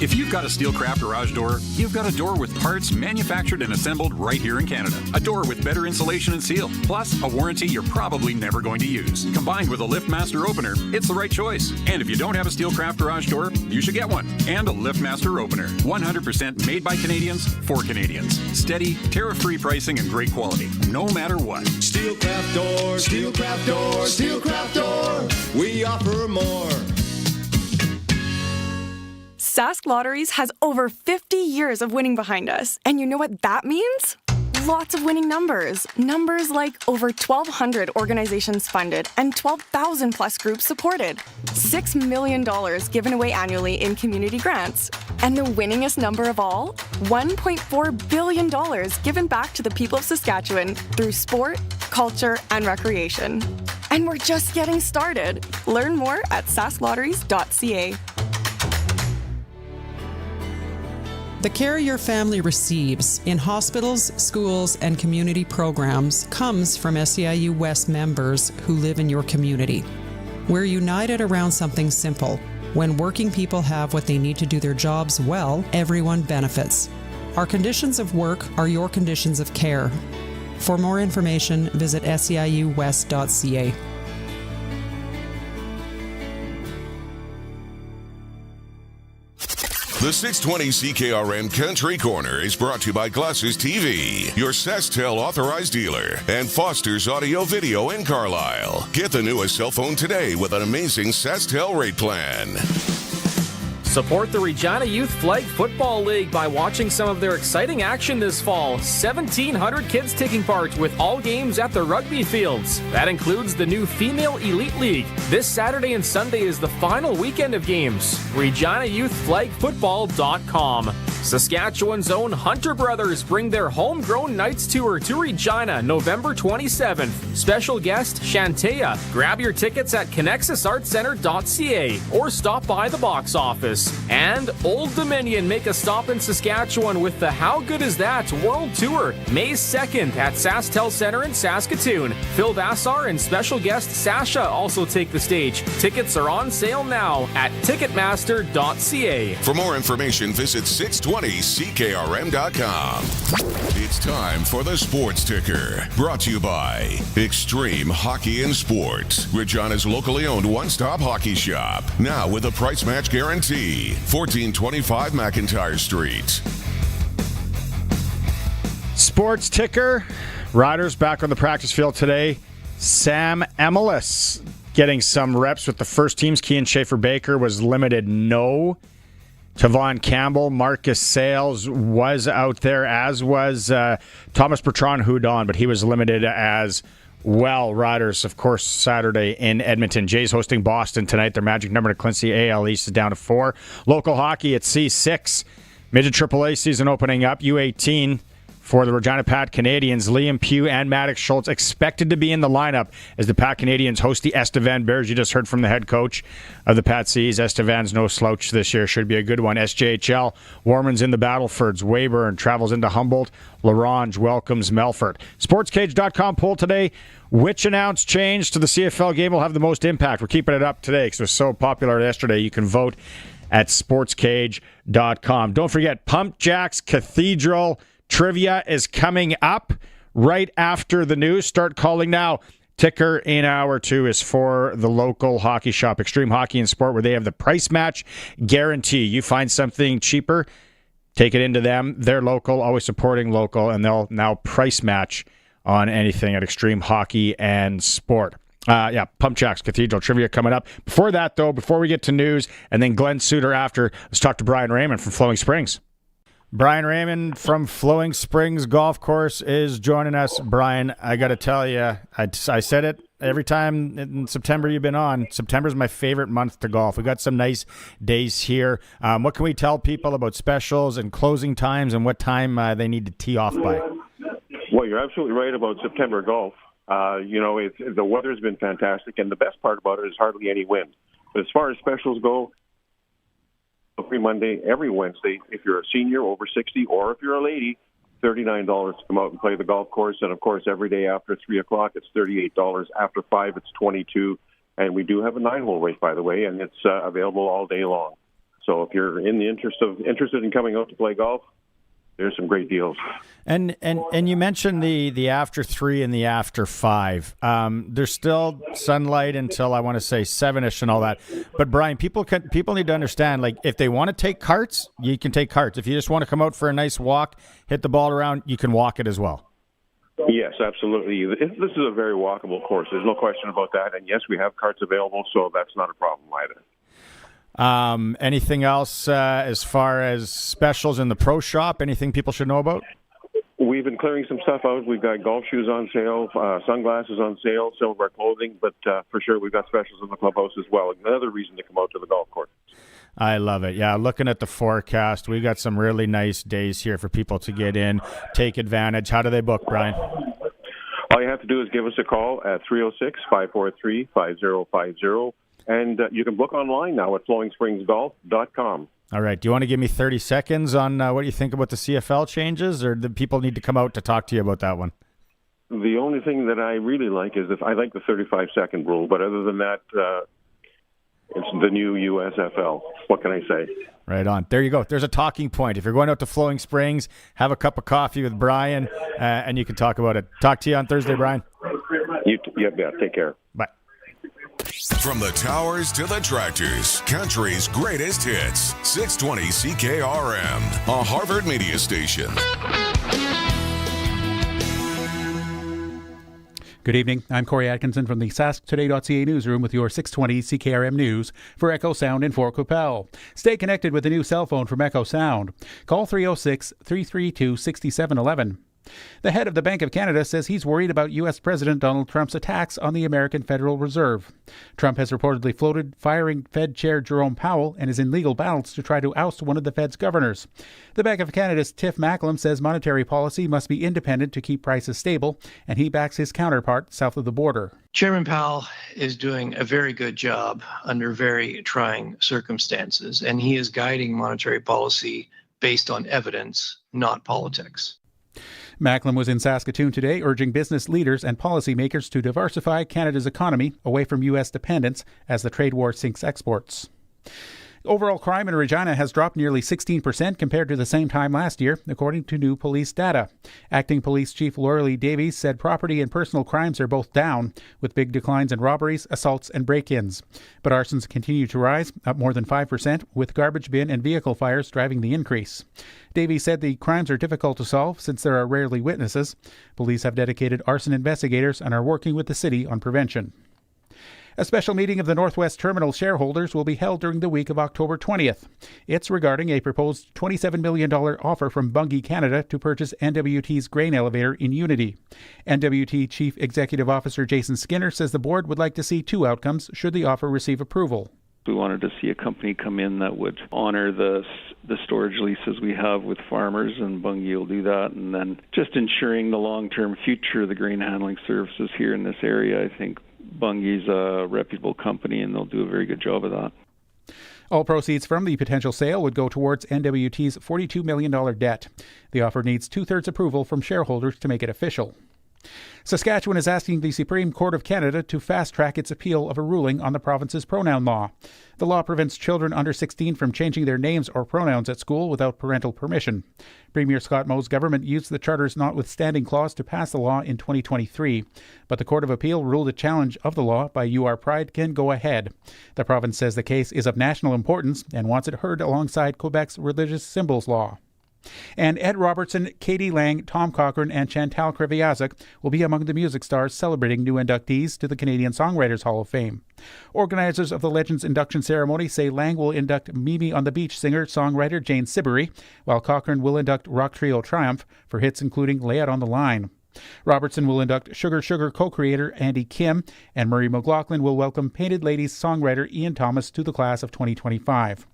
If you've got a Steelcraft garage door, you've got a door with parts manufactured and assembled right here in Canada. A door with better insulation and seal, plus a warranty you're probably never going to use. Combined with a LiftMaster opener, it's the right choice. And if you don't have a Steelcraft garage door, you should get one. And a LiftMaster opener. 100% made by Canadians for Canadians. Steady, tariff-free pricing and great quality, no matter what. Steelcraft door, Steelcraft door, Steelcraft door. We offer more. Sask Lotteries has over 50 years of winning behind us. And you know what that means? Lots of winning numbers. Numbers like over 1,200 organizations funded and 12,000 plus groups supported. $6 million given away annually in community grants. And the winningest number of all? $1.4 billion given back to the people of Saskatchewan through sport, culture, and recreation. And we're just getting started. Learn more at sasklotteries.ca. The care your family receives in hospitals, schools, and community programs comes from SEIU West members who live in your community. We're united around something simple. When working people have what they need to do their jobs well, everyone benefits. Our conditions of work are your conditions of care. For more information, visit seiuwest.ca. The 620 CKRM Country Corner is brought to you by Glasses TV, your SaskTel authorized dealer, and Foster's Audio Video in Carlisle. Get the newest cell phone today with an amazing SaskTel rate plan. Support the Regina Youth Flag Football League by watching some of their exciting action this fall. 1,700 kids taking part with all games at the rugby fields. That includes the new Female Elite League. This Saturday and Sunday is the final weekend of games. ReginaYouthFlagFootball.com. Saskatchewan's own Hunter Brothers bring their homegrown Nights Tour to Regina November 27th. Special guest Shantea. Grab your tickets at connexusartcenter.ca or stop by the box office. And Old Dominion make a stop in Saskatchewan with the How Good Is That World Tour, May 2nd at SaskTel Center in Saskatoon. Phil Vassar and special guest Sasha also take the stage. Tickets are on sale now at Ticketmaster.ca. For more information, visit 620ckrm.com. It's time for the Sports Ticker, brought to you by Extreme Hockey and Sports, Regina's locally owned one-stop hockey shop. Now with a price match guarantee. 1425 McIntyre Street. Sports Ticker. Riders back on the practice field today. Sam Emelis getting some reps with the first teams. Kean Schaefer-Baker was limited no. Tavon Campbell, Marcus Sales was out there, as was Thomas Bertrand-Houdon, but he was limited as well. Riders, of course, Saturday in Edmonton. Jays hosting Boston tonight. Their magic number to Quincy AL East is down to 4. Local hockey at C6. Midget AAA season opening up. U18 for the Regina Pat Canadians. Liam Pugh and Maddox Schultz expected to be in the lineup as the Pat Canadians host the Estevan Bears. You just heard from the head coach of the Pat Seas. Estevan's no slouch this year. Should be a good one. SJHL. Warman's in the Battlefords. Weyburn travels into Humboldt. Larange welcomes Melfort. Sportscage.com poll today. Which announced change to the CFL game will have the most impact? We're keeping it up today because it was so popular yesterday. You can vote at sportscage.com. Don't forget, PumpJacks Cathedral Trivia is coming up right after the news. Start calling now. Ticker in hour 2 is for the local hockey shop, Extreme Hockey and Sport, where they have the price match guarantee. You find something cheaper, take it into them. They're local, always supporting local, and they'll now price match on anything at Extreme Hockey and Sport. PumpJacks Cathedral Trivia coming up. Before that, though, before we get to news, and then Glen Suitor after, let's talk to Brian Raymond from Flowing Springs. Brian Raymond from Flowing Springs Golf Course is joining us. Brian, I got to tell you, I said it every time in September you've been on. September's my favorite month to golf. We got some nice days here. What can we tell people about specials and closing times and what time they need to tee off by? Well, you're absolutely right about September golf. The weather's been fantastic, and the best part about it is hardly any wind. But as far as specials go, every Monday, every Wednesday, if you're a senior over 60 or if you're a lady, $39 to come out and play the golf course. And, of course, every day after 3 o'clock, it's $38. After 5, it's $22. And we do have a 9-hole rate, by the way, and it's available all day long. So if you're interested in coming out to play golf, there's some great deals. And you mentioned the after 3 and the after 5. There's still sunlight until I want to say 7ish and all that. But Brian, people need to understand, like, if they want to take carts, you can take carts. If you just want to come out for a nice walk, hit the ball around, you can walk it as well. Yes, absolutely. This is a very walkable course. There's no question about that. And yes, we have carts available, so that's not a problem either. Anything else as far as specials in the pro shop? Anything people should know about? We've been clearing some stuff out. We've got golf shoes on sale, sunglasses on sale, some of our clothing, but for sure we've got specials in the clubhouse as well. Another reason to come out to the golf course. I love it. Yeah, looking at the forecast, we've got some really nice days here for people to get in, take advantage. How do they book, Brian? All you have to do is give us a call at 306-543-5050. And you can book online now at flowingspringsgolf.com. All right. Do you want to give me 30 seconds on what you think about the CFL changes, or do people need to come out to talk to you about that one? The only thing that I really like is I like the 35-second rule, but other than that, it's the new USFL. What can I say? Right on. There you go. There's a talking point. If you're going out to Flowing Springs, have a cup of coffee with Brian, and you can talk about it. Talk to you on Thursday, Brian. Yeah, take care. Bye. From the towers to the tractors, country's greatest hits. 620 CKRM, a Harvard media station. Good evening. I'm Corey Atkinson from the SaskToday.ca newsroom with your 620 CKRM News for Echo Sound in Fort Qu'Appelle. Stay connected with the new cell phone from Echo Sound. Call 306-332-6711. The head of the Bank of Canada says he's worried about U.S. President Donald Trump's attacks on the American Federal Reserve. Trump has reportedly floated firing Fed Chair Jerome Powell and is in legal battles to try to oust one of the Fed's governors. The Bank of Canada's Tiff Macklem says monetary policy must be independent to keep prices stable, and he backs his counterpart south of the border. Chairman Powell is doing a very good job under very trying circumstances, and he is guiding monetary policy based on evidence, not politics. Macklem was in Saskatoon today, urging business leaders and policymakers to diversify Canada's economy away from U.S. dependence as the trade war sinks exports. Overall crime in Regina has dropped nearly 16% compared to the same time last year, according to new police data. Acting Police Chief Laura Davies said property and personal crimes are both down, with big declines in robberies, assaults, and break-ins. But arsons continue to rise, up more than 5%, with garbage bin and vehicle fires driving the increase. Davies said the crimes are difficult to solve since there are rarely witnesses. Police have dedicated arson investigators and are working with the city on prevention. A special meeting of the Northwest Terminal shareholders will be held during the week of October 20th. It's regarding a proposed $27 million offer from Bunge Canada to purchase NWT's grain elevator in Unity. NWT Chief Executive Officer Jason Skinner says the board would like to see two outcomes should the offer receive approval. We wanted to see a company come in that would honor the storage leases we have with farmers, and Bunge will do that. And then just ensuring the long-term future of the grain handling services here in this area. I think Bunge's a reputable company, and they'll do a very good job of that. All proceeds from the potential sale would go towards NWT's $42 million debt. The offer needs two-thirds approval from shareholders to make it official. Saskatchewan is asking the Supreme Court of Canada to fast-track its appeal of a ruling on the province's pronoun law. The law prevents children under 16 from changing their names or pronouns at school without parental permission. Premier Scott Moe's government used the Charter's notwithstanding clause to pass the law in 2023, but the Court of Appeal ruled a challenge of the law by UR Pride can go ahead. The province says the case is of national importance and wants it heard alongside Quebec's religious symbols law. And Ed Robertson, Katie Lang, Tom Cochrane, and Chantal Kreviazuk will be among the music stars celebrating new inductees to the Canadian Songwriters Hall of Fame. Organizers of the Legends induction ceremony say Lang will induct Mimi on the Beach singer-songwriter Jane Siberry, while Cochrane will induct rock trio Triumph for hits including Lay It on the Line. Robertson will induct Sugar Sugar co-creator Andy Kim, and Murray McLaughlin will welcome Painted Ladies songwriter Ian Thomas to the class of 2025.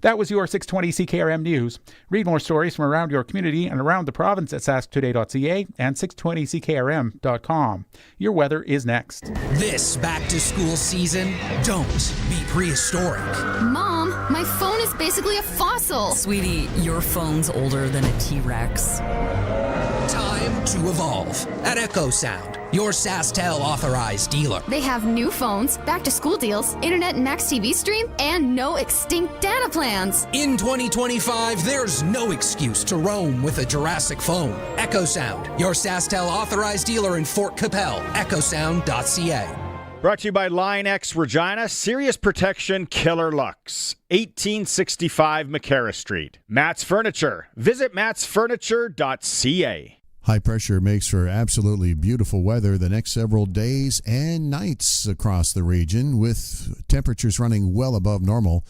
That was your 620 CKRM News. Read more stories from around your community and around the province at sasktoday.ca and 620ckrm.com. Your weather is next. This back-to-school season, don't be prehistoric. Mom, my phone is basically a fossil. Sweetie, your phone's older than a T-Rex. Time to evolve at Echo Sound. your SaskTel authorized dealer. They have new phones, back-to-school deals, internet and Max TV stream, and no extinct data plans. In 2025, there's no excuse to roam with a Jurassic phone. EchoSound, your SaskTel authorized dealer in Fort Capel. EchoSound.ca. Brought to you by Line X Regina, Serious Protection, Killer Lux, 1865 McCarra Street. Matt's Furniture. Visit mattsfurniture.ca. High pressure makes for absolutely beautiful weather the next several days and nights across the region, with temperatures running well above normal.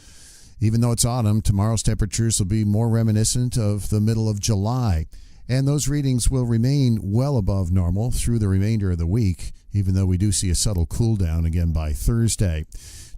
Even though it's autumn, tomorrow's temperatures will be more reminiscent of the middle of July. And those readings will remain well above normal through the remainder of the week, even though we do see a subtle cool down again by Thursday.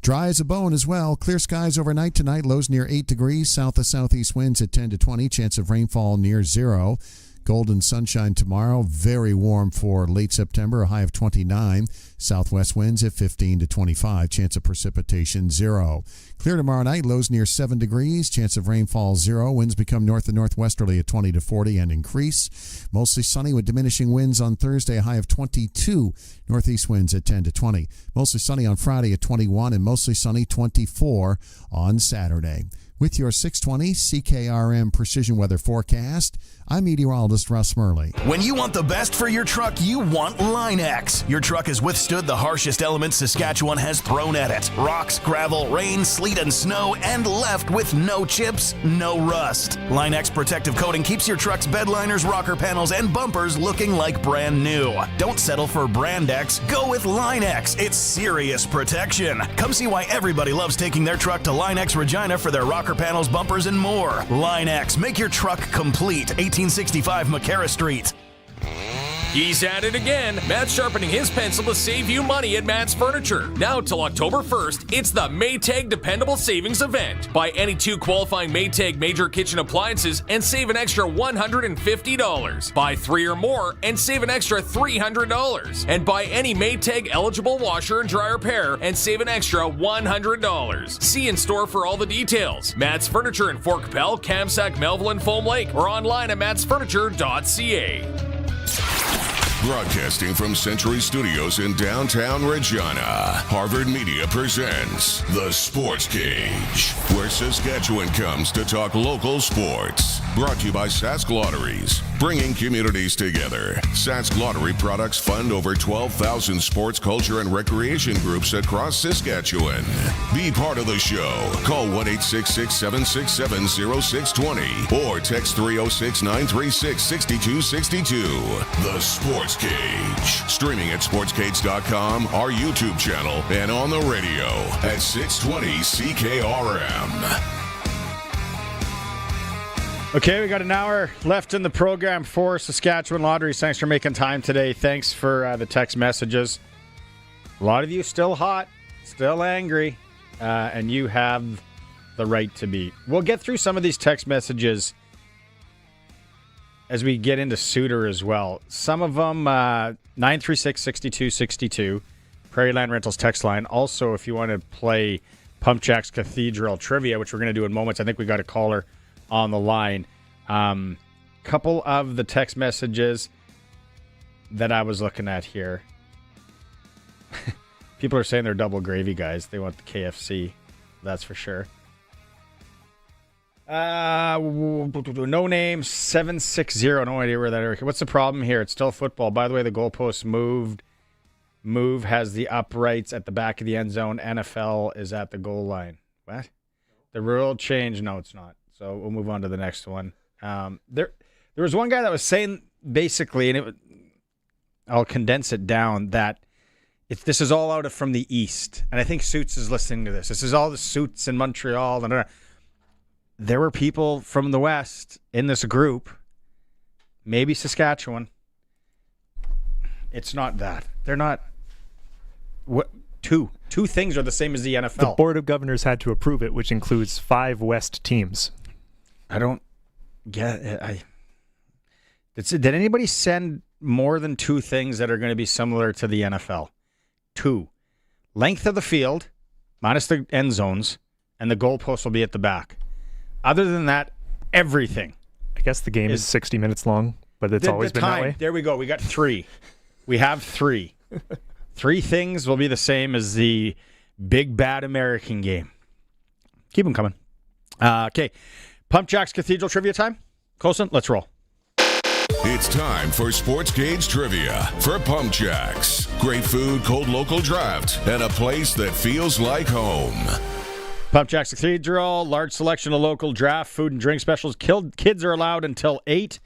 Dry as a bone as well. Clear skies overnight tonight. Lows near 8 degrees. South to southeast winds at 10 to 20. Chance of rainfall near 0. Golden sunshine tomorrow. Very warm for late September. A high of 29. Southwest winds at 15 to 25. Chance of precipitation 0. Clear tomorrow night. Lows near 7 degrees. Chance of rainfall 0. Winds become north and northwesterly at 20 to 40 and increase. Mostly sunny with diminishing winds on Thursday. A high of 22. Northeast winds at 10 to 20. Mostly sunny on Friday at 21 and mostly sunny 24 on Saturday. With your 620 CKRM Precision Weather Forecast, I'm meteorologist Russ Murley. When you want the best for your truck, you want Line X. Your truck has withstood the harshest elements Saskatchewan has thrown at it. Rocks, gravel, rain, sleet, and snow, and left with no chips, no rust. Line X protective coating keeps your truck's bed liners, rocker panels, and bumpers looking like brand new. Don't settle for Brand X. Go with Line X. It's serious protection. Come see why everybody loves taking their truck to Line X Regina for their rocker panels, bumpers, and more. Line X. Make your truck complete. 1865 McCarra Street. He's at it again. Matt's sharpening his pencil to save you money at Matt's Furniture. Now till October 1st, it's the Maytag Dependable Savings Event. Buy any 2 qualifying Maytag major kitchen appliances and save an extra $150. Buy 3 or more and save an extra $300. And buy any Maytag eligible washer and dryer pair and save an extra $100. See in store for all the details. Matt's Furniture in Fort Capel, Kamsack, Melville, and Foam Lake, or online at mattsfurniture.ca. Broadcasting from Century Studios in downtown Regina, Harvard Media presents The Sports Cage, where Saskatchewan comes to talk local sports. Brought to you by Sask Lotteries, bringing communities together. Sask Lottery products fund over 12,000 sports, culture, and recreation groups across Saskatchewan. Be part of the show. Call 1-866-767-0620 or text 306-936-6262. The Sports Cage. Streaming at sportscage.com, our YouTube channel, and on the radio at 620 CKRM. Okay, we got an hour left in the program for Saskatchewan Lotteries. Thanks for making time today. Thanks for the text messages. A lot of you still hot, still angry, and you have the right to be. We'll get through some of these text messages as we get into Suitor as well. Some of them, 936-6262, Prairie Land Rentals text line. Also, if you want to play PumpJacks Cathedral Trivia, which we're going to do in moments, I think we got a caller on the line. Couple of the text messages that I was looking at here. People are saying they're double gravy guys. They want the KFC. That's for sure. No name 760. No idea where that is. What's the problem here? It's still football. By the way, the goalpost moved. Move has the uprights at the back of the end zone. NFL is at the goal line. What? The rule change? No, it's not. So we'll move on to the next one. There was one guy that was saying basically, and I'll condense it down, that this is all out from the east. And I think Suits is listening to this. This is all the Suits in Montreal. There were people from the west in this group, maybe Saskatchewan. It's not that. They're not. What? Two things are the same as the NFL. The Board of Governors had to approve it, which includes 5 West teams. I don't get it. Did anybody send more than 2 things that are going to be similar to the NFL? 2. Length of the field, minus the end zones, and the goalpost will be at the back. Other than that, everything. I guess the game is 60 minutes long, but it's always been that way. There we go. We got 3. We have three. Three things will be the same as the big bad American game. Keep them coming. Okay. PumpJacks Cathedral Trivia time. Colson, let's roll. It's time for Sportscage Trivia for PumpJacks. Great food, cold local draft, and a place that feels like home. PumpJacks Cathedral, large selection of local draft, food and drink specials. Kids are allowed until 8.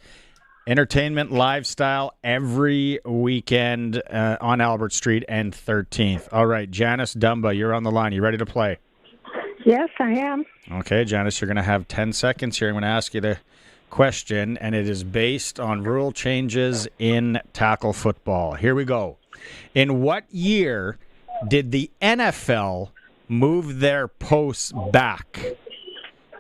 Entertainment, lifestyle, every weekend on Albert Street and 13th. All right, Janice Dumba, you're on the line. You ready to play? Yes, I am. Okay, Janice, you're going to have 10 seconds here. I'm going to ask you the question, and it is based on rule changes in tackle football. Here we go. In what year did the NFL move their posts back?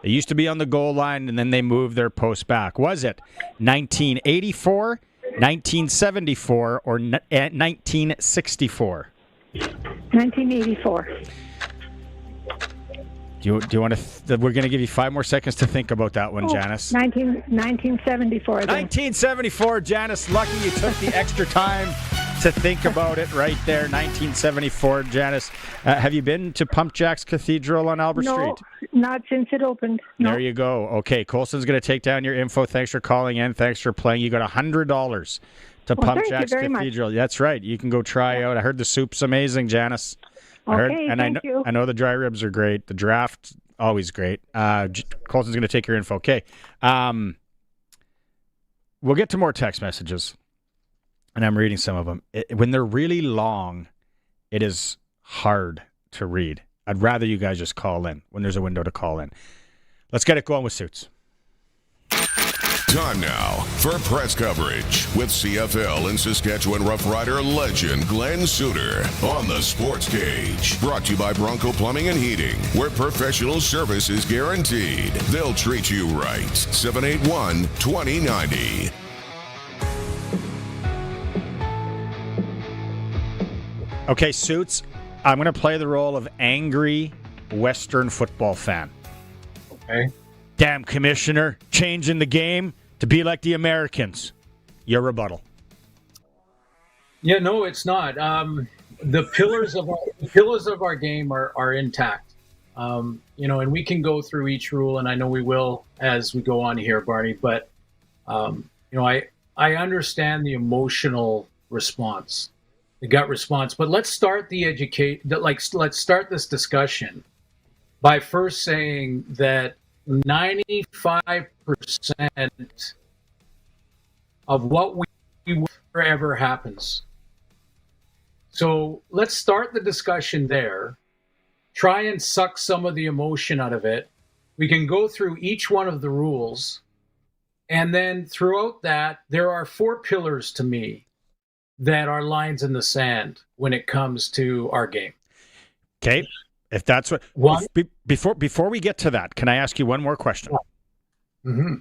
They used to be on the goal line, and then they moved their posts back. Was it 1984, 1974, or 1964? 1984. Do you want to? We're going to give you 5 more seconds to think about that one, Janice. 1974. Then. 1974, Janice. Lucky you took the extra time to think about it right there. 1974, Janice. Have you been to PumpJacks Cathedral on Albert Street? No, not since it opened. No. There you go. Okay, Colson's going to take down your info. Thanks for calling in. Thanks for playing. You got $100 to PumpJacks Cathedral. Much. That's right. You can go try out. I heard the soup's amazing, Janice. Thank you. I know the dry ribs are great. The draft, always great. Colson's going to take your info. Okay. We'll get to more text messages, and I'm reading some of them. When they're really long, it is hard to read. I'd rather you guys just call in when there's a window to call in. Let's get it going with Suits. Time now for press coverage with CFL and Saskatchewan Roughrider legend Glen Suitor on the Sportscage. Brought to you by Bronco Plumbing and Heating, where professional service is guaranteed. They'll treat you right. 781-2090. Okay, Suits, I'm going to play the role of angry Western football fan. Okay. Damn commissioner, changing the game to be like the Americans. Your rebuttal. Yeah, no, it's not. The pillars of our game are intact. And we can go through each rule, and I know we will as we go on here, Barney. But I understand the emotional response, the gut response. But let's start let's start this discussion by first saying that 95% of what we ever happens. So let's start the discussion there. Try and suck some of the emotion out of it. We can go through each one of the rules. And then throughout that, there are 4 pillars to me that are lines in the sand when it comes to our game. Okay. If that's what before we get to that, can I ask you one more question? Mm-hmm.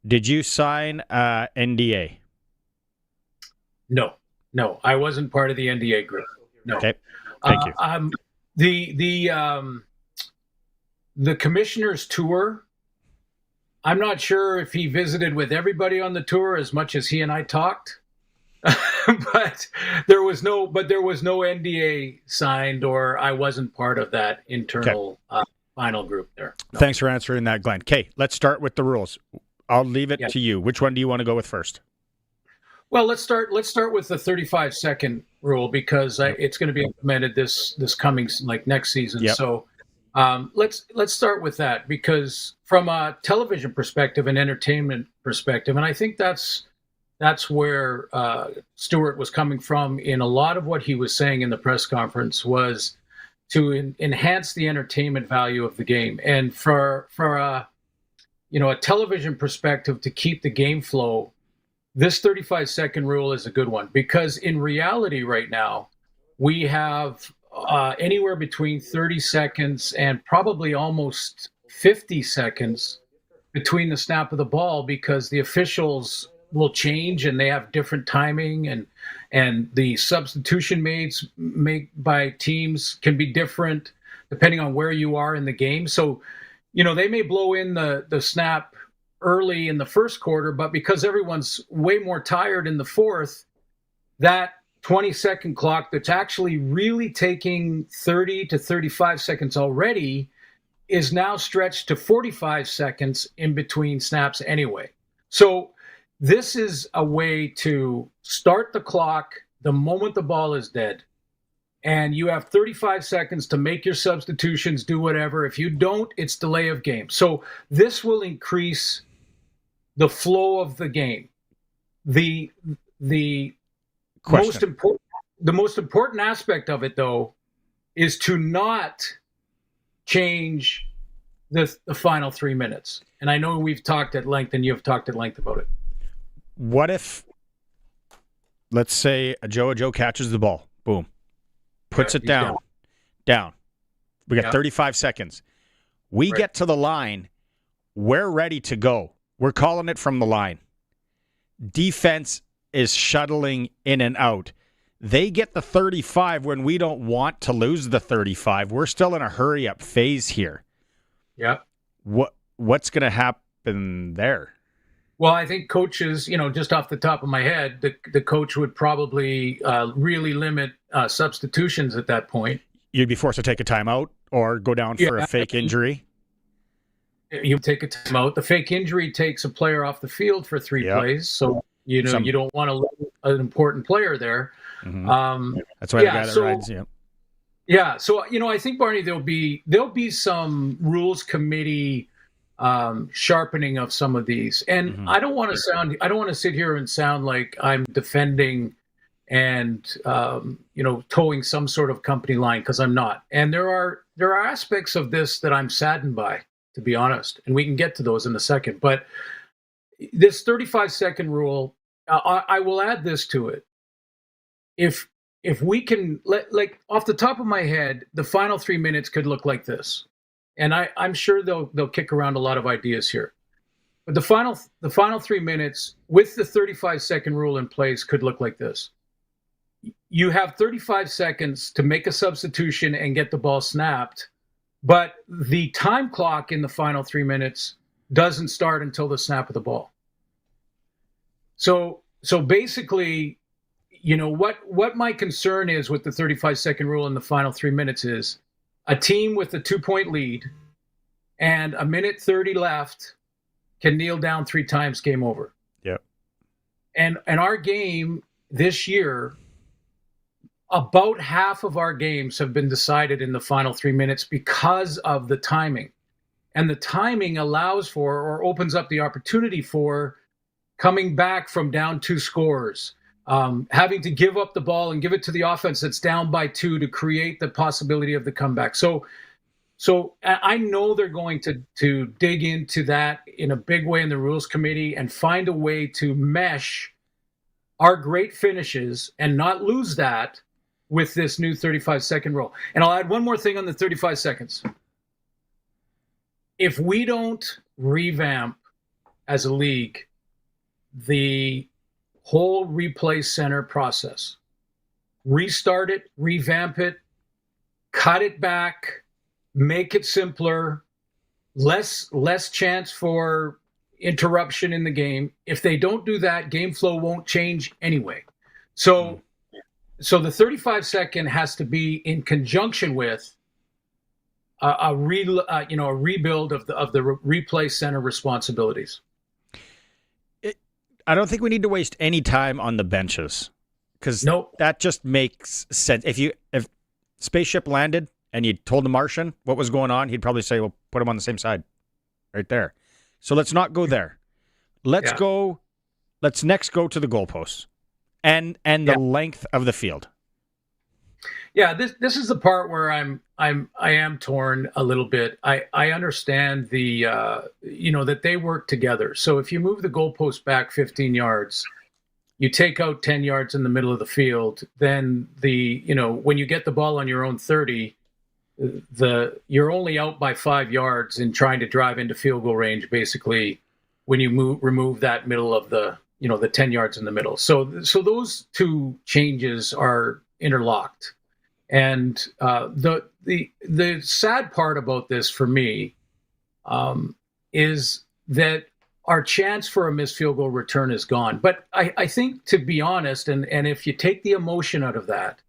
Did you sign NDA? No, I wasn't part of the NDA group. No. Okay, thank you. The commissioner's tour. I'm not sure if he visited with everybody on the tour as much as he and I talked. but there was no NDA signed, or I wasn't part of that internal final group there. No. Thanks for answering that, Glenn. Okay, let's start with the rules. I'll leave it to you. Which one do you want to go with first? Well, let's start with the 35-second rule because it's going to be implemented this coming next season. Yep. So let's start with that because from a television perspective and entertainment perspective, and I think that's where Stewart was coming from in a lot of what he was saying in the press conference was to enhance the entertainment value of the game. And for a television perspective to keep the game flow, this 35-second rule is a good one because in reality right now, we have anywhere between 30 seconds and probably almost 50 seconds between the snap of the ball because the officials will change and they have different timing and the substitution made by teams can be different depending on where you are in the game. So, they may blow in the snap early in the first quarter, but because everyone's way more tired in the fourth, that 20-second clock that's actually really taking 30 to 35 seconds already is now stretched to 45 seconds in between snaps anyway. So this is a way to start the clock the moment the ball is dead. And you have 35 seconds to make your substitutions, do whatever. If you don't, it's delay of game. So this will increase the flow of the game. The most important aspect of it, though, is to not change the final 3 minutes. And I know we've talked at length, and you've talked at length about it. What if, let's say, Joe catches the ball, boom, puts it down. We got 35 seconds. We get to the line. We're ready to go. We're calling it from the line. Defense is shuttling in and out. They get the 35 when we don't want to lose the 35. We're still in a hurry-up phase here. Yeah. What's going to happen there? Well, I think coaches, just off the top of my head, the coach would probably really limit substitutions at that point. You'd be forced to take a timeout or go down for a fake injury. You take a timeout. The fake injury takes a player off the field for 3 plays. So, you don't want to lose an important player there. Mm-hmm. That's why the guy that rides, Yeah. So, I think, Barney, there'll be some rules committee sharpening of some of these. And I don't want to sit here and sound like I'm defending and, towing some sort of company line, because I'm not. And there are aspects of this that I'm saddened by, to be honest. And we can get to those in a second. But this 35-second rule, I will add this to it. If we can, like off the top of my head, the final 3 minutes could look like this. And I'm sure they'll kick around a lot of ideas here. But the final 3 minutes with the 35-second rule in place could look like this. You have 35 seconds to make a substitution and get the ball snapped, but the time clock in the final 3 minutes doesn't start until the snap of the ball. So basically, what my concern is with the 35-second rule in the final 3 minutes is a team with a 2-point lead and a minute 30 left can kneel down 3 times, game over. Yep. And our game this year, about half of our games have been decided in the final 3 minutes because of the timing. And the timing allows for, or opens up the opportunity for, coming back from down 2 scores, having to give up the ball and give it to the offense that's down by 2 to create the possibility of the comeback. So I know they're going to dig into that in a big way in the rules committee and find a way to mesh our great finishes and not lose that with this new 35-second rule. And I'll add one more thing on the 35 seconds. If we don't revamp as a league the whole replay center process, restart it, revamp it, cut it back, make it simpler, less chance for interruption in the game. If they don't do that, game flow won't change anyway. So the 35-second has to be in conjunction with a rebuild of the replay center responsibilities. I don't think we need to waste any time on the benches, because that just makes sense. If Spaceship landed and you told the Martian what was going on, he'd probably say, well, put him on the same side right there. So let's not go there. Let's next go to the goalposts and the length of the field. Yeah, this is the part where I am torn a little bit. I understand the that they work together. So if you move the goalpost back 15 yards, you take out 10 yards in the middle of the field, then when you get the ball on your own 30, you're only out by 5 yards in trying to drive into field goal range, basically, when you remove that middle of the 10 yards in the middle. So those two changes are interlocked. And the sad part about this for me is that our chance for a missed field goal return is gone. But I think, to be honest, and if you take the emotion out of that,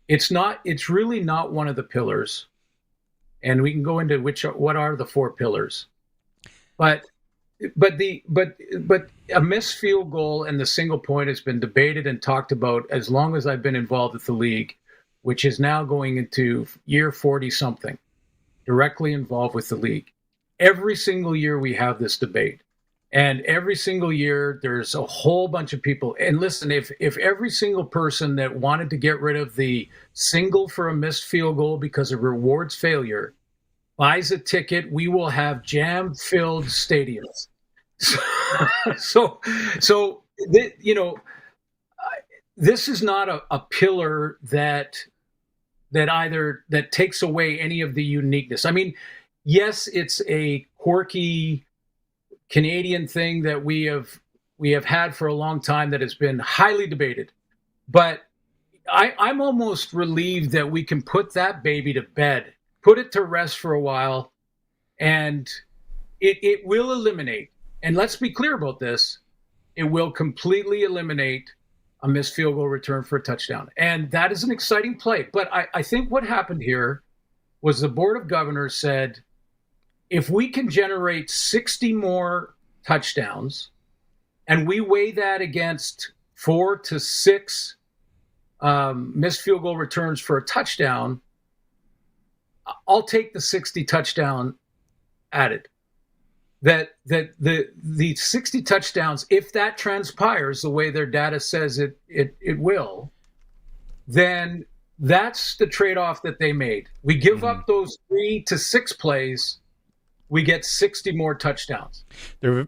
it's really not one of the pillars. And we can go into what are the 4 pillars. But a missed field goal and the single point has been debated and talked about as long as I've been involved with the league, which is now going into year 40-something, directly involved with the league. Every single year we have this debate. And every single year there's a whole bunch of people. And listen, if every single person that wanted to get rid of the single for a missed field goal because it rewards failure buys a ticket, we will have jam-filled stadiums. This is not a pillar that takes away any of the uniqueness. I mean, yes, it's a quirky Canadian thing that we have had for a long time that has been highly debated. But I'm almost relieved that we can put that baby to bed, put it to rest for a while, and it will eliminate, and let's be clear about this, it will completely eliminate a missed field goal return for a touchdown. And that is an exciting play. But I think what happened here was the Board of Governors said, if we can generate 60 more touchdowns and we weigh that against 4 to 6 missed field goal returns for a touchdown, I'll take the 60 touchdown added. That the 60 touchdowns, if that transpires the way their data says it will, then that's the trade-off that they made. We give up those 3 to 6 plays, we get 60 more touchdowns. There were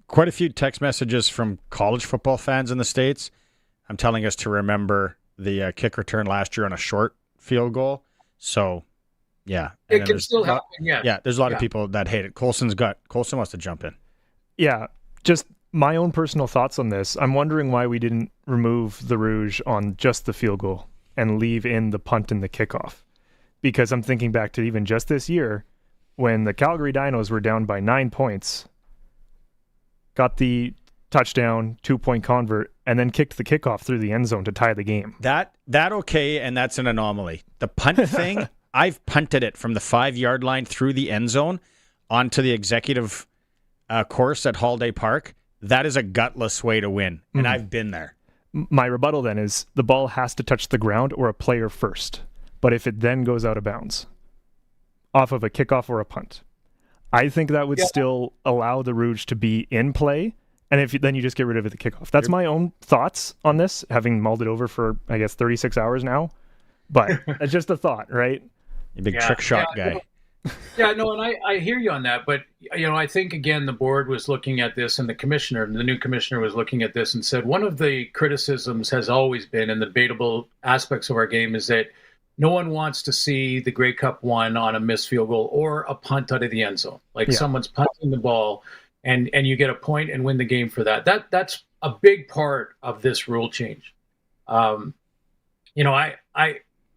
quite a few text messages from college football fans in the States. I'm telling us to remember the kick return last year on a short field goal. So, yeah. It can still happen, yeah. Yeah, there's a lot of people that hate it. Colson wants to jump in. Yeah, just my own personal thoughts on this. I'm wondering why we didn't remove the rouge on just the field goal and leave in the punt and the kickoff. Because I'm thinking back to even just this year when the Calgary Dinos were down by 9 points, got the touchdown, 2-point convert, and then kicked the kickoff through the end zone to tie the game. That okay, and that's an anomaly. The punt thing, I've punted it from the 5-yard line through the end zone onto the executive course at Holiday Park. That is a gutless way to win, and I've been there. My rebuttal then is the ball has to touch the ground or a player first. But if it then goes out of bounds off of a kickoff or a punt, I think that would still allow the rouge to be in play. And then you just get rid of it at the kickoff. That's my own thoughts on this, having mulled it over for, I guess, 36 hours now. But it's just a thought, right? You big trick shot guy. Yeah, no, and I hear you on that. But, I think, again, the board was looking at this, and the new commissioner was looking at this and said, one of the criticisms has always been, and the debatable aspects of our game, is that no one wants to see the Grey Cup won on a missed field goal or a punt out of the end zone. Someone's punting the ball, and you get a point and win the game for that. That's a big part of this rule change.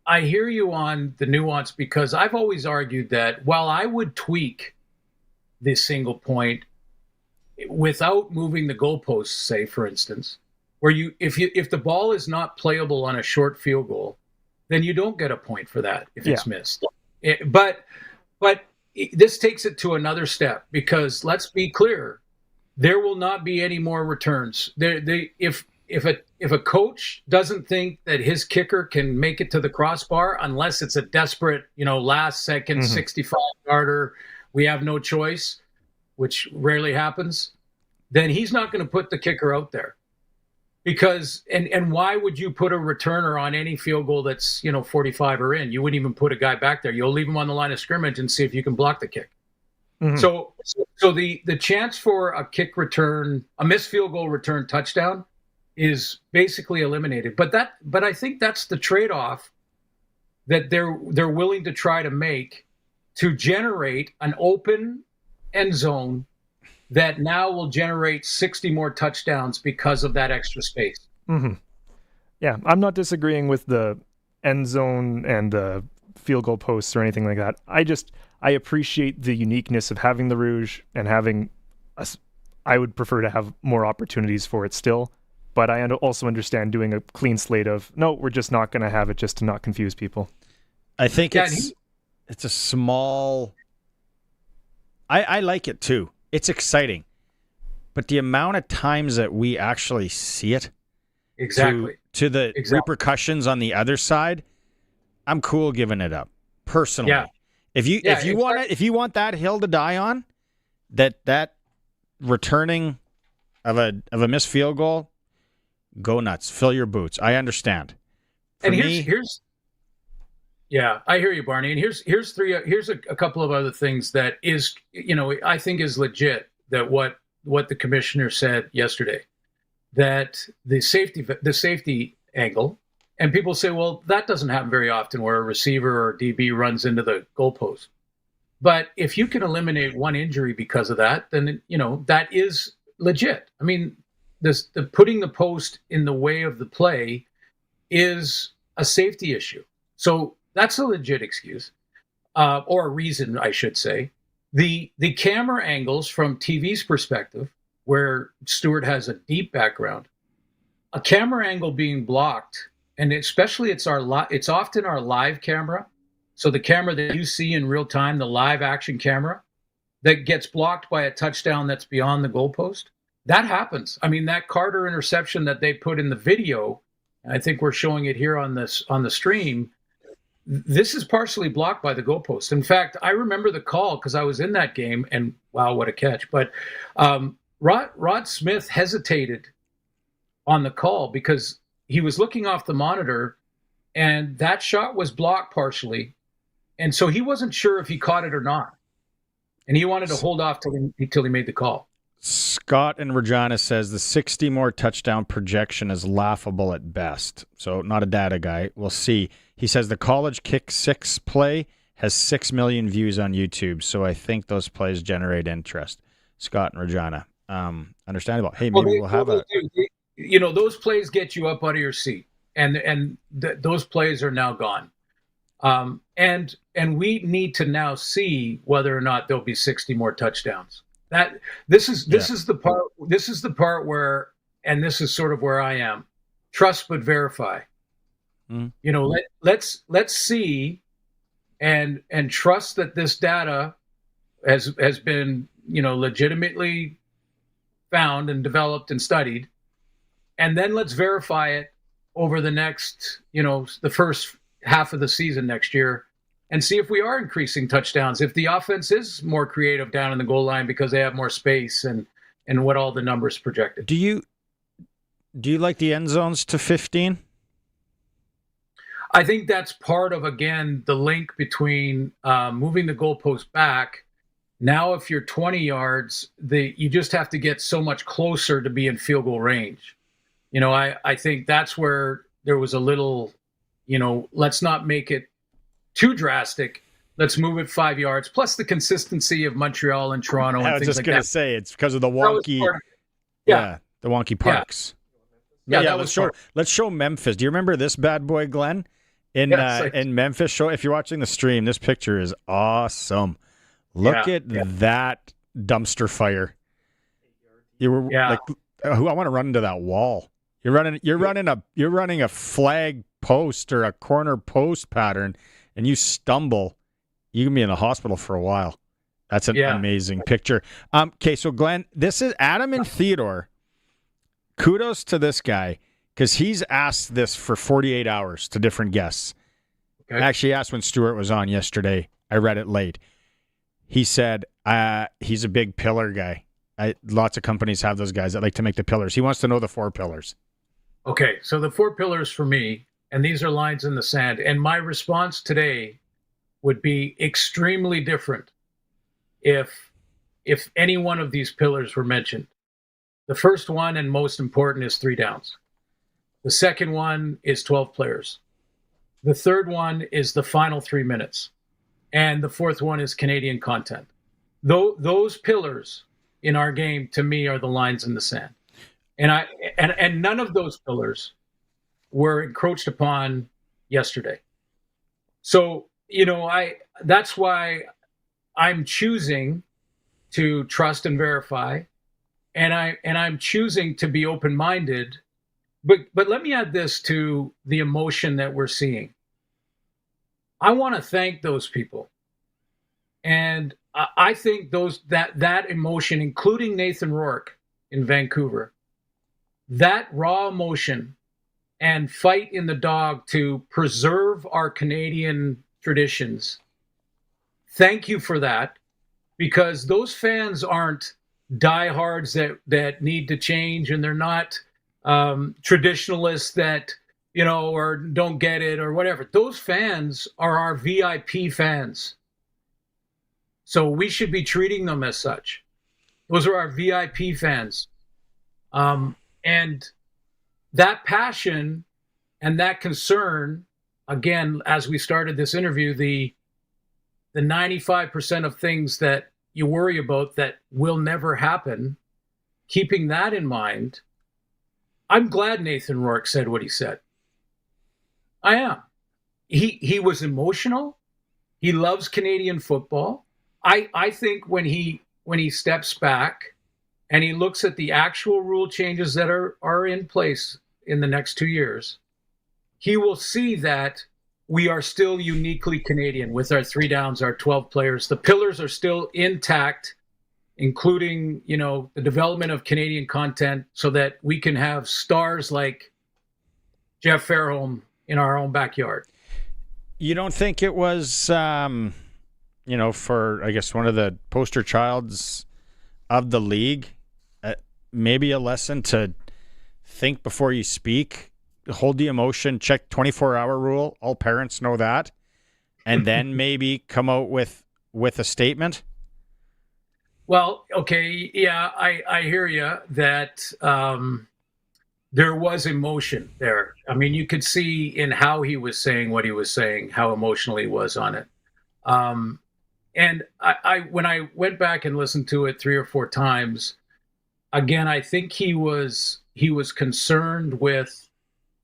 I hear you on the nuance, because I've always argued that while I would tweak this single point without moving the goalposts, say, for instance, where if the ball is not playable on a short field goal, then you don't get a point for that if it's missed. But this takes it to another step, because let's be clear, there will not be any more returns. If a coach doesn't think that his kicker can make it to the crossbar, unless it's a desperate, last second 65-yarder, we have no choice, which rarely happens, then he's not going to put the kicker out there. Because, and why would you put a returner on any field goal that's, 45 or in? You wouldn't even put a guy back there. You'll leave him on the line of scrimmage and see if you can block the kick. So the chance for a kick return, a missed field goal return touchdown, is basically eliminated. But I think that's the trade-off that they're willing to try to make to generate an open end zone that now will generate 60 more touchdowns because of that extra space. Yeah, I'm not disagreeing with the end zone and the field goal posts or anything like that. I appreciate the uniqueness of having the rouge and having I would prefer to have more opportunities for it still. But I also understand doing a clean slate of, no, we're just not going to have it just to not confuse people. I think it's a small... I like it too. It's exciting. But the amount of times that we actually see it to the repercussions on the other side, I'm cool giving it up personally. Yeah. If you want that hill to die on, that returning of a missed field goal, go nuts, fill your boots. I understand. And here's I hear you, Barney. And here's a couple of other things that is, I think is legit, that what the commissioner said yesterday, that the safety angle, and people say, well, that doesn't happen very often where a receiver or DB runs into the goalpost. But if you can eliminate one injury because of that, then, that is legit. I mean, the putting the post in the way of the play is a safety issue. So that's a legit excuse, or a reason, I should say. The camera angles from TV's perspective, where Stewart has a deep background, a camera angle being blocked, and especially it's often our live camera. So the camera that you see in real time, the live action camera, that gets blocked by a touchdown that's beyond the goalpost. That happens. I mean, that Carter interception that they put in the video, I think we're showing it here on the stream, this is partially blocked by the goalpost. In fact, I remember the call because I was in that game, and wow, what a catch. But Rod Smith hesitated on the call because he was looking off the monitor, and that shot was blocked partially. And so he wasn't sure if he caught it or not. And he wanted to hold off till he made the call. Scott in Regina says the 60 more touchdown projection is laughable at best. So not a data guy. We'll see. He says the college kick 6 play has 6 million views on YouTube. So I think those plays generate interest. Scott in Regina. Understandable. Hey, maybe we'll have those plays get you up out of your seat, and those plays are now gone. And we need to now see whether or not there'll be 60 more touchdowns. This is the part where, and this is sort of where I am, trust but verify. Let's see and trust that this data has been legitimately found and developed and studied, and then let's verify it over the next the first half of the season next year, and see if we are increasing touchdowns, if the offense is more creative down in the goal line because they have more space, and what all the numbers projected. Do you like the end zones to 15? I think that's part of, again, the link between moving the goalpost back. Now, if you're 20 yards, you just have to get so much closer to be in field goal range. I think that's where there was a little, let's not make it too drastic. Let's move it 5 yards. Plus the consistency of Montreal and Toronto. I was just going to say it's because of the wonky, the wonky parks. Yeah, let's show Memphis. Do you remember this bad boy, Glenn? In Memphis, show if you're watching the stream, this picture is awesome. Look at that dumpster fire. I want to run into that wall. You're running a flag post or a corner post pattern, and you stumble. You can be in the hospital for a while. That's an amazing picture. Okay, so Glenn, this is Adam and Theodore. Kudos to this guy because he's asked this for 48 hours to different guests. Okay. I actually asked when Stewart was on yesterday. I read it late. He said he's a big pillar guy. Lots of companies have those guys that like to make the pillars. He wants to know the 4 pillars. Okay, so the 4 pillars for me, and these are lines in the sand, and my response today would be extremely different if any one of these pillars were mentioned. The first one and most important is 3 downs. The second one is 12 players. The third one is the final 3 minutes. And the fourth one is Canadian content. Those pillars in our game, to me, are the lines in the sand. And none of those pillars were encroached upon yesterday. So, that's why I'm choosing to trust and verify and I'm choosing to be open-minded. But let me add this to the emotion that we're seeing. I want to thank those people, and I think that emotion, including Nathan Rourke in Vancouver, that raw emotion and fight in the dog to preserve our Canadian traditions. Thank you for that, because those fans aren't diehards that need to change, and they're not traditionalists that, or don't get it or whatever. Those fans are our VIP fans. So we should be treating them as such. Those are our VIP fans. And that passion and that concern, again, as we started this interview, the 95% of things that you worry about that will never happen, keeping that in mind, I'm glad Nathan Rourke said what he said. I am. He was emotional. He loves Canadian football. I think when he steps back and he looks at the actual rule changes that are in place in the next 2 years, he will see that we are still uniquely Canadian with our 3 downs, our 12 players. The pillars are still intact, including, the development of Canadian content so that we can have stars like Jeff Fairholm in our own backyard. You don't think it was, for, I guess, one of the poster childs of the league, maybe a lesson to think before you speak, hold the emotion, check 24-hour rule. All parents know that. And then maybe come out with a statement? Well, okay, yeah, I hear you that there was emotion there. I mean, you could see in how he was saying what he was saying, how emotional he was on it. And I when I went back and listened to it 3 or 4 times, again, I think he was concerned with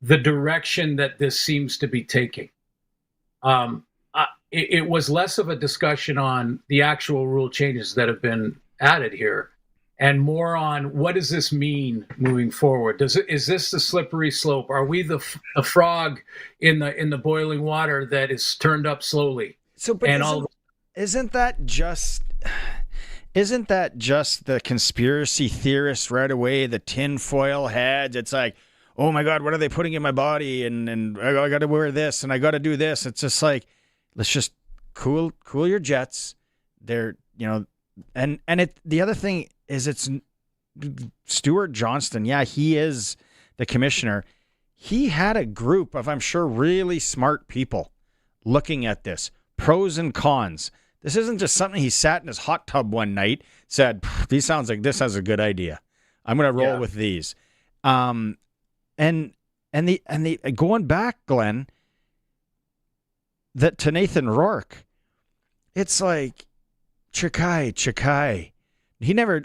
the direction that this seems to be taking. It was less of a discussion on the actual rule changes that have been added here, and more on what does this mean moving forward? Is this the slippery slope? Are we the frog in the boiling water that is turned up slowly? So, but isn't that just the conspiracy theorists right away, the tinfoil heads? It's like, oh my God, what are they putting in my body? And I got to wear this and I got to do this. It's just like, let's just cool your jets. They're, and the other thing is it's Stuart Johnston. Yeah, he is the commissioner. He had a group of, I'm sure, really smart people looking at this, pros and cons. This isn't just something he sat in his hot tub one night, said, "These sounds like this has a good idea. I'm going to roll with these." And the going back, Glenn, that to Nathan Rourke, it's like Chikai. He never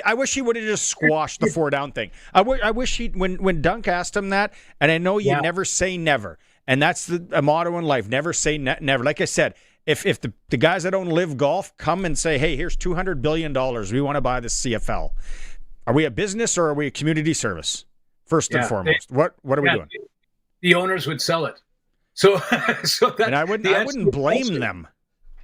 I wish he would have just squashed the 4 down thing. I wish he when Dunk asked him that, and I know you never say never, and that's a motto in life: never say never. Like I said, if the guys that don't live golf come and say, "Hey, here's $200 billion, we want to buy this CFL," are we a business or are we a community service? First and foremost, what are we doing? The owners would sell it. So that, and I wouldn't blame them.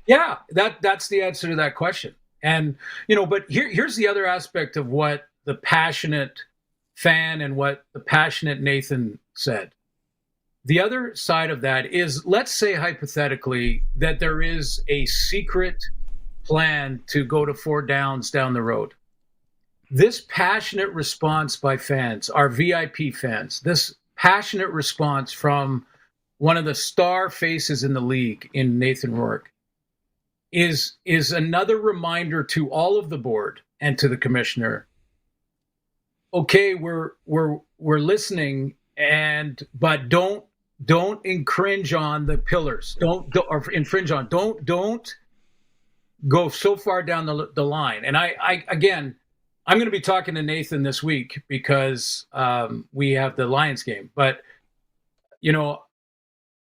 Yeah, that's the answer to that question. And but here's the other aspect of what the passionate fan and what the passionate Nathan said. The other side of that is, let's say hypothetically that there is a secret plan to go to 4 downs down the road. This passionate response by fans, our VIP fans, this passionate response from one of the star faces in the league in Nathan Rourke is another reminder to all of the board and to the commissioner. Okay, we're listening, but don't infringe on the pillars. Don't go so far down the line. And I again, I'm going to be talking to Nathan this week because we have the Lions game. But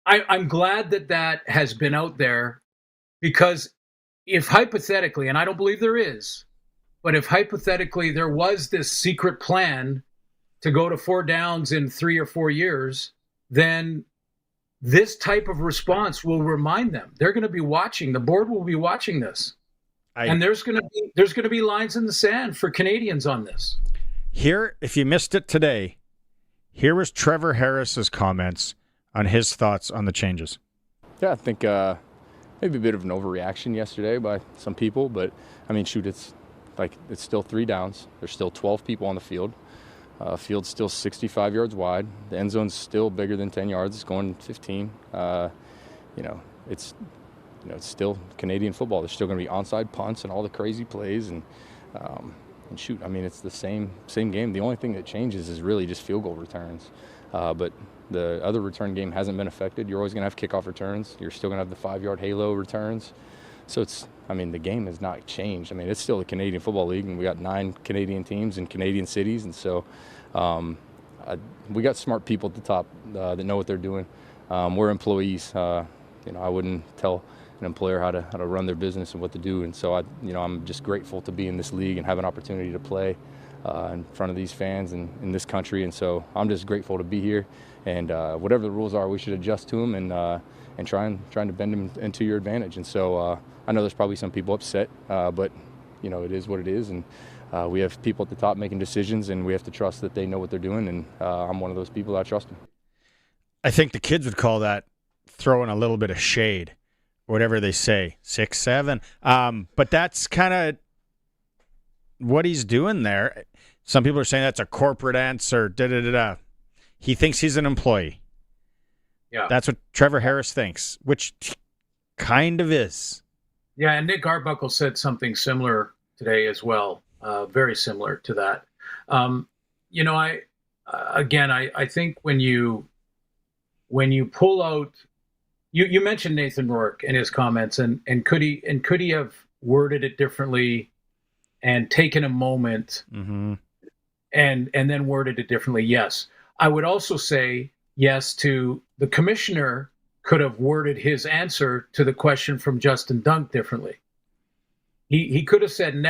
I'm glad that has been out there, because if hypothetically, and I don't believe there is, if hypothetically there was this secret plan to go to 4 downs in 3 or 4 years, then this type of response will remind them. They're going to be watching. The board will be watching this. And there's going to be lines in the sand for Canadians on this. Here, if you missed it today, here was Trevor Harris's comments on his thoughts on the changes. Yeah, I think maybe a bit of an overreaction yesterday by some people, but I mean, shoot, it's still 3 downs. There's still 12 people on the field. Field's still 65 yards wide. The end zone's still bigger than 10 yards. It's going 15. It's still Canadian football. There's still going to be onside punts and all the crazy plays, and shoot, I mean, it's the same game. The only thing that changes is really just field goal returns. But the other return game hasn't been affected. You're always going to have kickoff returns. You're still going to have the 5-yard halo returns. So the game has not changed. I mean, it's still the Canadian Football League, and we got 9 Canadian teams in Canadian cities, and so we got smart people at the top that know what they're doing. We're employees. I wouldn't tell an employer how to run their business and what to do, and so I'm just grateful to be in this league and have an opportunity to play in front of these fans and in this country, and so I'm just grateful to be here. And whatever the rules are, we should adjust to them and trying to bend them into your advantage. And so I know there's probably some people upset, but it is what it is, and we have people at the top making decisions, and we have to trust that they know what they're doing, and I'm one of those people that I trust them. I think the kids would call that throwing a little bit of shade, whatever they say, 6, 7. But that's kind of what he's doing there. Some people are saying that's a corporate answer. He thinks he's an employee. Yeah, that's what Trevor Harris thinks, which kind of is. Yeah, and Nick Arbuckle said something similar today as well, very similar to that. I think when you pull out, you mentioned Nathan Rourke and his comments, and could he have worded it differently and taken a moment and then worded it differently? Yes. I would also say yes to the commissioner could have worded his answer to the question from Justin Dunk differently. He could have said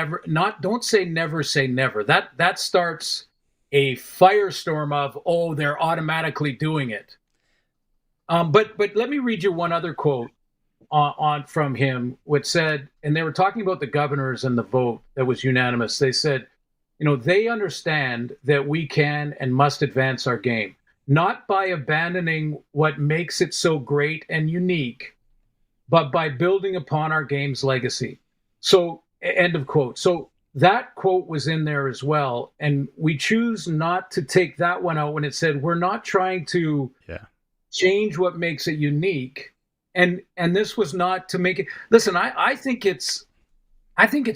don't say never, say never. That starts a firestorm of, they're automatically doing it. But let me read you one other quote from him, which said, and they were talking about the governors and the vote that was unanimous. They said, they understand that we can and must advance our game, not by abandoning what makes it so great and unique, but by building upon our game's legacy. So, end of quote. So that quote was in there as well. And we choose not to take that one out when it said, we're not trying to change what makes it unique. And this was not to make it. Listen, I think it's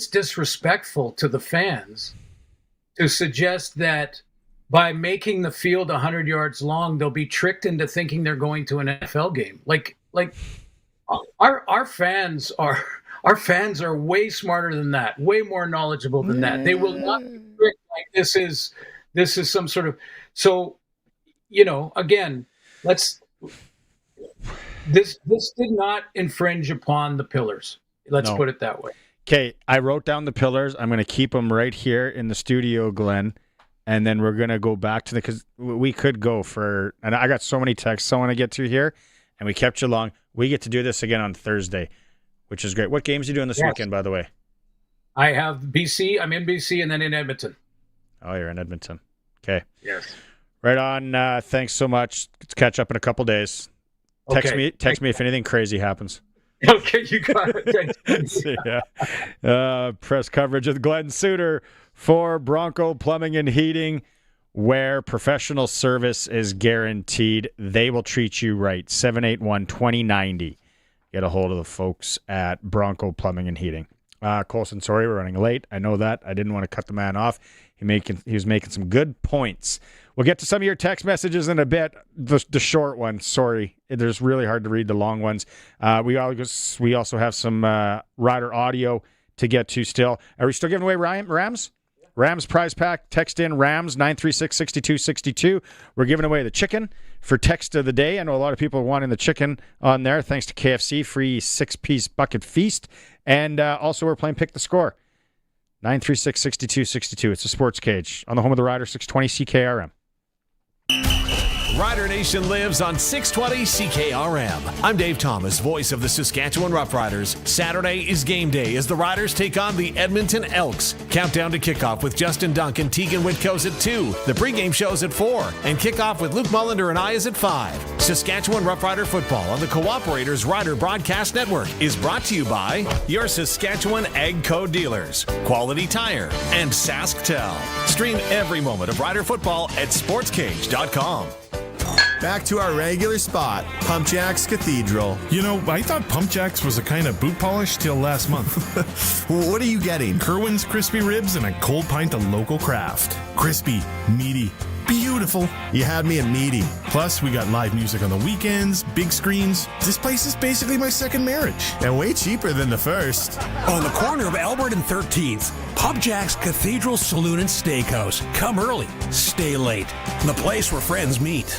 disrespectful to the fans to suggest that by making the field 100 yards long, they'll be tricked into thinking they're going to an NFL game. Like our fans are way smarter than that, way more knowledgeable than that. They will not be tricked like this is some sort of. So, again, this did not infringe upon the pillars. Let's put it that way. Okay, I wrote down the pillars. I'm going to keep them right here in the studio, Glenn, and then we're going to go back to because we could go for, and I got so many texts I want to get to here, and we kept you long. We get to do this again on Thursday, which is great. What games are you doing this weekend, by the way? I have BC. I'm in BC and then in Edmonton. Oh, you're in Edmonton. Okay. Yes. Right on. Thanks so much. Let's catch up in a couple days. Text me if anything crazy happens. Okay, you got it. Yeah. Press coverage of Glen Suitor for Bronco Plumbing and Heating, where professional service is guaranteed. They will treat you right. 781-2090. Get a hold of the folks at Bronco Plumbing and Heating. Colson, sorry, we're running late. I know that. I didn't want to cut the man off. He was making some good points. We'll get to some of your text messages in a bit. The short ones, sorry. It's really hard to read the long ones. We also have some rider audio to get to still. Are we still giving away Rams? Rams prize pack. Text in Rams 936-6262. We're giving away the chicken for text of the day. I know a lot of people are wanting the chicken on there. Thanks to KFC, free 6-piece bucket feast. And also we're playing Pick the Score. 936-6262. It's the Sports Cage on the home of the Riders, 620 CKRM. Rider Nation lives on 620 CKRM. I'm Dave Thomas, voice of the Saskatchewan Roughriders. Saturday is game day as the Riders take on the Edmonton Elks. Countdown to kickoff with Justin Dunk and Tegan Whitco's at 2. The pregame show's at 4. And kickoff with Luke Mullender and I is at 5. Saskatchewan Roughrider football on the Cooperators Rider Broadcast Network is brought to you by your Saskatchewan Ag Co dealers, Quality Tire, and SaskTel. Stream every moment of Rider football at sportscage.com. Back to our regular spot, PumpJacks Cathedral. You know, I thought PumpJacks was a kind of boot polish till last month. What are you getting? Kerwin's crispy ribs and a cold pint of local craft. Crispy, meaty, beautiful. You had me at meaty. Plus, we got live music on the weekends, big screens. This place is basically my second marriage. And way cheaper than the first. On the corner of Albert and 13th, PumpJacks Cathedral Saloon and Steakhouse. Come early, stay late. The place where friends meet.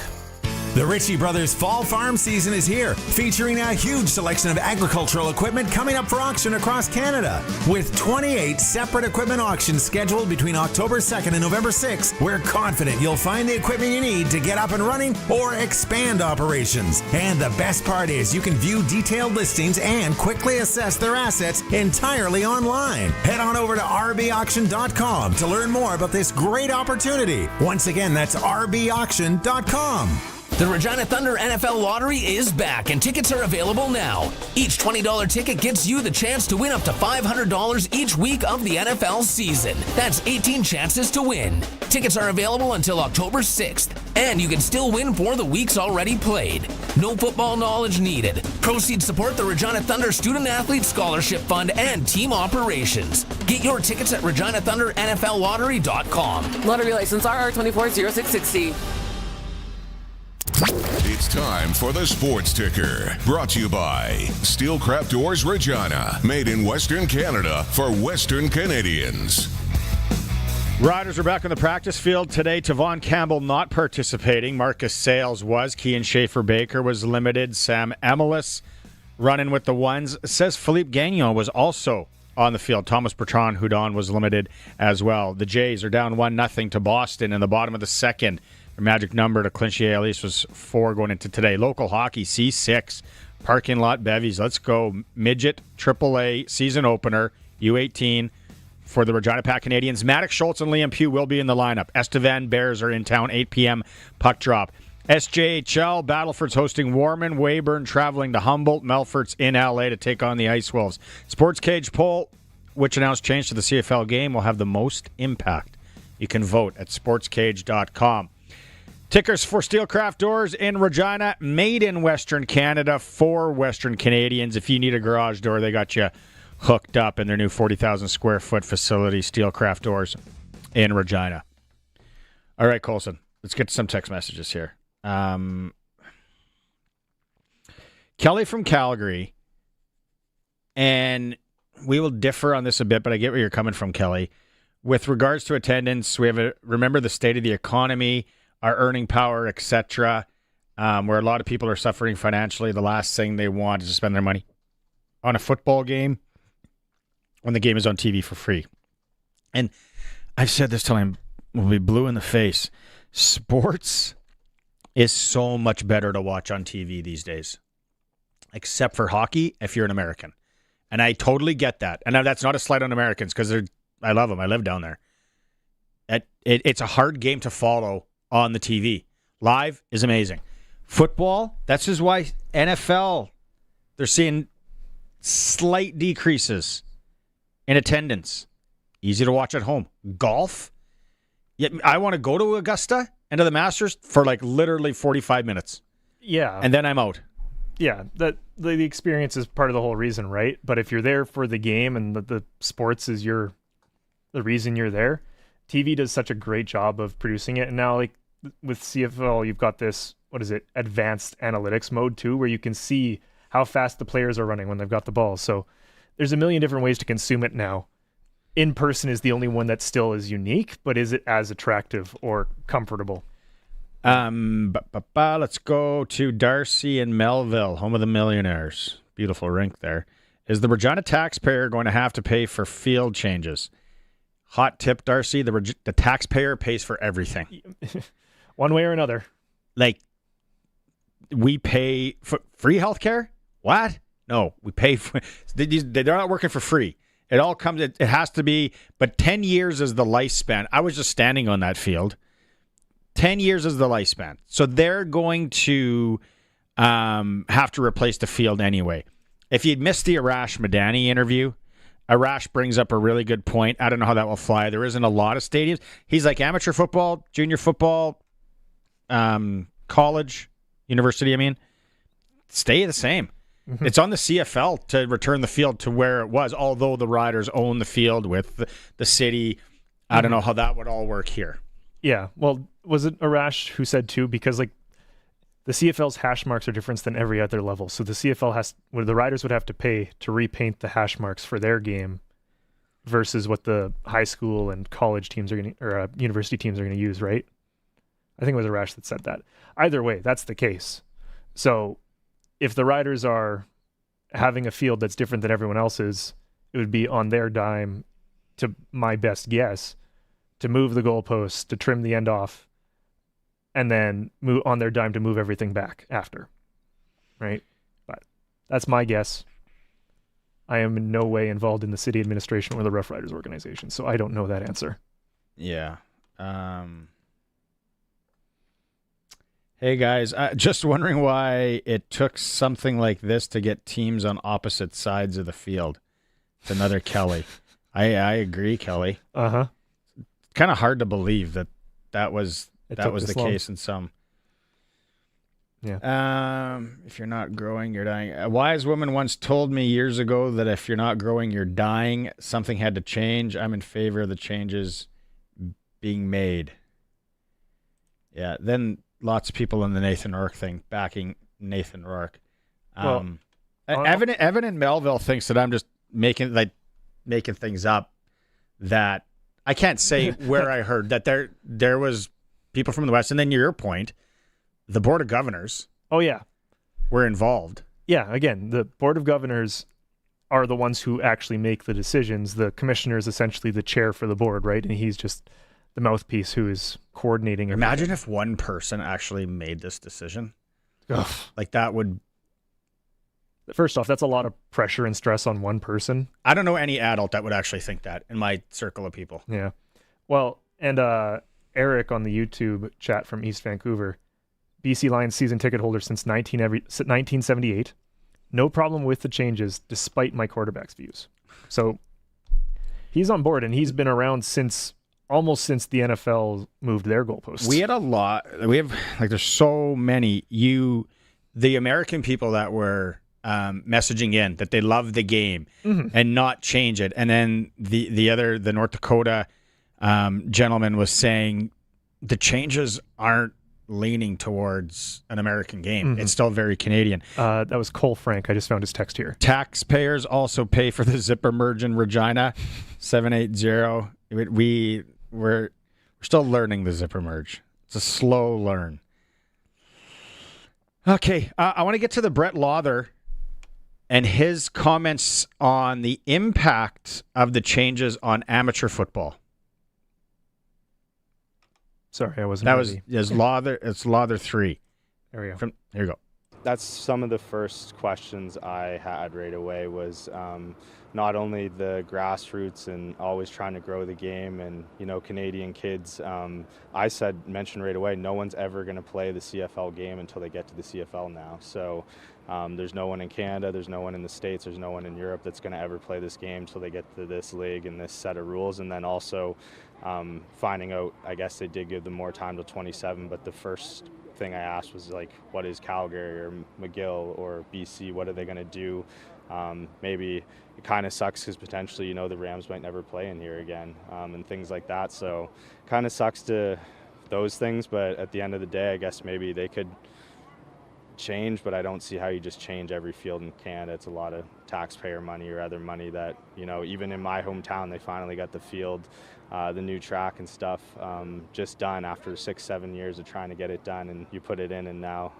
The Ritchie Brothers Fall Farm season is here, featuring a huge selection of agricultural equipment coming up for auction across Canada. With 28 separate equipment auctions scheduled between October 2nd and November 6th, we're confident you'll find the equipment you need to get up and running or expand operations. And the best part is you can view detailed listings and quickly assess their assets entirely online. Head on over to rbauction.com to learn more about this great opportunity. Once again, that's rbauction.com. The Regina Thunder NFL Lottery is back, and tickets are available now. Each $20 ticket gets you the chance to win up to $500 each week of the NFL season. That's 18 chances to win. Tickets are available until October 6th, and you can still win for the weeks already played. No football knowledge needed. Proceeds support the Regina Thunder Student Athlete Scholarship Fund and team operations. Get your tickets at ReginaThunderNFLLottery.com. Lottery license RR240660. It's time for the Sports Ticker, brought to you by Steelcraft Doors Regina, made in Western Canada for Western Canadians. Riders are back on the practice field today. Tavon Campbell not participating. Marcus Sales was. Kean Schaefer-Baker was limited. Sam Emelis running with the ones. It says Philippe Gagnon was also on the field. Thomas Bertrand-Houdon was limited as well. The Jays are down 1-0 to Boston in the bottom of the second. Their magic number to clinch the AL East was 4 going into today. Local hockey, C6. Parking lot bevies. Let's go. Midget AAA season opener, U18 for the Regina Pats Canadians. Maddox, Schultz, and Liam Pugh will be in the lineup. Estevan Bears are in town, 8 p.m. puck drop. SJHL, Battleford's hosting Warman. Weyburn traveling to Humboldt. Melfort's in LA to take on the Ice Wolves. Sports Cage poll, which announced change to the CFL game, will have the most impact. You can vote at sportscage.com. Tickers for Steelcraft Doors in Regina, made in Western Canada for Western Canadians. If you need a garage door, they got you hooked up in their new 40,000 square foot facility, Steelcraft Doors in Regina. All right, Colson, let's get to some text messages here. Kelly from Calgary, and we will differ on this a bit, but I get where you're coming from, Kelly. With regards to attendance, we have remember the state of the economy, our earning power, etc., where a lot of people are suffering financially. The last thing they want is to spend their money on a football game when the game is on TV for free. And I've said this till I will be blue in the face. Sports is so much better to watch on TV these days, except for hockey if you're an American. And I totally get that. And that's not a slight on Americans because I love them. I live down there. It's a hard game to follow on the TV. Live is amazing. Football, that's just why NFL, they're seeing slight decreases in attendance. Easy to watch at home. Golf, yet I want to go to Augusta and to the Masters for like literally 45 minutes. Yeah. And then I'm out. Yeah, the experience is part of the whole reason, right? But if you're there for the game and the sports is the reason you're there, TV does such a great job of producing it. And now, like with CFL, you've got this, advanced analytics mode too, where you can see how fast the players are running when they've got the ball. So there's a million different ways to consume it now. In person is the only one that still is unique, but is it as attractive or comfortable? Let's go to Darcy in Melville, home of the Millionaires. Beautiful rink there. Is the Regina taxpayer going to have to pay for field changes? hot tip, Darcy, the taxpayer pays for everything. One way or another. Like, we pay for free healthcare? What? No, we pay for. They're not working for free. It all comes. It has to be. But 10 years is the lifespan. I was just standing on that field. 10 years is the lifespan. So they're going to have to replace the field anyway. If you'd missed the Arash Madani interview, Arash brings up a really good point. I don't know how that will fly. There isn't a lot of stadiums. He's like amateur football, junior football, college, university, I mean, stay the same. Mm-hmm. It's on the CFL to return the field to where it was, although the Riders own the field with the city. I don't know how that would all work here. Yeah, well, was it Arash who said too? Because like the CFL's hash marks are different than every other level. So the CFL the Riders would have to pay to repaint the hash marks for their game versus what the high school and college teams are going to, or university teams are going to use, right? I think it was Arash that said that. Either way, that's the case. So if the Riders are having a field that's different than everyone else's, it would be on their dime, to my best guess, to move the goalposts, to trim the end off, and then move on their dime to move everything back after. Right? But that's my guess. I am in no way involved in the city administration or the Rough Riders organization, so I don't know that answer. Yeah. Hey guys, just wondering why it took something like this to get teams on opposite sides of the field. It's another Kelly. I agree, Kelly. Uh-huh. Kind of hard to believe that was the case in some. Yeah. If you're not growing, you're dying. A wise woman once told me years ago that if you're not growing, you're dying. Something had to change. I'm in favor of the changes being made. Yeah, then lots of people in the Nathan Rourke thing backing Nathan Rourke. Evan in Melville thinks that I'm just making things up. That I can't say where I heard that there was people from the West, and then your point, the Board of Governors. Oh yeah, were involved. Yeah, again, the Board of Governors are the ones who actually make the decisions. The commissioner is essentially the chair for the board, right? And he's just the mouthpiece who is coordinating everything. Imagine if one person actually made this decision. Ugh. Like that would... First off, that's a lot of pressure and stress on one person. I don't know any adult that would actually think that in my circle of people. Yeah. Well, and Eric on the YouTube chat from East Vancouver, BC Lions season ticket holder since 1978. No problem with the changes despite my quarterback's views. So he's on board, and he's been around almost since the NFL moved their goalposts. We had a lot. We have, like, there's so many. The American people that were messaging in that they love the game and not change it. And then the North Dakota gentleman was saying the changes aren't leaning towards an American game. It's still very Canadian. That was Cole Frank. I just found his text here. Taxpayers also pay for the zipper merge in Regina. 780. We're still learning the zipper merge. It's a slow learn. Okay, I want to get to the Brett Lawther and his comments on the impact of the changes on amateur football. Sorry, I wasn't. That was Lawther. It's Lawther 3. There we go. Here you go. That's some of the first questions I had right away was not only the grassroots and always trying to grow the game and, Canadian kids. I mentioned right away, no one's ever going to play the CFL game until they get to the CFL now. So there's no one in Canada, there's no one in the States, there's no one in Europe that's going to ever play this game until they get to this league and this set of rules. And then also finding out, I guess they did give them more time till 27, but the first thing I asked was like, what is Calgary or McGill or BC? What are they going to do? Maybe it kind of sucks because potentially, the Rams might never play in here again and things like that. So kind of sucks to those things. But at the end of the day, I guess maybe they could change, but I don't see how you just change every field in Canada. It's a lot of taxpayer money or other money that, even in my hometown, they finally got the field, the new track and stuff just done after 6-7 years of trying to get it done, and you put it in, and now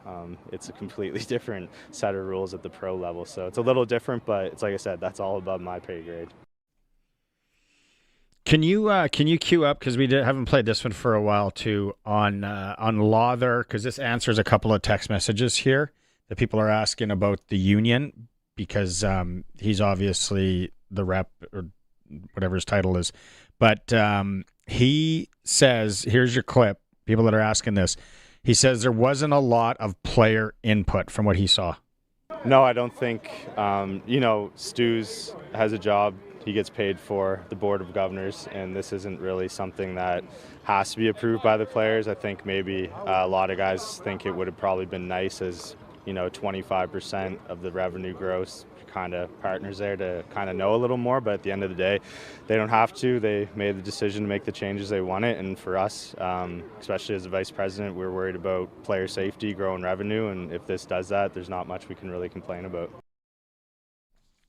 it's a completely different set of rules at the pro level. So it's a little different, but it's like I said, that's all above my pay grade. Can you queue up, because we haven't played this one for a while too, on Lawther, because this answers a couple of text messages here that people are asking about the union, because he's obviously the rep or whatever his title is, but he says, here's your clip, people that are asking this, he says there wasn't a lot of player input from what he saw. No, I don't think, Stu's has a job he gets paid for, the Board of Governors, and this isn't really something that has to be approved by the players. I think maybe a lot of guys think it would have probably been nice as, 25% of the revenue gross kind of partners there to kind of know a little more, but at the end of the day, they don't have to. They made the decision to make the changes they wanted, and for us, especially as the vice president, we're worried about player safety, growing revenue, and if this does that, there's not much we can really complain about.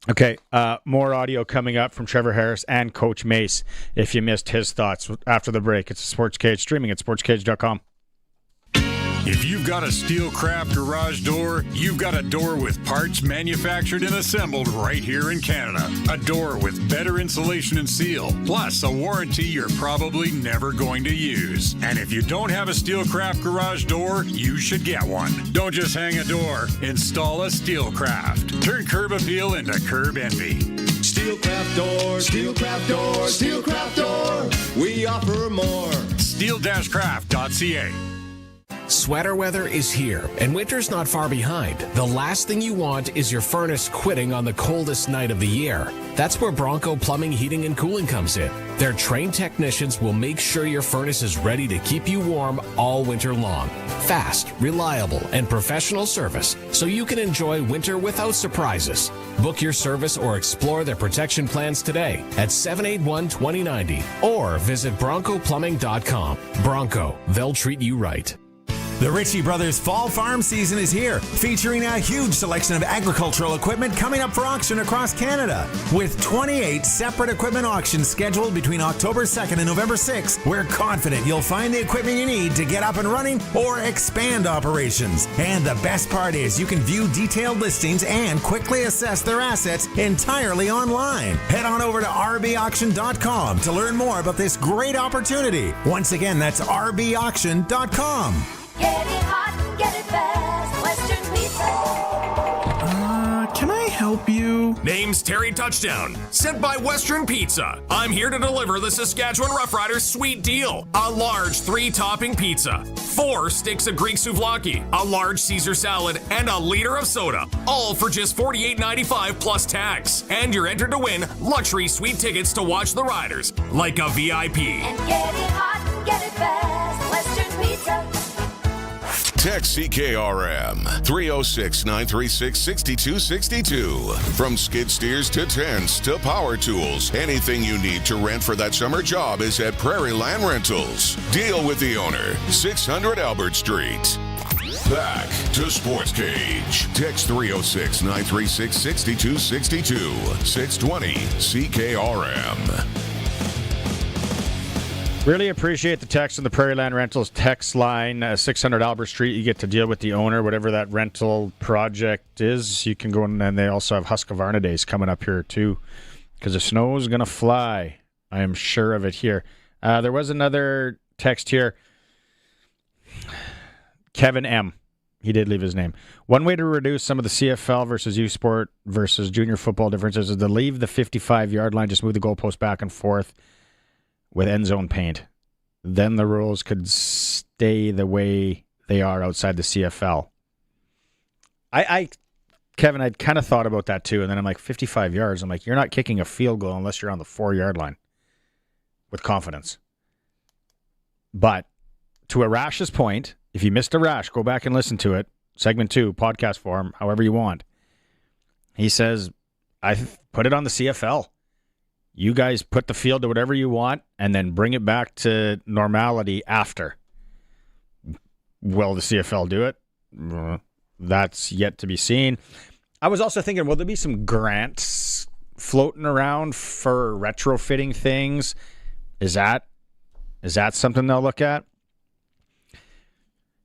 Okay, more audio coming up from Trevor Harris and Coach Mace. If you missed his thoughts after the break, it's Sportscage, streaming at sportscage.com. If you've got a Steelcraft garage door, you've got a door with parts manufactured and assembled right here in Canada. A door with better insulation and seal, plus a warranty you're probably never going to use. And if you don't have a Steelcraft garage door, you should get one. Don't just hang a door, install a Steelcraft. Turn curb appeal into curb envy. Steelcraft door, Steelcraft door, Steelcraft door. We offer more. Steel-craft.ca. Sweater weather is here, and winter's not far behind. The last thing you want is your furnace quitting on the coldest night of the year. That's where Bronco Plumbing, Heating, and Cooling comes in. Their trained technicians will make sure your furnace is ready to keep you warm all winter long. Fast, reliable, and professional service, so you can enjoy winter without surprises. Book your service or explore their protection plans today at 781-2090 or visit broncoplumbing.com. Bronco, they'll treat you right. The Ritchie Brothers Fall Farm season is here, featuring a huge selection of agricultural equipment coming up for auction across Canada. With 28 separate equipment auctions scheduled between October 2nd and November 6th, we're confident you'll find the equipment you need to get up and running or expand operations. And the best part is you can view detailed listings and quickly assess their assets entirely online. Head on over to rbauction.com to learn more about this great opportunity. Once again, that's rbauction.com. Get it hot and get it fast. Western Pizza. Can I help you? Name's Terry Touchdown, sent by Western Pizza. I'm here to deliver the Saskatchewan Roughriders sweet deal. A large 3-topping pizza, 4 sticks of Greek souvlaki, a large Caesar salad, and a liter of soda. All for just $48.95 plus tax. And you're entered to win luxury suite tickets to watch the Riders, like a VIP. And get it hot and get it fast. Western Pizza. Text CKRM 306-936-6262. From skid steers to tents to power tools, anything you need to rent for that summer job is at Prairie Land Rentals. Deal with the owner. 600 Albert Street. Back to Sportscage. Text 306-936-6262. 620 CKRM. Really appreciate the text on the Prairie Land Rentals text line, 600 Albert Street. You get to deal with the owner, whatever that rental project is. You can go in, and they also have Husqvarna Days coming up here too, because the snow is going to fly. I am sure of it here. There was another text here. Kevin M. He did leave his name. One way to reduce some of the CFL versus U Sport versus junior football differences is to leave the 55-yard line, just move the goalpost back and forth with end zone paint. Then the rules could stay the way they are outside the CFL. Kevin, I'd kind of thought about that too, and then I'm like, 55 yards. I'm like, you're not kicking a field goal unless you're on the 4-yard line with confidence. But to Arash's point, if you missed Arash, go back and listen to it. Segment 2, podcast form, however you want. He says, I put it on the CFL. You guys put the field to whatever you want and then bring it back to normality after. Will the CFL do it? That's yet to be seen. I was also thinking, will there be some grants floating around for retrofitting things? Is that something they'll look at?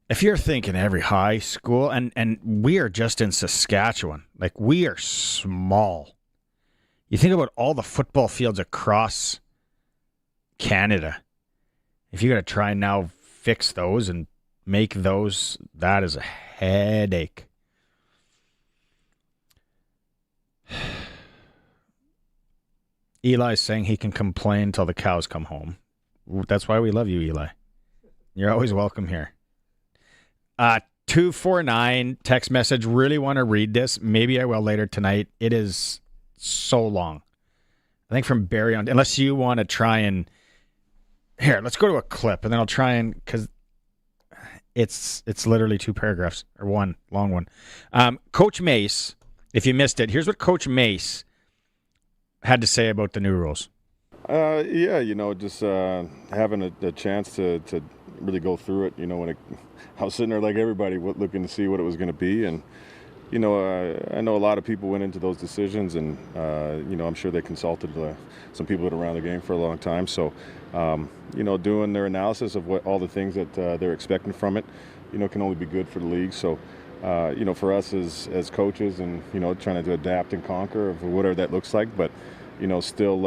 If you're thinking every high school, and we are just in Saskatchewan, like we are small. You think about all the football fields across Canada. If you got to try and now fix those and make those, that is a headache. Eli's saying he can complain till the cows come home. That's why we love you, Eli. You're always welcome here. 249 text message. Really want to read this. Maybe I will later tonight. It is so long. I think from Barry on. Unless you want to try and here, let's go to a clip and then I'll try and because it's literally 2 paragraphs or one long one. Coach Mace, if you missed it, here's what Coach Mace had to say about the new rules. Yeah, just having a chance to really go through it. I was sitting there like everybody, looking to see what it was going to be, and I know a lot of people went into those decisions, and I'm sure they consulted some people that are around the game for a long time. So, doing their analysis of what all the things that they're expecting from it, can only be good for the league. So, for us as coaches, and trying to adapt and conquer of whatever that looks like, but still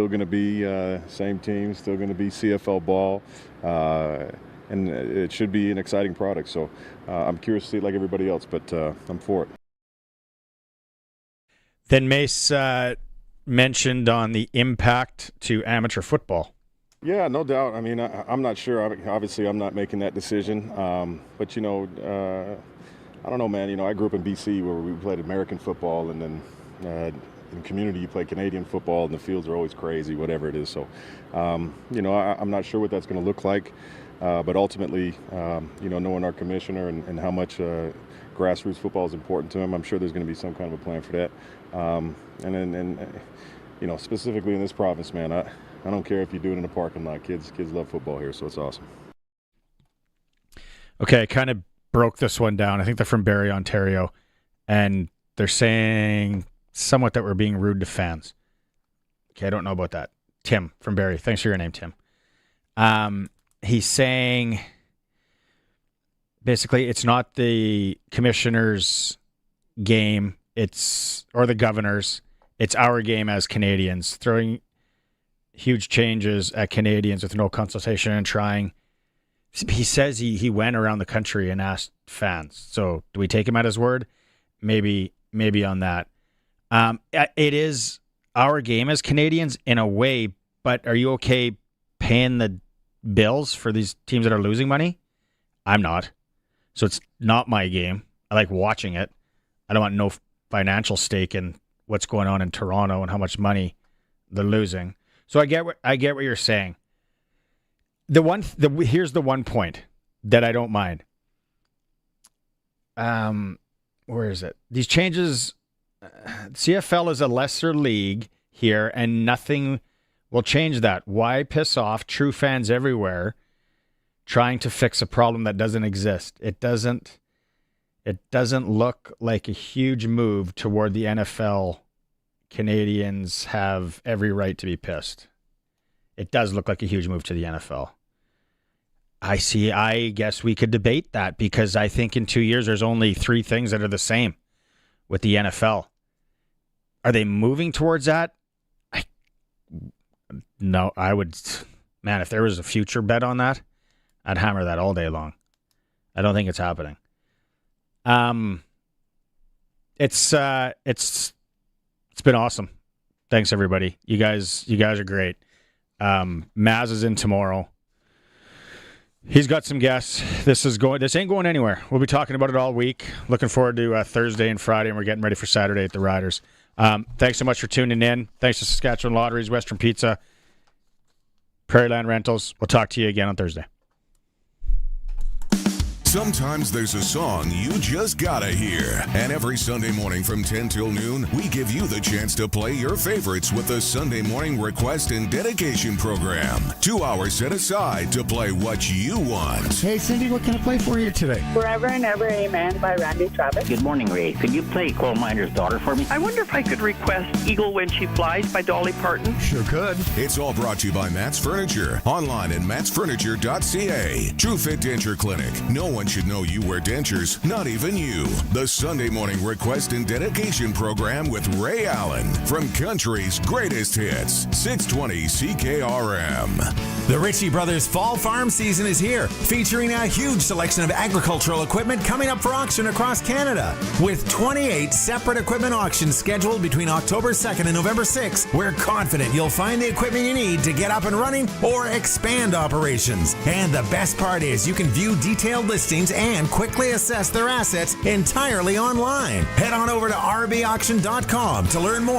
going to be same team, still going to be CFL ball, and it should be an exciting product. So I'm curious to see it like everybody else, but I'm for it. Then Mace mentioned on the impact to amateur football. Yeah, no doubt. I mean, I'm not sure. Obviously, I'm not making that decision. But, I don't know, man. I grew up in BC where we played American football, and then in community you play Canadian football, and the fields are always crazy, whatever it is. So, I'm not sure what that's going to look like. But ultimately, knowing our commissioner and how much grassroots football is important to him, I'm sure there's going to be some kind of a plan for that. And specifically in this province, man, I don't care if you do it in a parking lot. Kids love football here, so it's awesome. Okay, I kind of broke this one down. I think they're from Barrie, Ontario, and they're saying somewhat that we're being rude to fans. Okay, I don't know about that. Tim from Barrie. Thanks for your name, Tim. He's saying basically it's not the commissioner's game, or the governor's. It's our game as Canadians, throwing huge changes at Canadians with no consultation and trying. He says he went around the country and asked fans. So do we take him at his word? Maybe on that. It is our game as Canadians in a way, but are you okay paying the bills for these teams that are losing money? I'm not. So it's not my game. I like watching it. I don't want no financial stake in what's going on in Toronto and how much money they're losing. So I get what you're saying. Here's the one point that I don't mind. Where is it? These changes, CFL is a lesser league here, and nothing will change that. Why piss off true fans everywhere trying to fix a problem that doesn't exist? It doesn't look like a huge move toward the NFL. Canadians have every right to be pissed. It does look like a huge move to the NFL. I guess we could debate that, because I think in 2 years there's only 3 things that are the same with the NFL. Are they moving towards that? No, I would. Man, if there was a future bet on that, I'd hammer that all day long. I don't think it's happening. It's been awesome. Thanks everybody. You guys are great. Maz is in tomorrow. He's got some guests. This ain't going anywhere. We'll be talking about it all week. Looking forward to Thursday and Friday, and we're getting ready for Saturday at the Riders. Thanks so much for tuning in. Thanks to Saskatchewan Lotteries, Western Pizza, Prairie Land Rentals. We'll talk to you again on Thursday. Sometimes there's a song you just gotta hear. And every Sunday morning from 10 till noon, we give you the chance to play your favorites with the Sunday Morning Request and Dedication Program. 2 hours set aside to play what you want. Hey, Cindy, what can I play for you today? Forever and Ever, Amen by Randy Travis. Good morning, Ray. Could you play Coal Miner's Daughter for me? I wonder if I could request Eagle When She Flies by Dolly Parton. Sure could. It's all brought to you by Matt's Furniture. Online at mattsfurniture.ca. True Fit Denture Clinic. No one one should know you wear dentures, not even you. The Sunday morning request and dedication program with Ray Allen from country's greatest hits, 620 CKRM. The Ritchie Brothers Fall Farm season is here, featuring a huge selection of agricultural equipment coming up for auction across Canada. With 28 separate equipment auctions scheduled between October 2nd and November 6th, we're confident you'll find the equipment you need to get up and running or expand operations. And the best part is you can view detailed listings and quickly assess their assets entirely online. Head on over to rbauction.com to learn more.